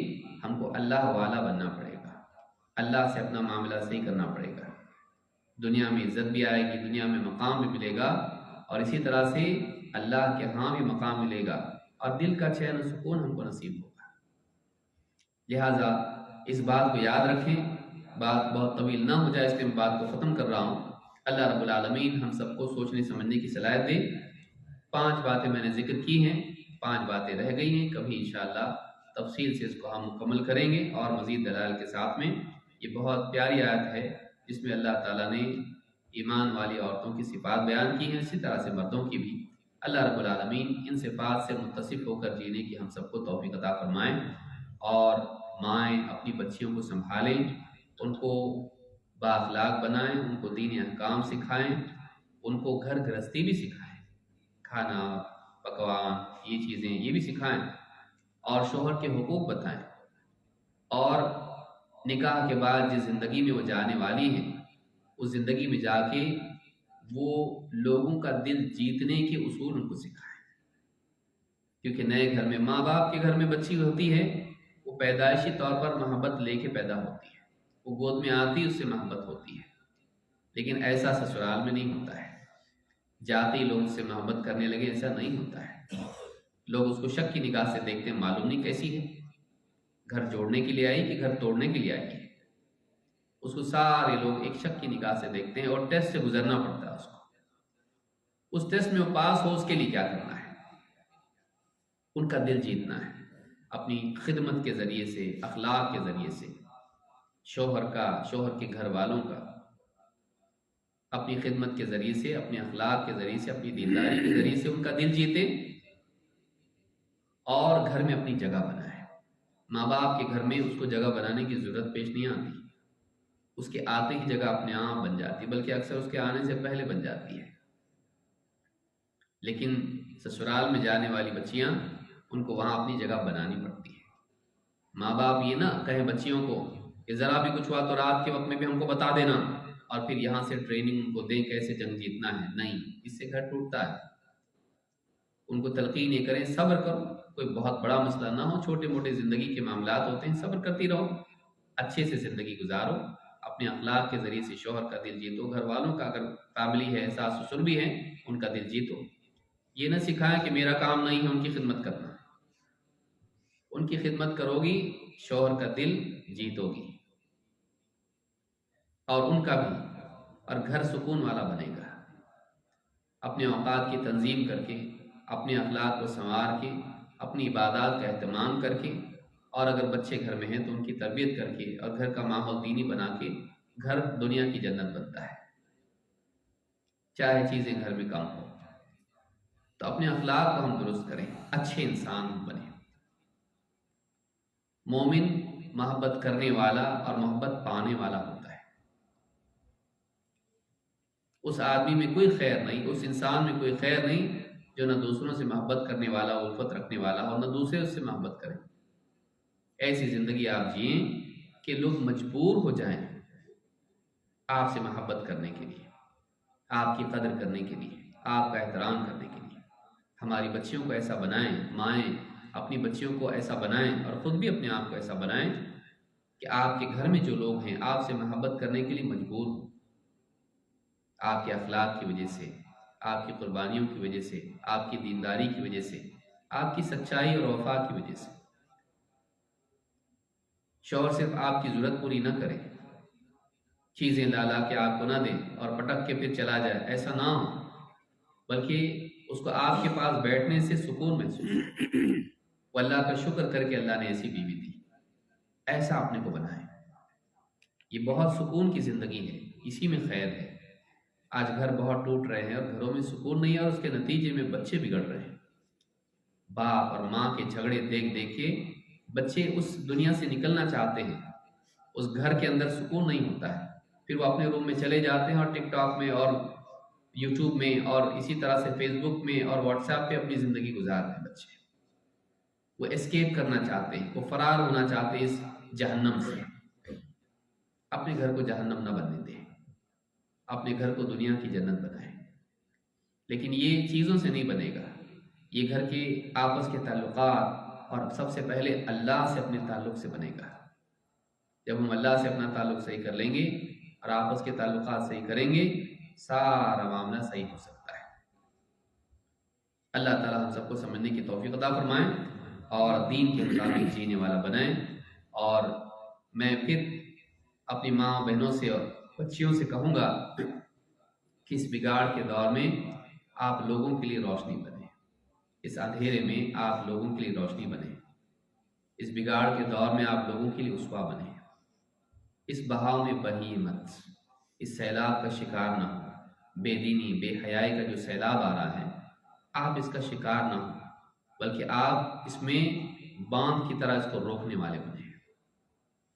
ہم کو اللہ والا بننا پڑے گا، اللہ سے اپنا معاملہ صحیح کرنا پڑے گا، دنیا میں عزت بھی آئے گی، دنیا میں مقام بھی ملے گا، اور اسی طرح سے اللہ کے ہاں بھی مقام ملے گا، اور دل کا چین و سکون ہم کو نصیب ہوگا۔ لہٰذا اس بات کو یاد رکھیں، بات بہت طویل نہ ہو جائے اس لیے میں بات کو ختم کر رہا ہوں۔ اللہ رب العالمین ہم سب کو سوچنے سمجھنے کی صلاحیت دے۔ 5 باتیں میں نے ذکر کی ہیں، 5 باتیں رہ گئی ہیں، کبھی انشاءاللہ تفصیل سے اس کو ہم مکمل کریں گے اور مزید دلائل کے ساتھ میں۔ یہ بہت پیاری آیت ہے جس میں اللہ تعالیٰ نے ایمان والی عورتوں کی صفات بیان کی ہیں، اسی طرح سے مردوں کی بھی۔ اللہ رب العالمین ان صفات سے متصف ہو کر جینے کی ہم سب کو توفیق عطا فرمائیں، اور مائیں اپنی بچیوں کو سنبھالیں، ان کو بااخلاق بنائیں، ان کو دین احکام سکھائیں، ان کو گھر گرہستی بھی سکھائیں، کھانا پکوان یہ چیزیں یہ بھی سکھائیں، اور شوہر کے حقوق بتائیں، اور نکاح کے بعد جس زندگی میں وہ جانے والی ہیں اس زندگی میں جا کے وہ لوگوں کا دل جیتنے کے اصول ان کو سکھائیں، کیونکہ نئے گھر میں، ماں باپ کے گھر میں بچی ہوتی ہے، وہ پیدائشی طور پر محبت لے کے پیدا ہوتی ہے، وہ گود میں آتی اس سے محبت ہوتی ہے، لیکن ایسا سسرال میں نہیں ہوتا ہے، جاتے ہی لوگ اس سے محبت کرنے لگے، ایسا نہیں ہوتا ہے، لوگ اس کو شک کی نگاہ سے دیکھتے ہیں، معلوم نہیں کیسی ہے، گھر جوڑنے کے لیے آئی کہ گھر توڑنے کے لیے آئی ہے، اس کو سارے لوگ ایک شک کی نگاہ سے دیکھتے ہیں، اور ٹیسٹ سے گزرنا پڑتا ہے اس کو، اس ٹیسٹ میں وہ پاس ہو اس کے لیے کیا کرنا ہے، ان کا دل جیتنا ہے، اپنی خدمت کے ذریعے سے، اخلاق کے ذریعے سے، شوہر کے گھر والوں کا اپنی خدمت کے ذریعے سے، اپنے اخلاق کے ذریعے سے، اپنی دینداری کے ذریعے سے ان کا دل جیتے، اور گھر میں اپنی جگہ بنائے۔ ماں باپ کے گھر میں اس کو جگہ بنانے کی ضرورت پیش نہیں آتی، اس کے آتے ہی جگہ اپنے آپ بن جاتی، بلکہ اکثر اس کے آنے سے پہلے بن جاتی ہے۔ لیکن سسرال میں جانے والی بچیاں، ان کو وہاں اپنی جگہ بنانی پڑتی ہے۔ ماں باپ یہ نہ کہیں بچیوں کو کہ ذرا بھی کچھ ہوا تو رات کے وقت میں بھی ہم کو بتا دینا، اور پھر یہاں سے ٹریننگ ان کو دیں کیسے جنگ جیتنا ہے، نہیں، اس سے گھر ٹوٹتا ہے۔ ان کو تلقین یہ کریں صبر کرو، کوئی بہت بڑا مسئلہ نہ ہو، چھوٹے موٹے زندگی کے معاملات ہوتے ہیں، صبر کرتی رہو، اچھے سے زندگی گزارو، اپنے اخلاق کے ذریعے سے شوہر کا دل جیتو، گھر والوں کا اگر فیملی ہے، ساس سسر بھی ہیں، ان کا دل جیتو۔ یہ نہ سکھائیں کہ میرا کام نہیں ہے ان کی خدمت کرنا، ان کی خدمت کرو گی، شوہر کا دل جیتو گی، اور ان کا بھی، اور گھر سکون والا بنے گا۔ اپنے اوقات کی تنظیم کر کے، اپنے اخلاق کو سنوار کے، اپنی عبادات کا اہتمام کر کے، اور اگر بچے گھر میں ہیں تو ان کی تربیت کر کے، اور گھر کا ماحول دینی بنا کے، گھر دنیا کی جنت بنتا ہے، چاہے چیزیں گھر میں کم ہو۔ تو اپنے اخلاق کو ہم درست کریں، اچھے انسان بنیں۔ مومن محبت کرنے والا اور محبت پانے والا ہوتا ہے۔ اس آدمی میں کوئی خیر نہیں، اس انسان میں کوئی خیر نہیں جو نہ دوسروں سے محبت کرنے والا، الفت رکھنے والا اور نہ دوسرے اس سے محبت کریں۔ ایسی زندگی آپ جئیں کہ لوگ مجبور ہو جائیں آپ سے محبت کرنے کے لیے، آپ کی قدر کرنے کے لیے، آپ کا احترام کرنے کے لیے۔ ہماری بچیوں کو ایسا بنائیں، مائیں اپنی بچیوں کو ایسا بنائیں اور خود بھی اپنے آپ کو ایسا بنائیں کہ آپ کے گھر میں جو لوگ ہیں آپ سے محبت کرنے کے لیے مجبور ہوں، آپ کے اخلاق کی وجہ سے، آپ کی قربانیوں کی وجہ سے، آپ کی دینداری کی وجہ سے، آپ کی سچائی اور وفا کی وجہ سے۔ شوہر صرف آپ کی ضرورت پوری نہ کرے، چیزیں لا لا کے آپ کو نہ دیں اور پٹک کے پھر چلا جائے، ایسا نہ ہو، بلکہ اس کو آپ کے پاس بیٹھنے سے سکون محسوس ہو، وہ اللہ کا شکر کر کے اللہ نے ایسی بیوی دی۔ ایسا اپنے کو بنائیں، یہ بہت سکون کی زندگی ہے، اسی میں خیر ہے۔ آج گھر بہت ٹوٹ رہے ہیں اور گھروں میں سکون نہیں ہے، اور اس کے نتیجے میں بچے بگڑ رہے ہیں۔ باپ اور ماں کے جھگڑے دیکھ دیکھ کے بچے اس دنیا سے نکلنا چاہتے ہیں، اس گھر کے اندر سکون نہیں ہوتا ہے، پھر وہ اپنے روم میں چلے جاتے ہیں اور ٹک ٹاک میں اور یوٹیوب میں اور اسی طرح سے فیس بک میں اور واٹس ایپ پہ اپنی زندگی گزارتے ہیں۔ بچے وہ اسکیپ کرنا چاہتے ہیں، وہ فرار ہونا چاہتے ہیں اس جہنم سے۔ اپنے گھر کو جہنم نہ بننے دیں، اپنے گھر کو دنیا کی جنت بنائیں۔ لیکن یہ چیزوں سے نہیں بنے گا، یہ گھر کے آپس کے تعلقات اور سب سے پہلے اللہ سے اپنے تعلق سے بنے گا۔ جب ہم اللہ سے اپنا تعلق صحیح کر لیں گے اور آپس کے تعلقات صحیح کریں گے، سارا معاملہ صحیح ہو سکتا ہے۔ اللہ تعالیٰ ہم سب کو سمجھنے کی توفیق عطا فرمائیں اور دین کے مطابق جینے والا بنائیں۔ اور میں پھر اپنی ماں بہنوں سے اور بچیوں سے کہوں گا کہ اس بگاڑ کے دور میں آپ لوگوں کے لیے روشنی بنیں، اس اندھیرے میں آپ لوگوں کے لیے روشنی بنیں، اس بگاڑ کے دور میں آپ لوگوں کے لیے اسوہ بنیں۔ اس بہاؤ میں بہیے مت، اس سیلاب کا شکار نہ ہو، بے دینی بے حیائی کا جو سیلاب آ رہا ہے آپ اس کا شکار نہ ہو، بلکہ آپ اس میں باندھ کی طرح اس کو روکنے والے بنیں۔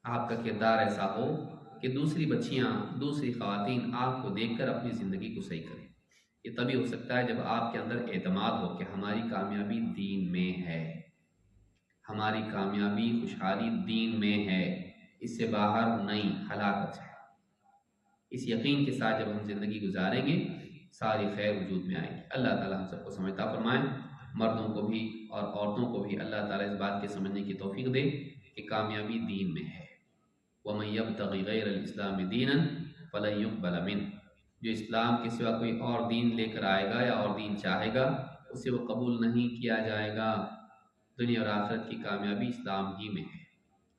آپ کا کردار ایسا ہو کہ دوسری بچیاں، دوسری خواتین آپ کو دیکھ کر اپنی زندگی کو صحیح کریں۔ یہ تبھی ہو سکتا ہے جب آپ کے اندر اعتماد ہو کہ ہماری کامیابی دین میں ہے، ہماری کامیابی خوشحالی دین میں ہے، اس سے باہر نہیں، ہلاکت ہے۔ اس یقین کے ساتھ جب ہم زندگی گزاریں گے ساری خیر وجود میں آئے گی۔ اللہ تعالیٰ ہم سب کو سمجھتا فرمائے، مردوں کو بھی اور عورتوں کو بھی اللہ تعالیٰ اس بات کے سمجھنے کی توفیق دے کہ کامیابی دین میں ہے۔ وَمَن يَبْتَغِ غَيْرَ الْإِسْلَامِ دِينًا فَلَن يُقْبَلَ مِنْهُ، جو اسلام کے سوا کوئی اور دین لے کر آئے گا یا اور دین چاہے گا اسے وہ قبول نہیں کیا جائے گا۔ دنیا اور آخرت کی کامیابی اسلام ہی میں ہے۔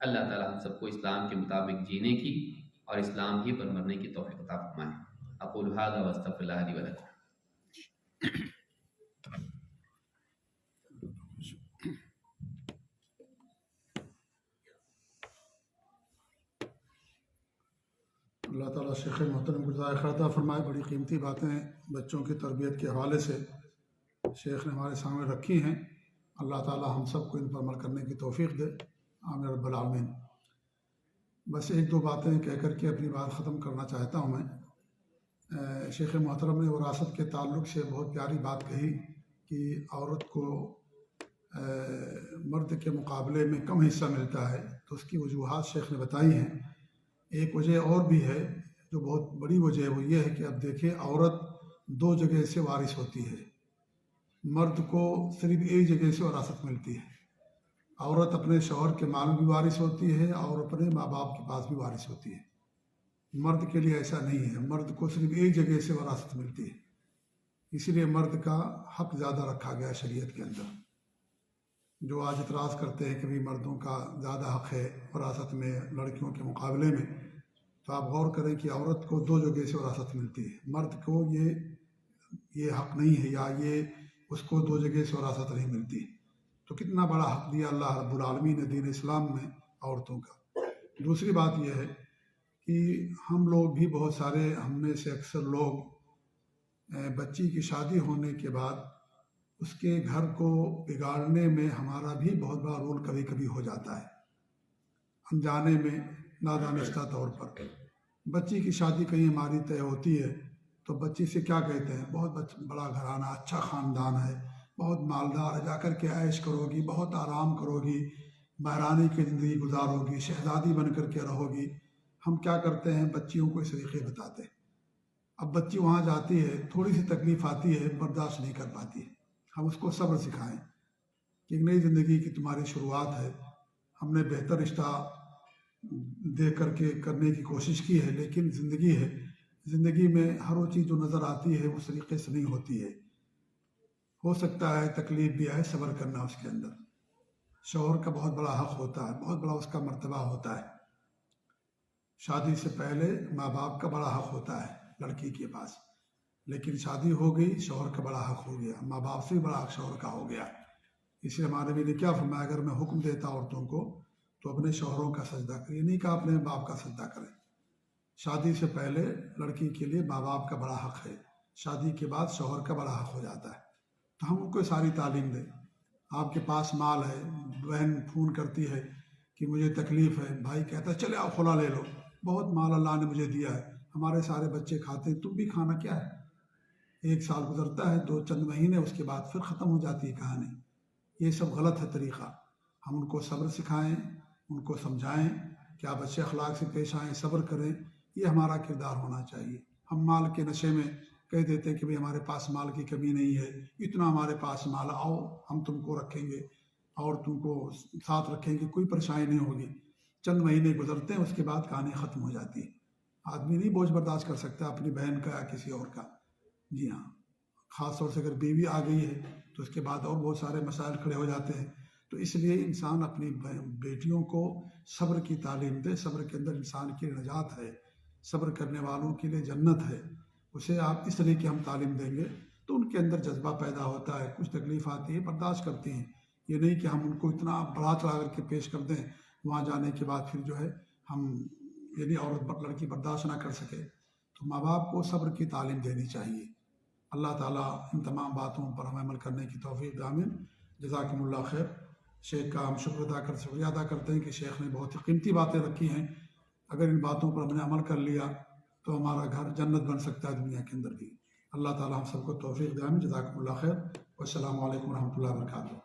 اللہ تعالیٰ ہم سب کو اسلام کے مطابق جینے کی اور اسلام ہی پر مرنے کی توفیق عطا فرمائے۔ اقول ھذا واستغفر اللہ لی ولکم۔ اللہ تعالیٰ شیخ محترم کو جزائے خیر عطا فرمائے۔ بڑی قیمتی باتیں بچوں کی تربیت کے حوالے سے شیخ نے ہمارے سامنے رکھی ہیں۔ اللہ تعالیٰ ہم سب کو ان پر عمل کرنے کی توفیق دے، آمین رب العالمین۔ بس ایک دو باتیں کہہ کر کے اپنی بات ختم کرنا چاہتا ہوں میں۔ شیخ محترم نے وراثت کے تعلق سے بہت پیاری بات کہی کہ عورت کو مرد کے مقابلے میں کم حصہ ملتا ہے، تو اس کی وجوہات شیخ نے بتائی ہیں۔ ایک وجہ اور بھی ہے جو بہت بڑی وجہ ہے، وہ یہ ہے کہ اب دیکھیں عورت دو جگہ سے وارث ہوتی ہے، مرد کو صرف ایک جگہ سے وراثت ملتی ہے۔ عورت اپنے شوہر کے مال میں بھی وارث ہوتی ہے اور اپنے ماں باپ کے پاس بھی وارث ہوتی ہے۔ مرد کے لیے ایسا نہیں ہے، مرد کو صرف ایک جگہ سے وراثت ملتی ہے، اسی لیے مرد کا حق زیادہ رکھا گیا شریعت کے اندر۔ جو آج اعتراض کرتے ہیں کہ بھی مردوں کا زیادہ حق ہے وراثت میں لڑکیوں کے مقابلے میں، تو آپ غور کریں کہ عورت کو دو جگہ سے وراثت ملتی ہے، مرد کو یہ حق نہیں ہے یا یہ اس کو دو جگہ سے وراثت نہیں ملتی۔ تو کتنا بڑا حق دیا اللہ رب العالمین نے دین اسلام میں عورتوں کا۔ دوسری بات یہ ہے کہ ہم لوگ بھی بہت سارے، ہم میں سے اکثر لوگ بچی کی شادی ہونے کے بعد اس کے گھر کو بگاڑنے میں ہمارا بھی بہت بڑا رول کبھی کبھی ہو جاتا ہے۔ انجانے میں نادانستہ طور پر بچی کی شادی کہیں ہماری طے ہوتی ہے تو بچی سے کیا کہتے ہیں، بہت بڑا گھرانہ، اچھا خاندان ہے، بہت مالدار ہے، جا کر کے عیش کرو گی، بہت آرام کرو گی، مہرانی کی زندگی گزارو گی، شہزادی بن کر کے رہو گی۔ ہم کیا کرتے ہیں، بچیوں کو اس طریقے بتاتے ہیں۔ اب بچی وہاں جاتی ہے، تھوڑی سی تکلیف آتی ہے، برداشت نہیں کر پاتی ہے۔ ہم اس کو صبر سکھائیں کہ ایک نئی زندگی کی تمہاری شروعات ہے، ہم نے بہتر رشتہ دے کر کے کرنے کی کوشش کی ہے، لیکن زندگی ہے، زندگی میں ہر وہ چیز جو نظر آتی ہے اس طریقے سے نہیں ہوتی ہے، ہو سکتا ہے تکلیف بھی آئے، صبر کرنا اس کے اندر۔ شوہر کا بہت بڑا حق ہوتا ہے، بہت بڑا اس کا مرتبہ ہوتا ہے۔ شادی سے پہلے ماں باپ کا بڑا حق ہوتا ہے لڑکی کے پاس، لیکن شادی ہو گئی، شوہر کا بڑا حق ہو گیا، ماں باپ سے بھی بڑا حق شوہر کا ہو گیا۔ اس لیے ہمارے نبی نے کیا فرمایا، اگر میں حکم دیتا عورتوں کو تو اپنے شوہروں کا سجدہ کریں، نہیں کہا اپنے باپ کا سجدہ کریں۔ شادی سے پہلے لڑکی کے لیے ماں باپ کا بڑا حق ہے، شادی کے بعد شوہر کا بڑا حق ہو جاتا ہے۔ تو ہم ان کو ساری تعلیم دیں۔ آپ کے پاس مال ہے، بہن فون کرتی ہے کہ مجھے تکلیف ہے، بھائی کہتا ہے چلے آپ خلا لے لو، بہت مال اللہ نے مجھے دیا ہے، ہمارے سارے بچے کھاتے ہیں، تم بھی کھانا کیا ہے؟ 1 سال گزرتا ہے، 2 مہینے، اس کے بعد پھر ختم ہو جاتی ہے کہانی۔ یہ سب غلط ہے طریقہ۔ ہم ان کو صبر سکھائیں، ان کو سمجھائیں کہ آپ اچھے اخلاق سے پیش آئیں، صبر کریں، یہ ہمارا کردار ہونا چاہیے۔ ہم مال کے نشے میں کہہ دیتے ہیں کہ بھئی ہمارے پاس مال کی کمی نہیں ہے، اتنا ہمارے پاس مال، آؤ ہم تم کو رکھیں گے اور تم کو ساتھ رکھیں گے، کوئی پریشانی نہیں ہوگی۔ چند مہینے گزرتے ہیں، اس کے بعد کہانی ختم ہو جاتی ہے۔ آدمی نہیں بوجھ برداشت کر سکتا اپنی بہن کا یا کسی اور کا۔ جی ہاں، خاص طور سے اگر بیوی آ گئی ہے تو اس کے بعد اور بہت سارے مسائل کھڑے ہو جاتے ہیں۔ تو اس لیے انسان اپنی بیٹیوں کو صبر کی تعلیم دے، صبر کے اندر انسان کی نجات ہے، صبر کرنے والوں کے لیے جنت ہے۔ اسے آپ اس طریقے ہم تعلیم دیں گے تو ان کے اندر جذبہ پیدا ہوتا ہے، کچھ تکلیف آتی ہے برداشت کرتی ہیں۔ یہ نہیں کہ ہم ان کو اتنا بڑھا چڑھا کر کے پیش کر دیں، وہاں جانے کے بعد پھر جو ہے ہم یعنی عورت لڑکی برداشت نہ کر سکے۔ تو ماں باپ کو صبر کی تعلیم دینی چاہیے۔ اللہ تعالیٰ ان تمام باتوں پر ہمیں عمل کرنے کی توفیق دے، آمین۔ جزاکم اللہ خیر۔ شیخ کا ہم شکریہ ادا کرتے ہیں کہ شیخ نے بہت ہی قیمتی باتیں رکھی ہیں۔ اگر ان باتوں پر ہم نے عمل کر لیا تو ہمارا گھر جنت بن سکتا ہے دنیا کے اندر بھی۔ اللہ تعالیٰ ہم سب کو توفیق دے، آمین۔ جزاکم اللہ خیر، والسلام علیکم ورحمۃ اللہ وبرکاتہ۔